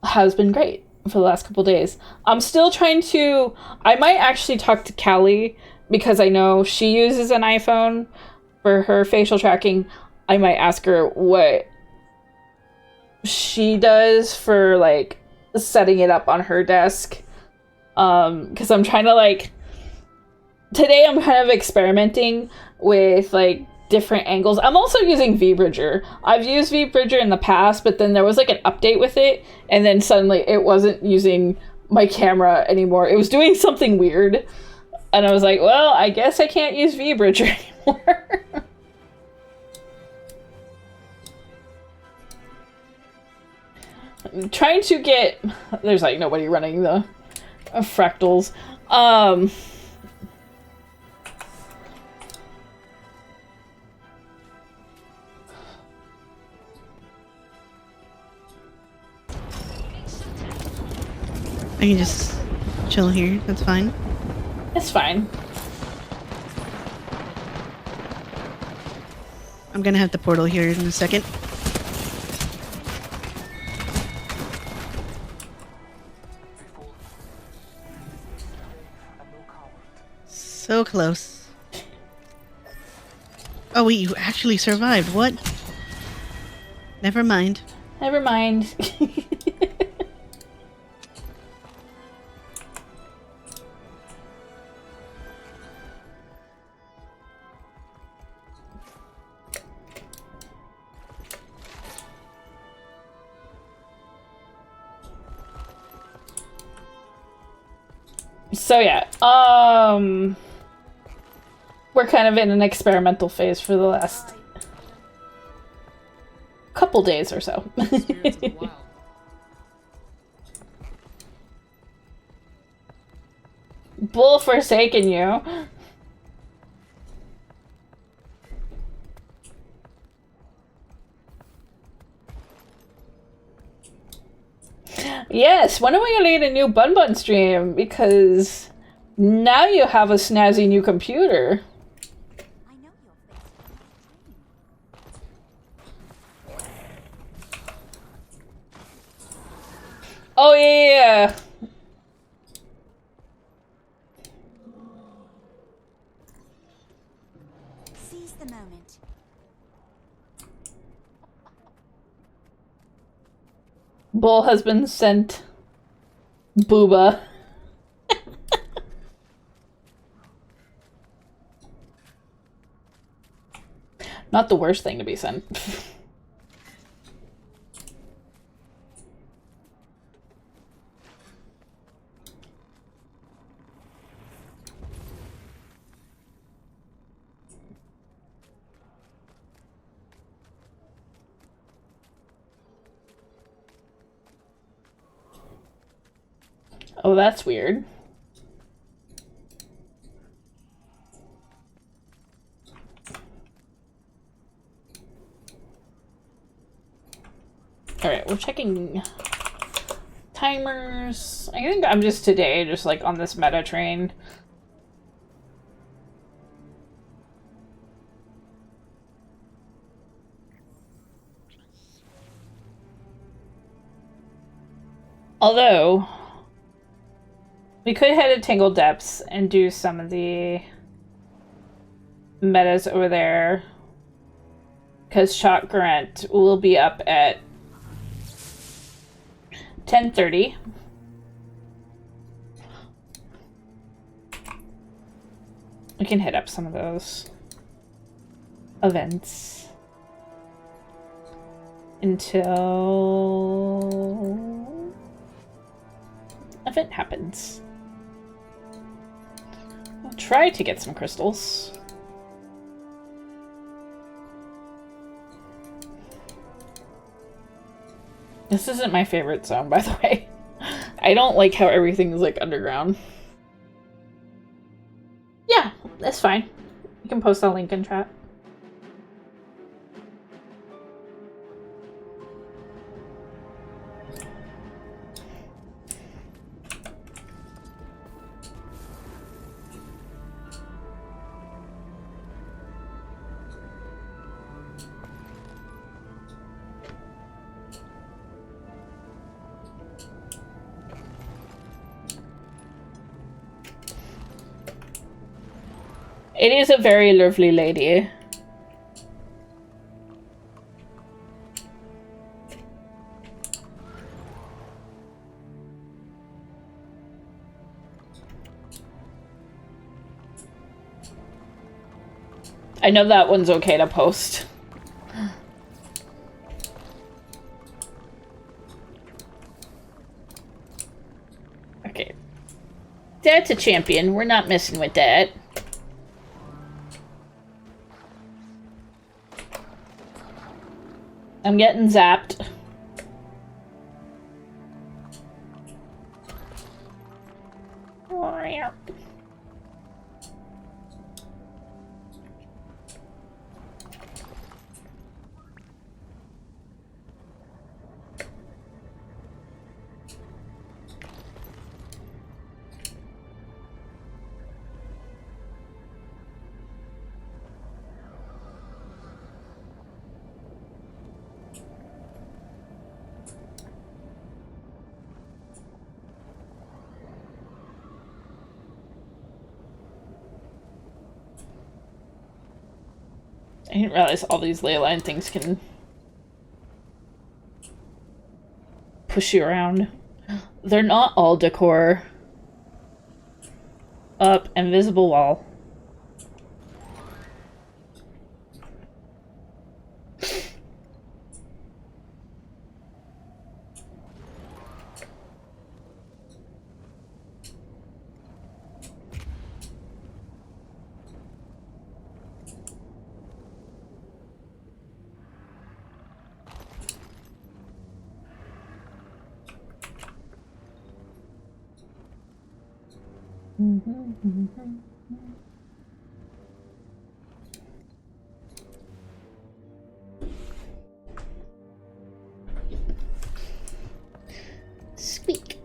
has been great for the last couple days. I'm still trying to... I might actually talk to Keelie because I know she uses an iPhone for her facial tracking. I might ask her what she does for, like, setting it up on her desk. Because I'm trying to, like... Today I'm kind of experimenting with, like, different angles. I'm also using VBridger. I've used VBridger in the past, but then there was, like, an update with it, and then suddenly it wasn't using my camera anymore. It was doing something weird, and I was like, well, I guess I can't use VBridger anymore. I'm trying to get... There's, like, nobody running the fractals. I can just chill here. That's fine. It's fine. I'm gonna have the portal here in a second. So close. Oh wait, you actually survived. What? Never mind. Never mind. So yeah, we're kind of in an experimental phase for the last couple days or so. Bull forsaken you. Yes, when are we gonna get a new Bun Bun stream? Because now you have a snazzy new computer. Oh yeah. Seize the moment. Bull has been sent booba. Not the worst thing to be sent. Oh, that's weird. Alright, we're checking timers. I think I'm just today, just like on this meta train. Although, we could head to Tangled Depths and do some of the metas over there. Because Shock Grant will be up at 10:30. We can hit up some of those events until event happens. I'll try to get some crystals. This isn't my favorite zone, by the way. I don't like how everything is like underground. Yeah, that's fine. You can post a link in chat. It is a very lovely lady. I know that one's okay to post. Okay. That's a champion. We're not messing with that. I'm getting zapped. I didn't realize all these ley line things can push you around. They're not all decor. Up, invisible wall. Squeak.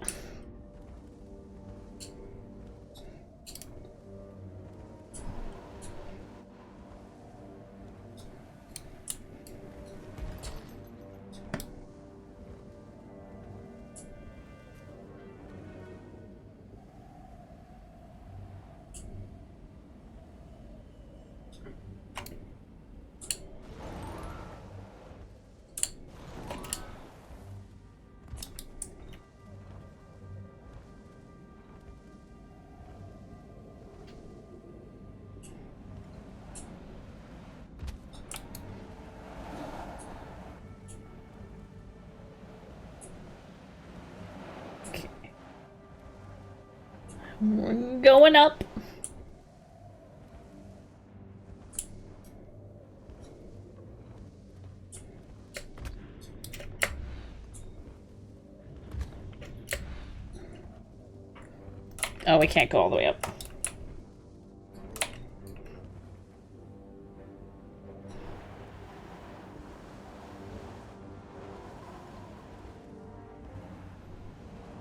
We're going up. Oh, we can't go all the way up.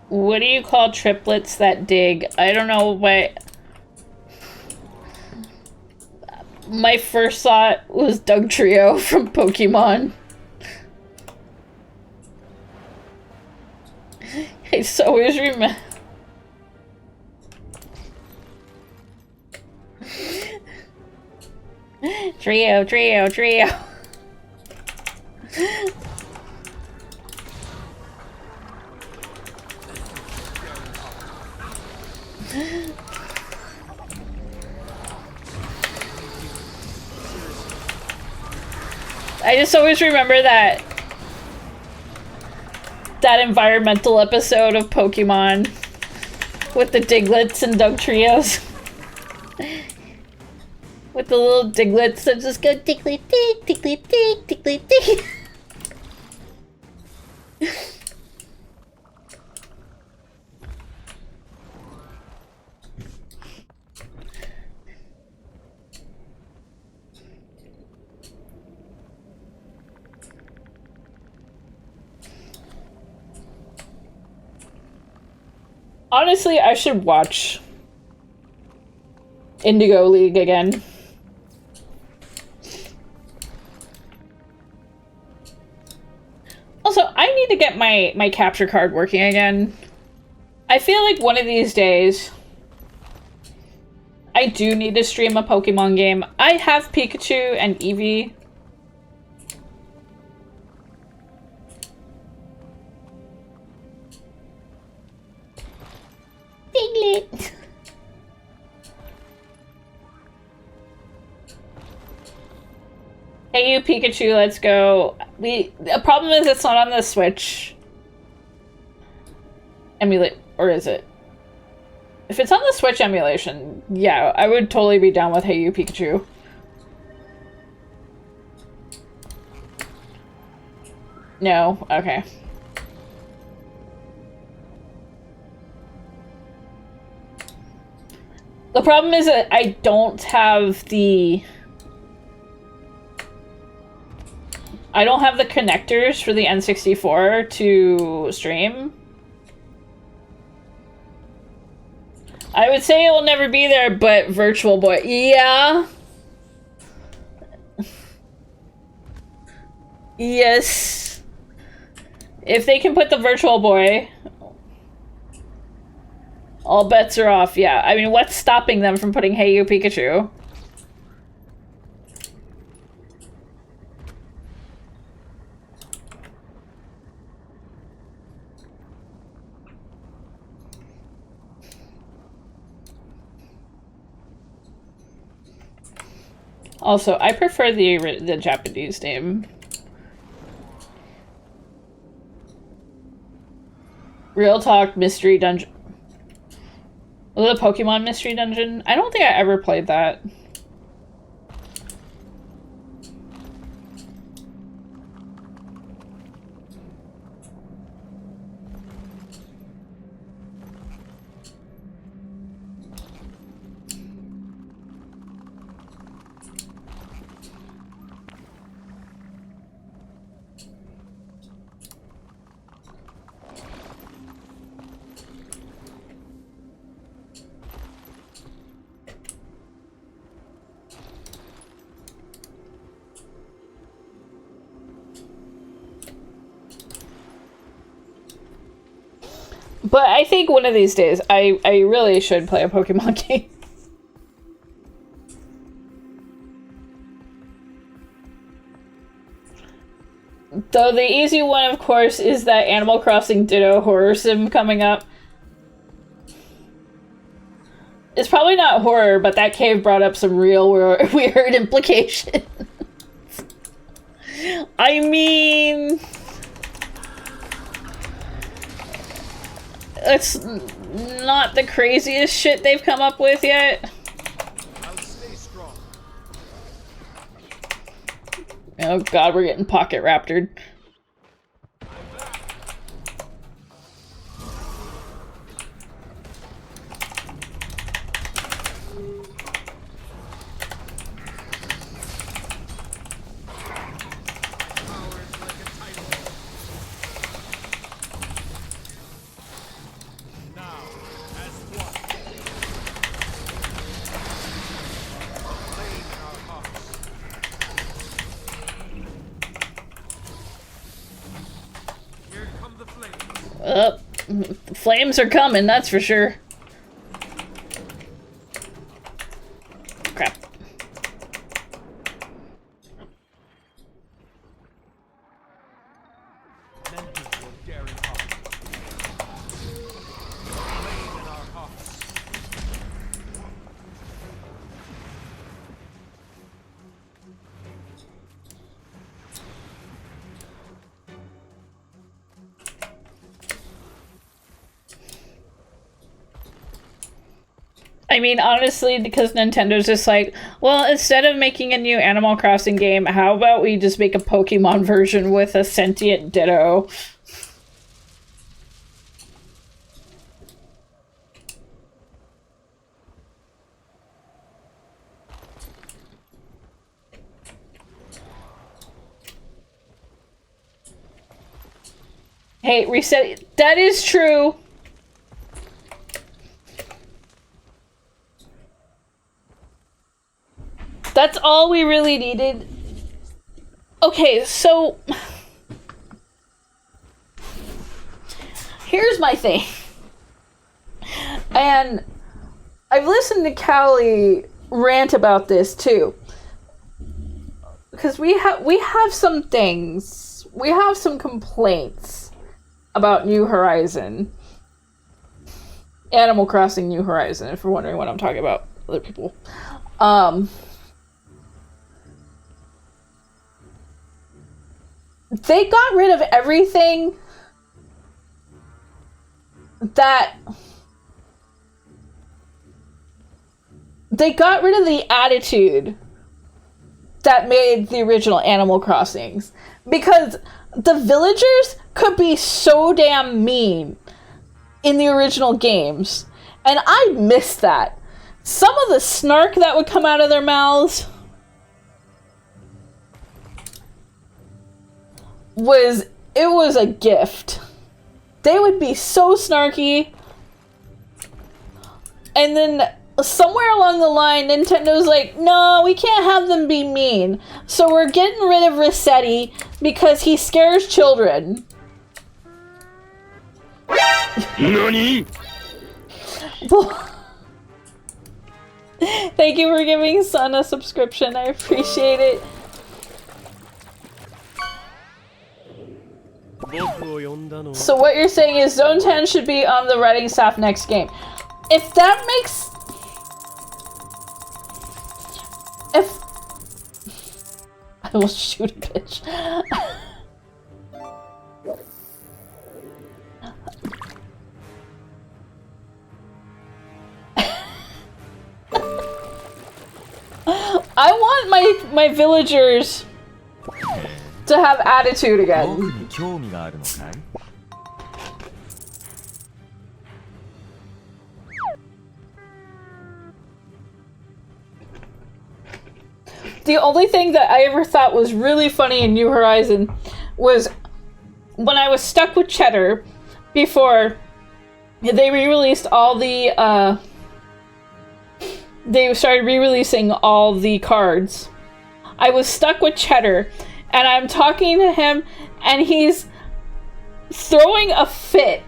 What do you call triplets that dig? I don't know what... My first thought was Doug Trio from Pokemon. I just always remember... Trio, trio, trio. I just always remember that environmental episode of Pokemon with the Diglets and Doug Trios. With the little Diglets that just go tickly tick, tickly tick, tickly tick. Honestly, I should watch Indigo League again. Also, I need to get my capture card working again. I feel like one of these days I do need to stream a Pokemon game. I have Pikachu and Eevee. Diglett. Hey you Pikachu, let's go. The problem is it's not on the Switch. Emulate, or is it? If it's on the Switch emulation, yeah, I would totally be down with Hey You Pikachu. No? Okay. The problem is that I don't have the... I don't have the connectors for the N64 to stream. I would say it will never be there, but Virtual Boy, yeah. Yes. If they can put the Virtual Boy, all bets are off, yeah. I mean, what's stopping them from putting Hey You Pikachu? Also, I prefer the Japanese name. Real Talk Mystery Dungeon. The Pokemon Mystery Dungeon? I don't think I ever played that. But I think one of these days, I really should play a Pokemon game. Though the easy one, of course, is that Animal Crossing Ditto horror sim coming up. It's probably not horror, but that cave brought up some real weird implications. I mean... It's not the craziest shit they've come up with yet. I'll stay strong. Oh god, we're getting pocket raptored. Flames are coming, that's for sure. Crap. I mean, honestly, because Nintendo's just like, well, instead of making a new Animal Crossing game, how about we just make a Pokemon version with a sentient Ditto? Hey, reset. That is true. That's all we really needed. Okay, so here's my thing. And I've listened to Keelie rant about this too. Because we have some things. We have some complaints about New Horizon. Animal Crossing New Horizon, if you're wondering what I'm talking about. Other people. They got rid of everything that... They got rid of the attitude that made the original Animal Crossings. Because the villagers could be so damn mean in the original games. And I miss that. Some of the snark that would come out of their mouths was a gift. They would be so snarky. And then somewhere along the line, Nintendo's like, no, we can't have them be mean. So we're getting rid of Rossetti because he scares children. NANI? Thank you for giving Sun a subscription. I appreciate it. So what you're saying is Zone 10 should be on the writing staff next game. If that makes... I will shoot a bitch. I want my villagers to have attitude again. The only thing that I ever thought was really funny in New Horizon was when I was stuck with Cheddar before they re-released all the, they started re-releasing all the cards. I was stuck with Cheddar, and I'm talking to him, and he's throwing a fit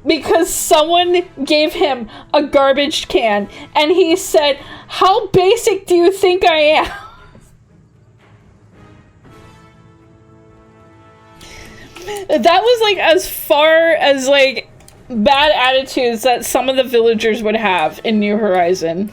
because someone gave him a garbage can, and he said, "How basic do you think I am?" That was like as far as like bad attitudes that some of the villagers would have in New Horizon.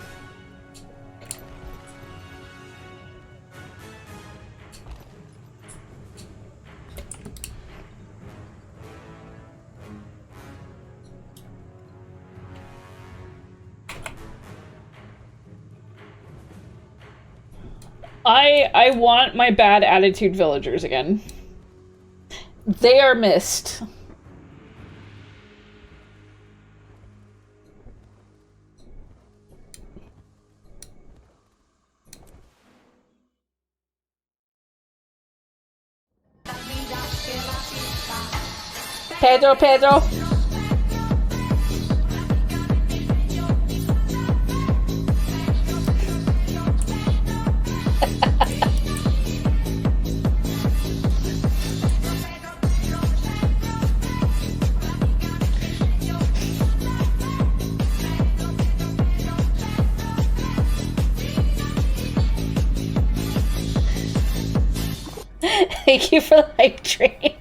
I want my bad attitude villagers again. They are missed. Pedro. Thank you for the hype train.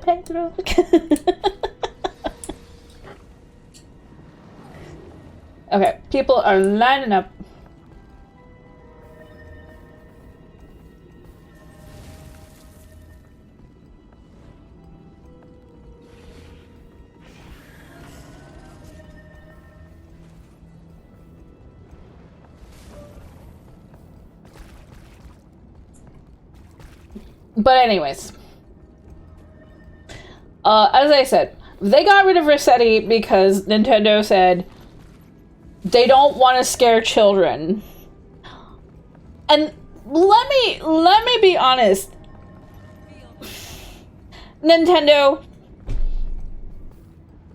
Pedro. Okay, people are lining up. But anyways, as I said, they got rid of Rossetti because Nintendo said they don't want to scare children. And let me be honest. Nintendo,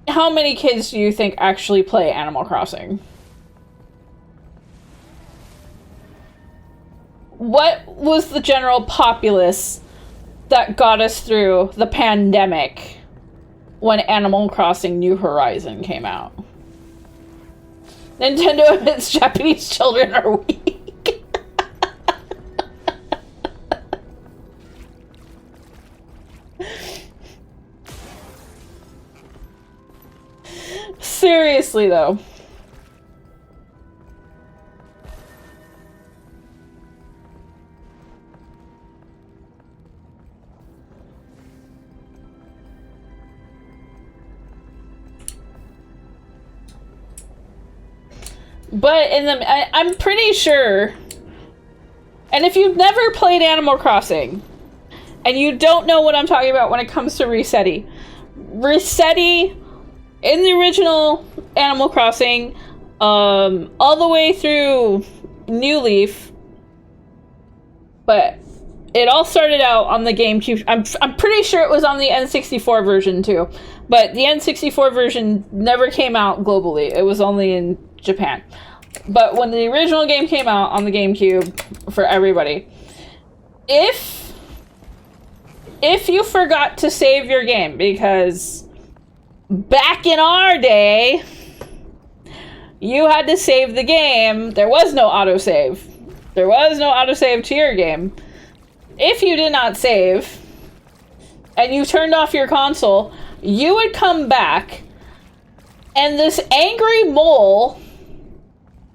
how many kids do you think actually play Animal Crossing? What was the general populace that got us through the pandemic when Animal Crossing New Horizon came out? Nintendo admits Japanese children are weak. Seriously, though. But I'm pretty sure, and if you've never played Animal Crossing, and you don't know what I'm talking about when it comes to Resetti, in the original Animal Crossing, all the way through New Leaf, but it all started out on the GameCube. I'm pretty sure it was on the N64 version too, but the N64 version never came out globally. It was only in Japan. But when the original game came out on the GameCube for everybody, if you forgot to save your game, because back in our day, you had to save the game. There was no autosave. There was no autosave to your game. If you did not save, and you turned off your console, you would come back, and this angry mole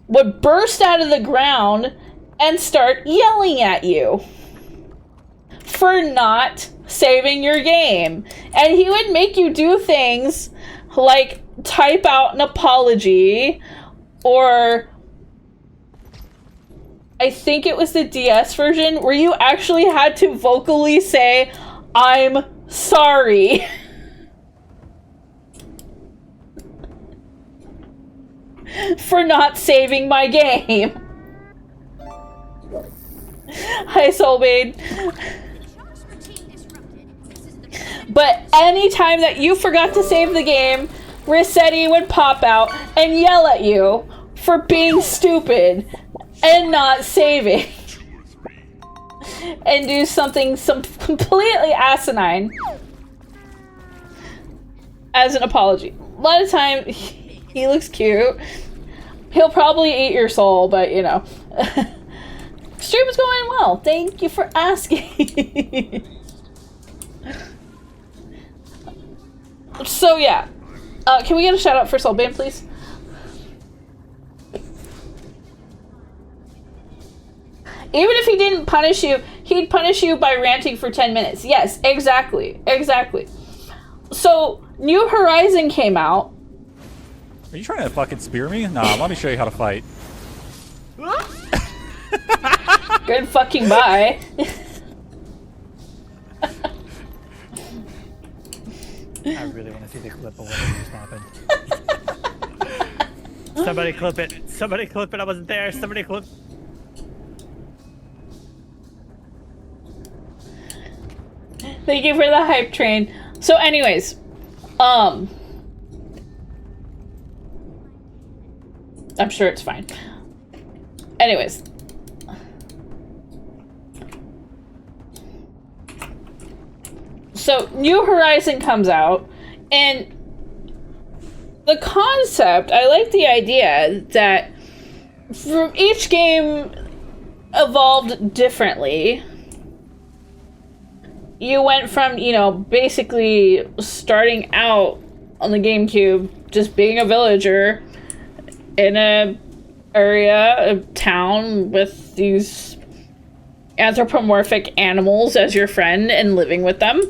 would burst out of the ground and start yelling at you for not saving your game. And he would make you do things like type out an apology, or I think it was the DS version where you actually had to vocally say, "I'm sorry." For not saving my game. Hi, Soulbane. But anytime that you forgot to save the game, Resetti would pop out and yell at you for being stupid and not saving. And do something completely asinine as an apology. A lot of time, he looks cute. He'll probably eat your soul, but you know. Stream is going well. Thank you for asking. So yeah. Can we get a shout out for Soulbane, please? Even if he didn't punish you, he'd punish you by ranting for 10 minutes. Yes, exactly. Exactly. So, New Horizon came out. Are you trying to fucking spear me? Nah, let me show you how to fight. Good fucking bye. I really want to see the clip of what just happened. Somebody clip it. Somebody clip it. I wasn't there. Somebody clip. Thank you for the hype train. So anyways, I'm sure it's fine. Anyways. So, New Horizon comes out, and the concept, I like the idea that from each game evolved differently. You went from, you know, basically starting out on the GameCube, just being a villager in a area, a town with these anthropomorphic animals as your friend and living with them.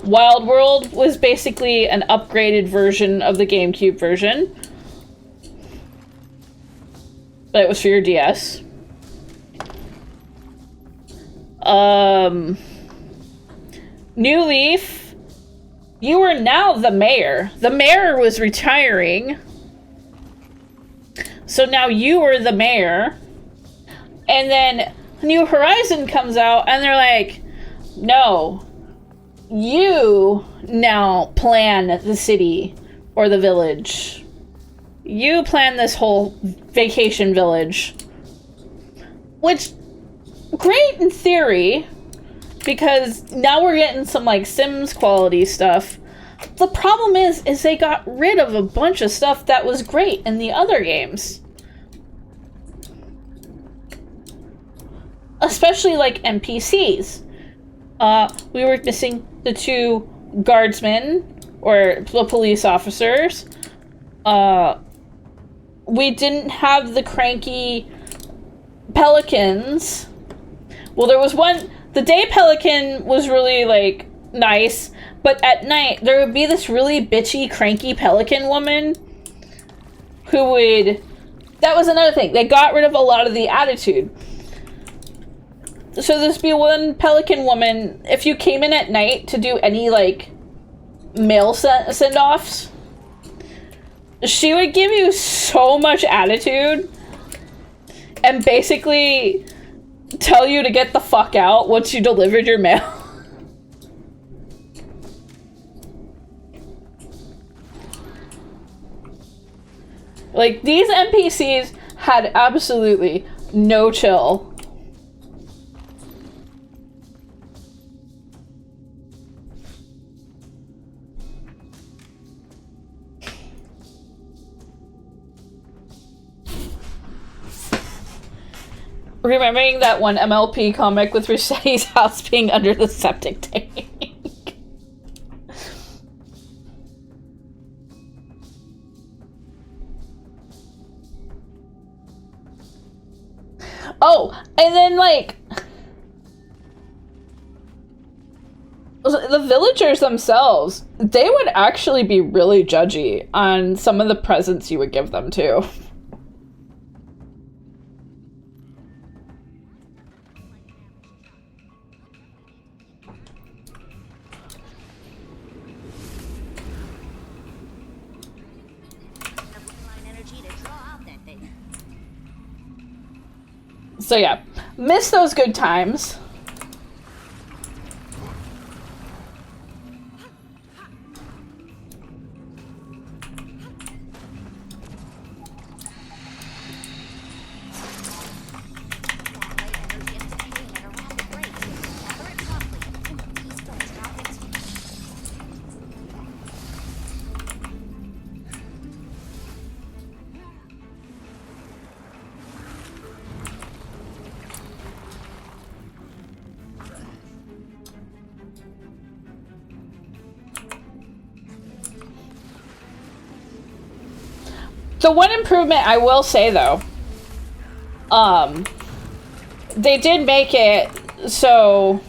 Wild World was basically an upgraded version of the GameCube version, but it was for your DS. New Leaf, you were now the mayor. The mayor was retiring. So now you were the mayor. And then New Horizon comes out and they're like, no, you now plan the city or the village. You plan this whole vacation village. Which, great in theory, because now we're getting some like Sims quality stuff. The problem is they got rid of a bunch of stuff that was great in the other games. Especially like NPCs. We were missing the 2 guardsmen, or the police officers. We didn't have the cranky pelicans. Well, there was one, the day pelican was really like nice, but at night there would be this really bitchy, cranky pelican woman who would, that was another thing, they got rid of a lot of the attitude. So there'd be one pelican woman, if you came in at night to do any like mail send-offs, she would give you so much attitude and basically tell you to get the fuck out once you delivered your mail. Like, these NPCs had absolutely no chill. Remembering that one MLP comic with Rossetti's house being under the septic tank. Oh, and then like the villagers themselves, they would actually be really judgy on some of the presents you would give them too. So yeah, miss those good times. The one improvement I will say though, they did make it so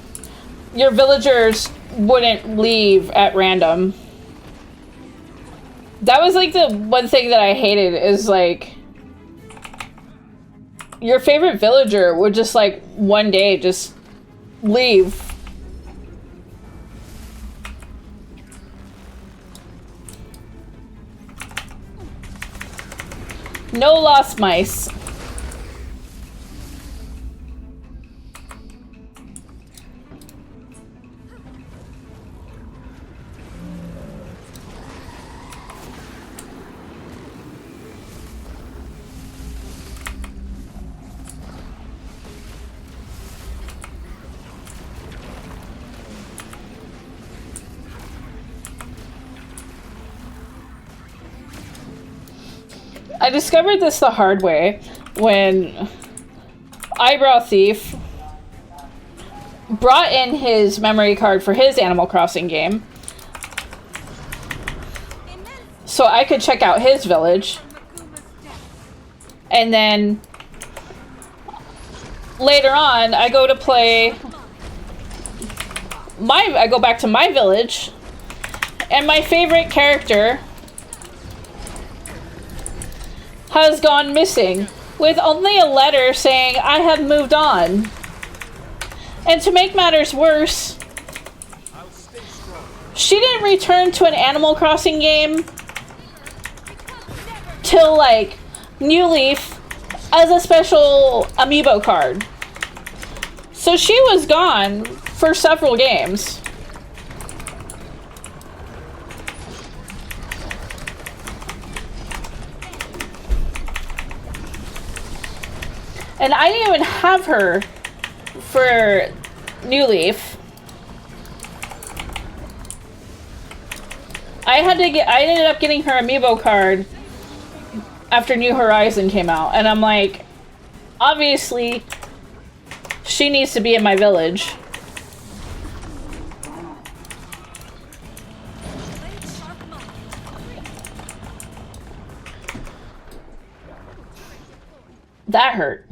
your villagers wouldn't leave at random. That was like the one thing that I hated, is like your favorite villager would just like one day just leave. No lost mice. I discovered this the hard way when Eyebrow Thief brought in his memory card for his Animal Crossing game so I could check out his village. And then later on, I go to play I go back to my village, and my favorite character has gone missing, with only a letter saying, "I have moved on." And to make matters worse, she didn't return to an Animal Crossing game till like New Leaf as a special amiibo card. So she was gone for several games. And I didn't even have her for New Leaf. I ended up getting her amiibo card after New Horizon came out, and I'm like, obviously, she needs to be in my village. That hurt.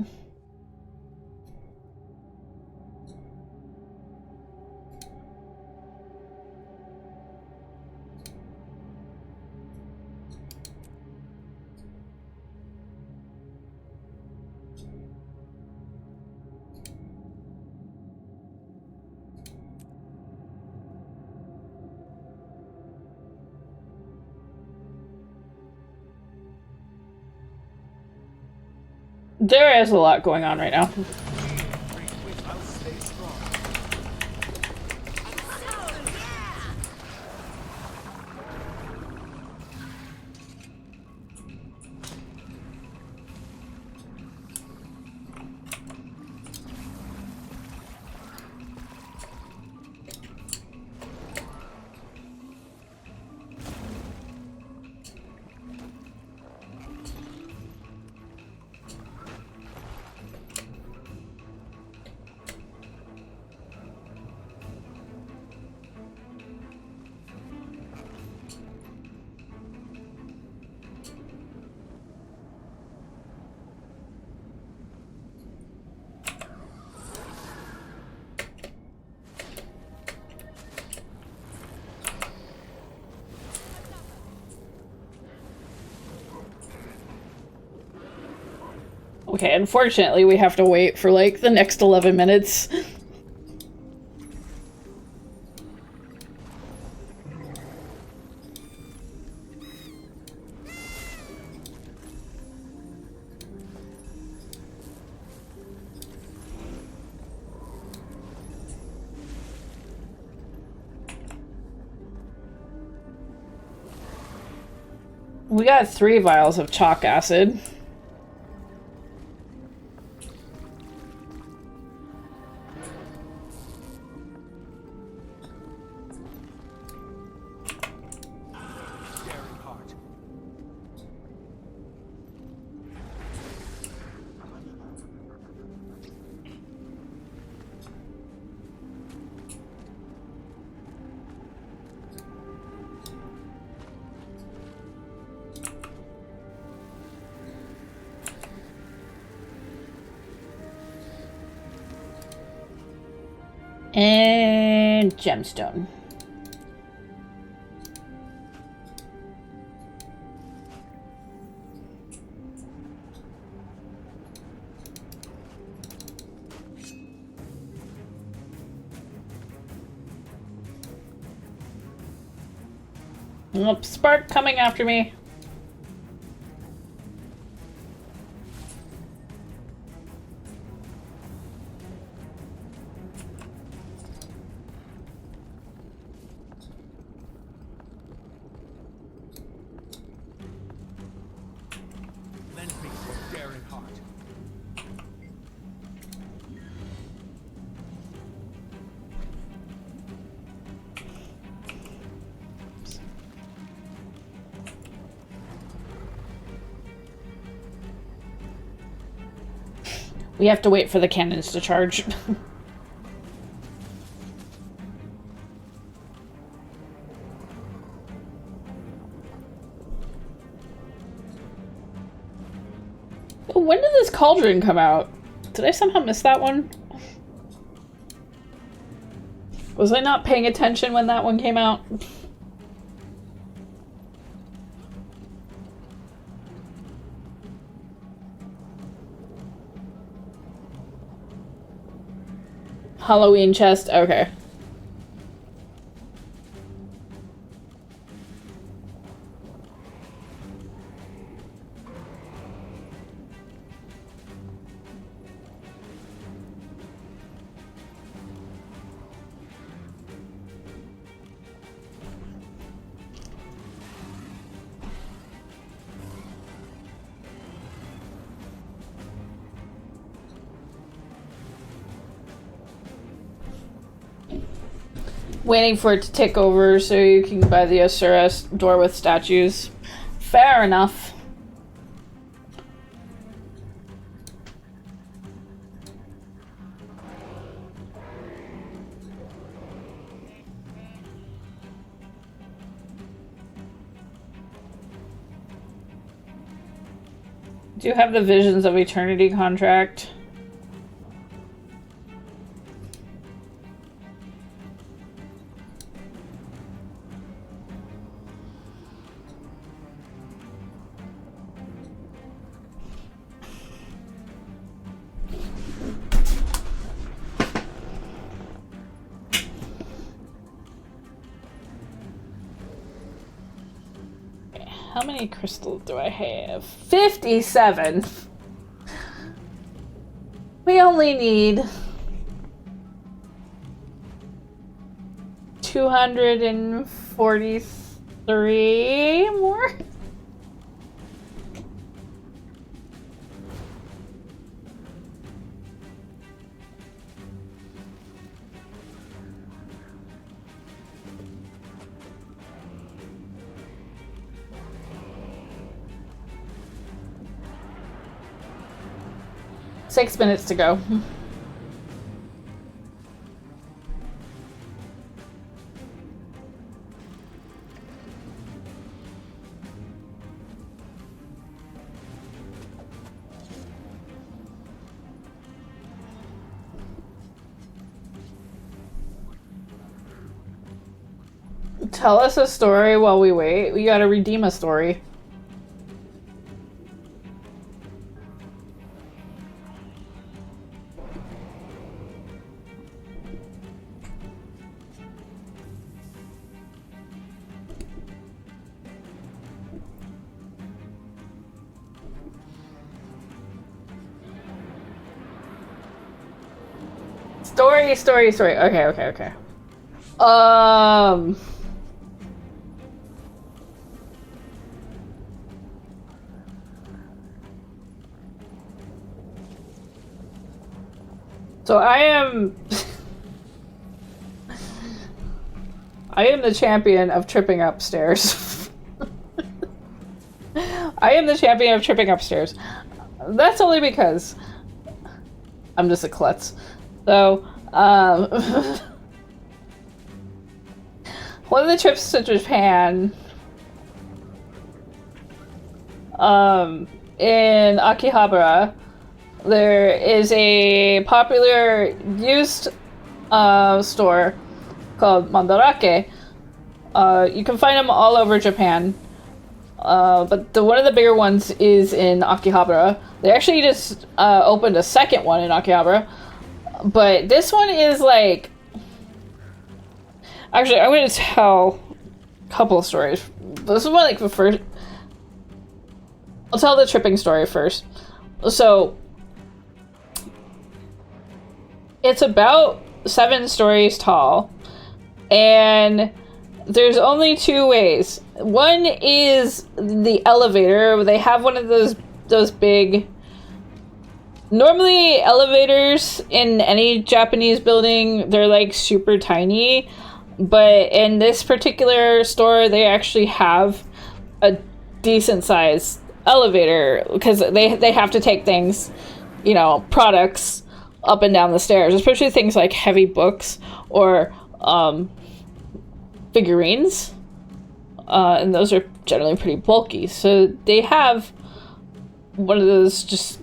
There is a lot going on right now. Okay, unfortunately, we have to wait for like the next 11 minutes. We got 3 vials of chalk acid. And gemstone. Oh, Spark coming after me. We have to wait for the cannons to charge. When did this cauldron come out? Did I somehow miss that one? Was I not paying attention when that one came out? Halloween chest, okay. Waiting for it to tick over so you can buy the Asura door with statues. Fair enough. Do you have the Visions of Eternity contract? How many crystals do I have? 57! We only need 243 more? Six minutes to go. Tell us a story while we wait. We gotta redeem a story. Story. Okay. So I am the champion of tripping upstairs. I am the champion of tripping upstairs. That's only because I'm just a klutz. So, one of the trips to Japan, in Akihabara, there is a popular used store called Mandarake. You can find them all over Japan. But one of the bigger ones is in Akihabara. They actually just opened a second one in Akihabara. But this one is like... Actually, I'm going to tell a couple of stories. This is one like the first... I'll tell the tripping story first. So... It's about 7 stories tall. And there's only 2 ways. One is the elevator. They have one of those big... Normally, elevators in any Japanese building, they're like super tiny. But in this particular store, they actually have a decent sized elevator because they have to take things, you know, products up and down the stairs, especially things like heavy books or figurines. And those are generally pretty bulky. So they have one of those just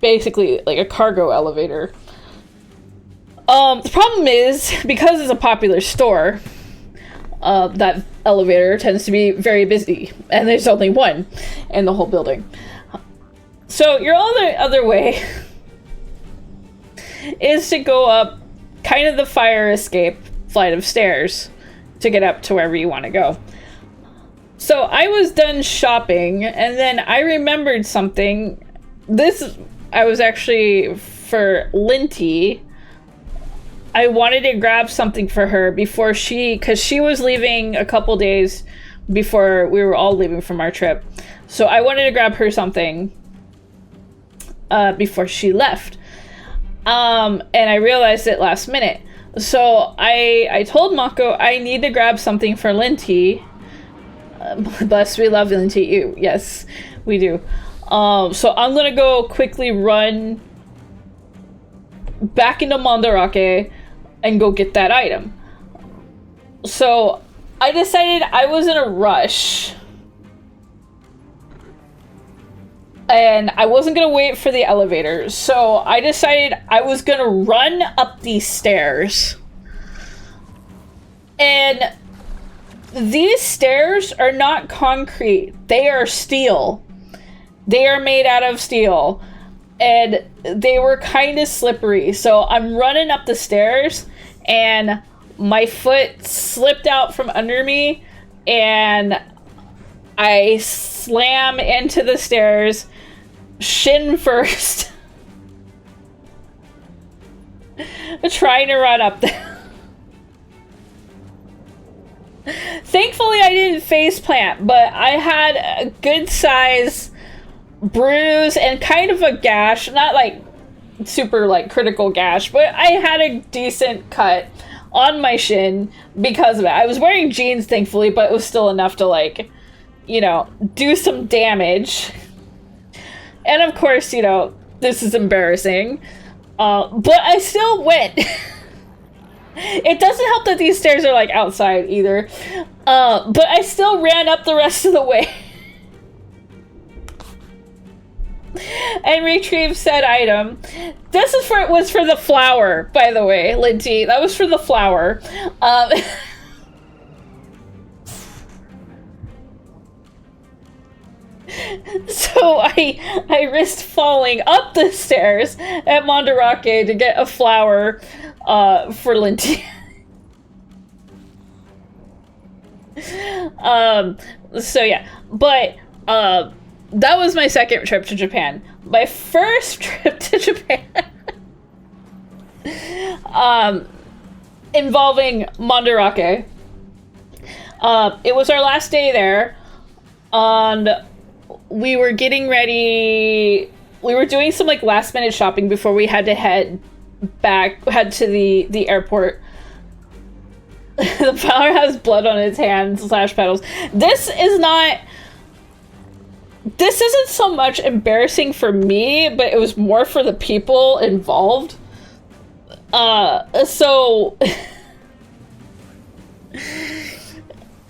basically like a cargo elevator. The problem is, because it's a popular store, that elevator tends to be very busy, and there's only one in the whole building. So your other way is to go up kind of the fire escape flight of stairs to get up to wherever you want to go. So I was done shopping, and then I remembered something. I was actually for Linty. I wanted to grab something for her before because she was leaving a couple days before we were all leaving from our trip. So I wanted to grab her something before she left. And I realized it last minute. So I told Mako I need to grab something for Linty. Bless, we love Linty. Yes, we do. So I'm gonna go quickly run back into Mandarake and go get that item. So I decided I was in a rush. And I wasn't gonna wait for the elevator. So I decided I was gonna run up these stairs. And these stairs are not concrete. They are steel. They are made out of steel. And they were kind of slippery. So I'm running up the stairs and my foot slipped out from under me and I slam into the stairs, shin first, trying to run up there. Thankfully, I didn't faceplant, but I had a good size bruise and kind of a gash, not like super like critical gash, but I had a decent cut on my shin because of it. I was wearing jeans, thankfully, but it was still enough to like, you know, do some damage. And of course, you know, this is embarrassing, but I still went. It doesn't help that these stairs are like outside either, but I still ran up the rest of the way and retrieved said item. This is was for the flower, by the way, Linty. That was for the flower. So I risked falling up the stairs at Mandarake to get a flower for Linty. So yeah, but that was my second trip to Japan. My first trip to Japan involving Mandarake. It was our last day there, and we were getting ready. We were doing some like last minute shopping before we had to head to the airport. The flower has blood on its hands / petals. This isn't so much embarrassing for me, but it was more for the people involved. So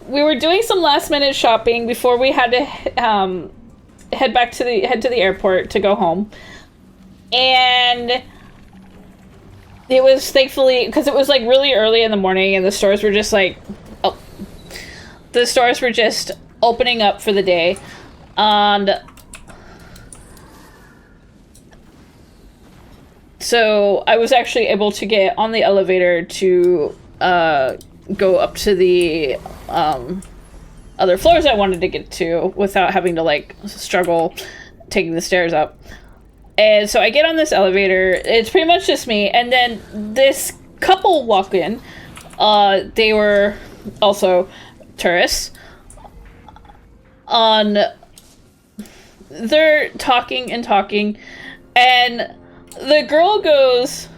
we were doing some last minute shopping before we had to head to the airport to go home. And it was thankfully, because it was like really early in the morning and the stores were just like, the stores were just opening up for the day. And so I was actually able to get on the elevator to go up to the other floors I wanted to get to without having to like struggle taking the stairs up. And so I get on this elevator. It's pretty much just me, and then this couple walk in. They were also tourists. They're talking, and the girl goes,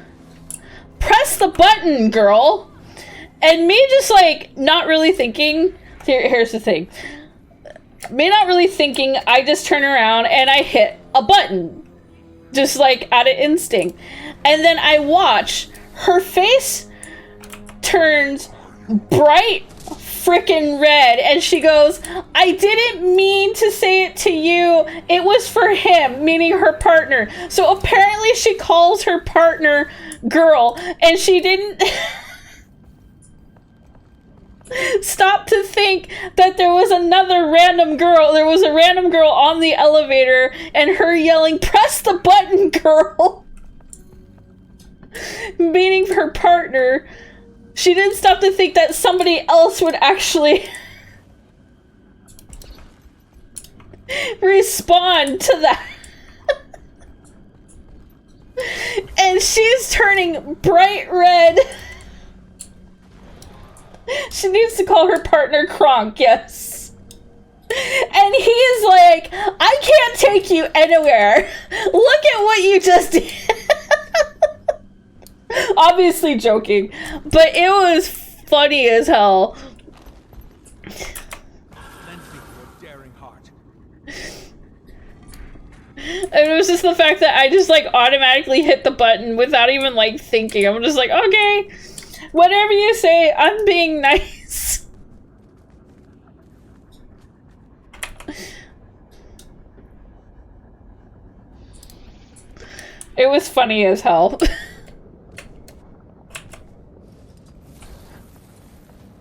"Press the button, girl." And me just like not really thinking. Here's the thing. Me not really thinking, I just turn around and I hit a button. Just like out of instinct. And then I watch her face turns bright freaking red and she goes, "I didn't mean to say it to you. It was for him," meaning her partner. So apparently she calls her partner girl and she didn't stop to think that there was another random girl. There was a random girl on the elevator and her yelling, "Press the button, girl," meaning her partner. She didn't stop to think that somebody else would actually respond to that. And she's turning bright red. She needs to call her partner Kronk, yes. And he is like, "I can't take you anywhere. Look at what you just did." Obviously joking, but it was funny as hell. And it was just the fact that I just like automatically hit the button without even like thinking. I'm just like, okay, whatever you say, I'm being nice. It was funny as hell.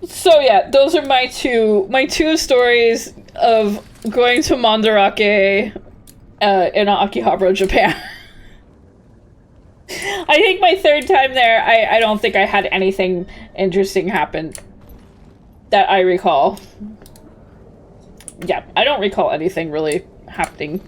So yeah, those are my two stories of going to Mandarake in Akihabara, Japan. I think my third time there, I don't think I had anything interesting happen that I recall. Yeah, I don't recall anything really happening.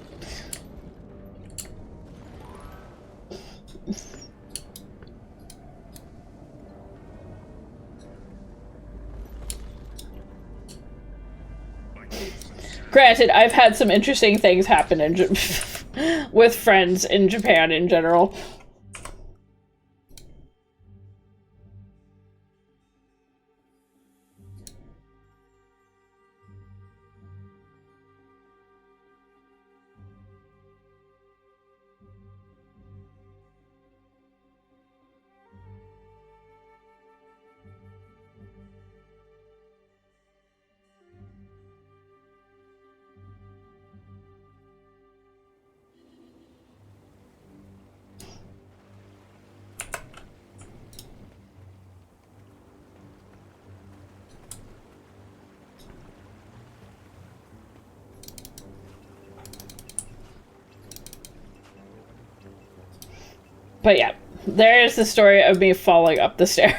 Granted, I've had some interesting things happen in with friends in Japan in general. But yeah, there's the story of me falling up the stairs.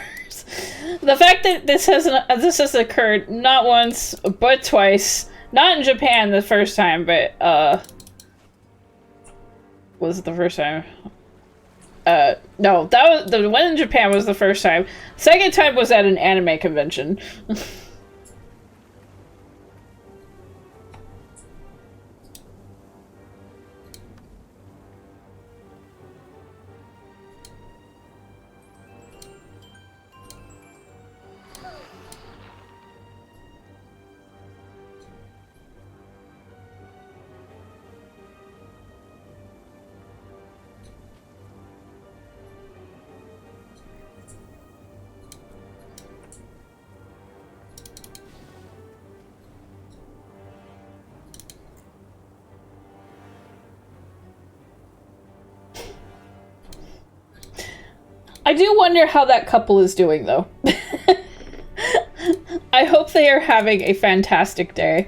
The fact that this has occurred not once but twice, not in Japan the first time, but was it the first time? No, that was the one in Japan was the first time. Second time was at an anime convention. I do wonder how that couple is doing, though. I hope they are having a fantastic day.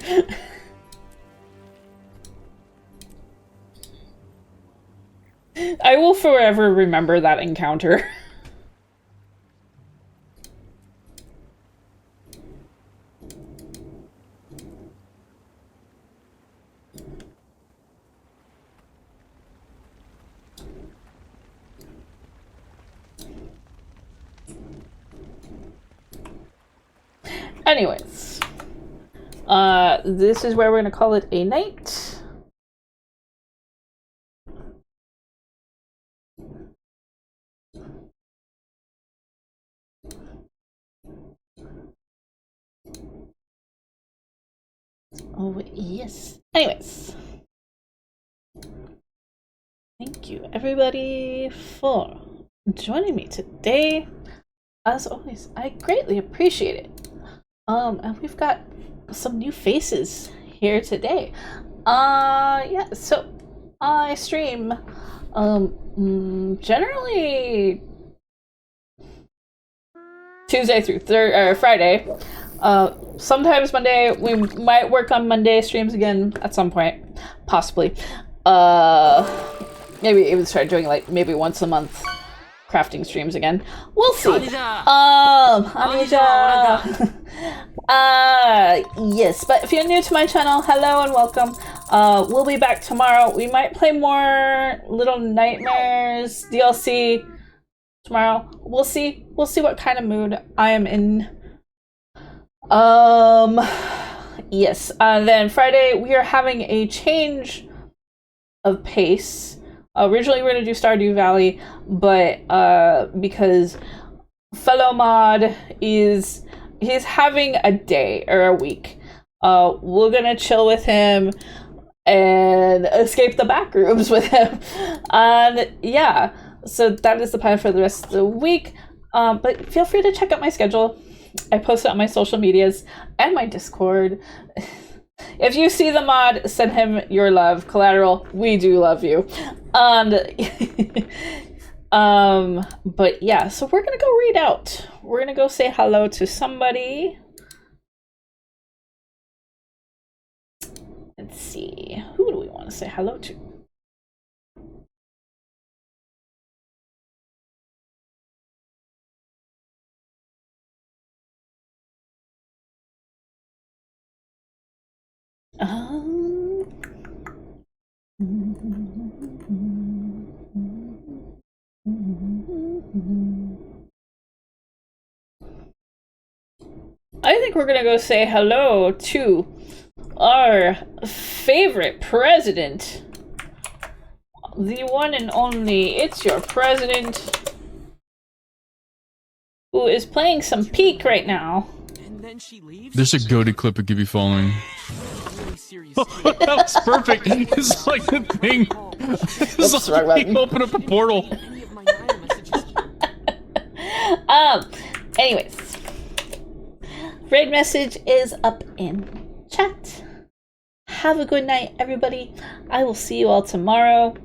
I will forever remember that encounter. Anyways, this is where we're gonna call it a night. Oh, yes. Anyways, thank you everybody for joining me today. As always, I greatly appreciate it. And we've got some new faces here today. Yeah, so I stream, generally Tuesday through Friday. Sometimes Monday. We might work on Monday streams again at some point, possibly. Maybe even start doing like maybe once a month crafting streams again. We'll see. Yes, but if you're new to my channel, hello and welcome. We'll be back tomorrow. We might play more Little Nightmares DLC tomorrow. We'll see what kind of mood I am in. Yes, then Friday we are having a change of pace. Originally, we were gonna do Stardew Valley, but because fellow mod he's having a day or a week, we're gonna chill with him and escape the back rooms with him. And yeah, so that is the plan for the rest of the week. But feel free to check out my schedule. I post it on my social medias and my Discord. If you see the mod, send him your love. Collateral, we do love you. But yeah, so we're gonna go read out. We're gonna go say hello to somebody. Let's see, who do we want to say hello to? I think we're gonna go say hello to our favorite president, the one and only It's Your President, who is playing some Peak right now. There's a goated clip of Gibby falling. That was perfect. It's like the thing. It's like he opened up a portal. Anyways, raid message is up in chat. Have a good night, everybody. I will see you all tomorrow.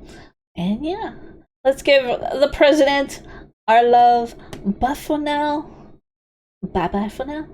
And yeah, let's give the president our love. Bye for now. Bye bye for now.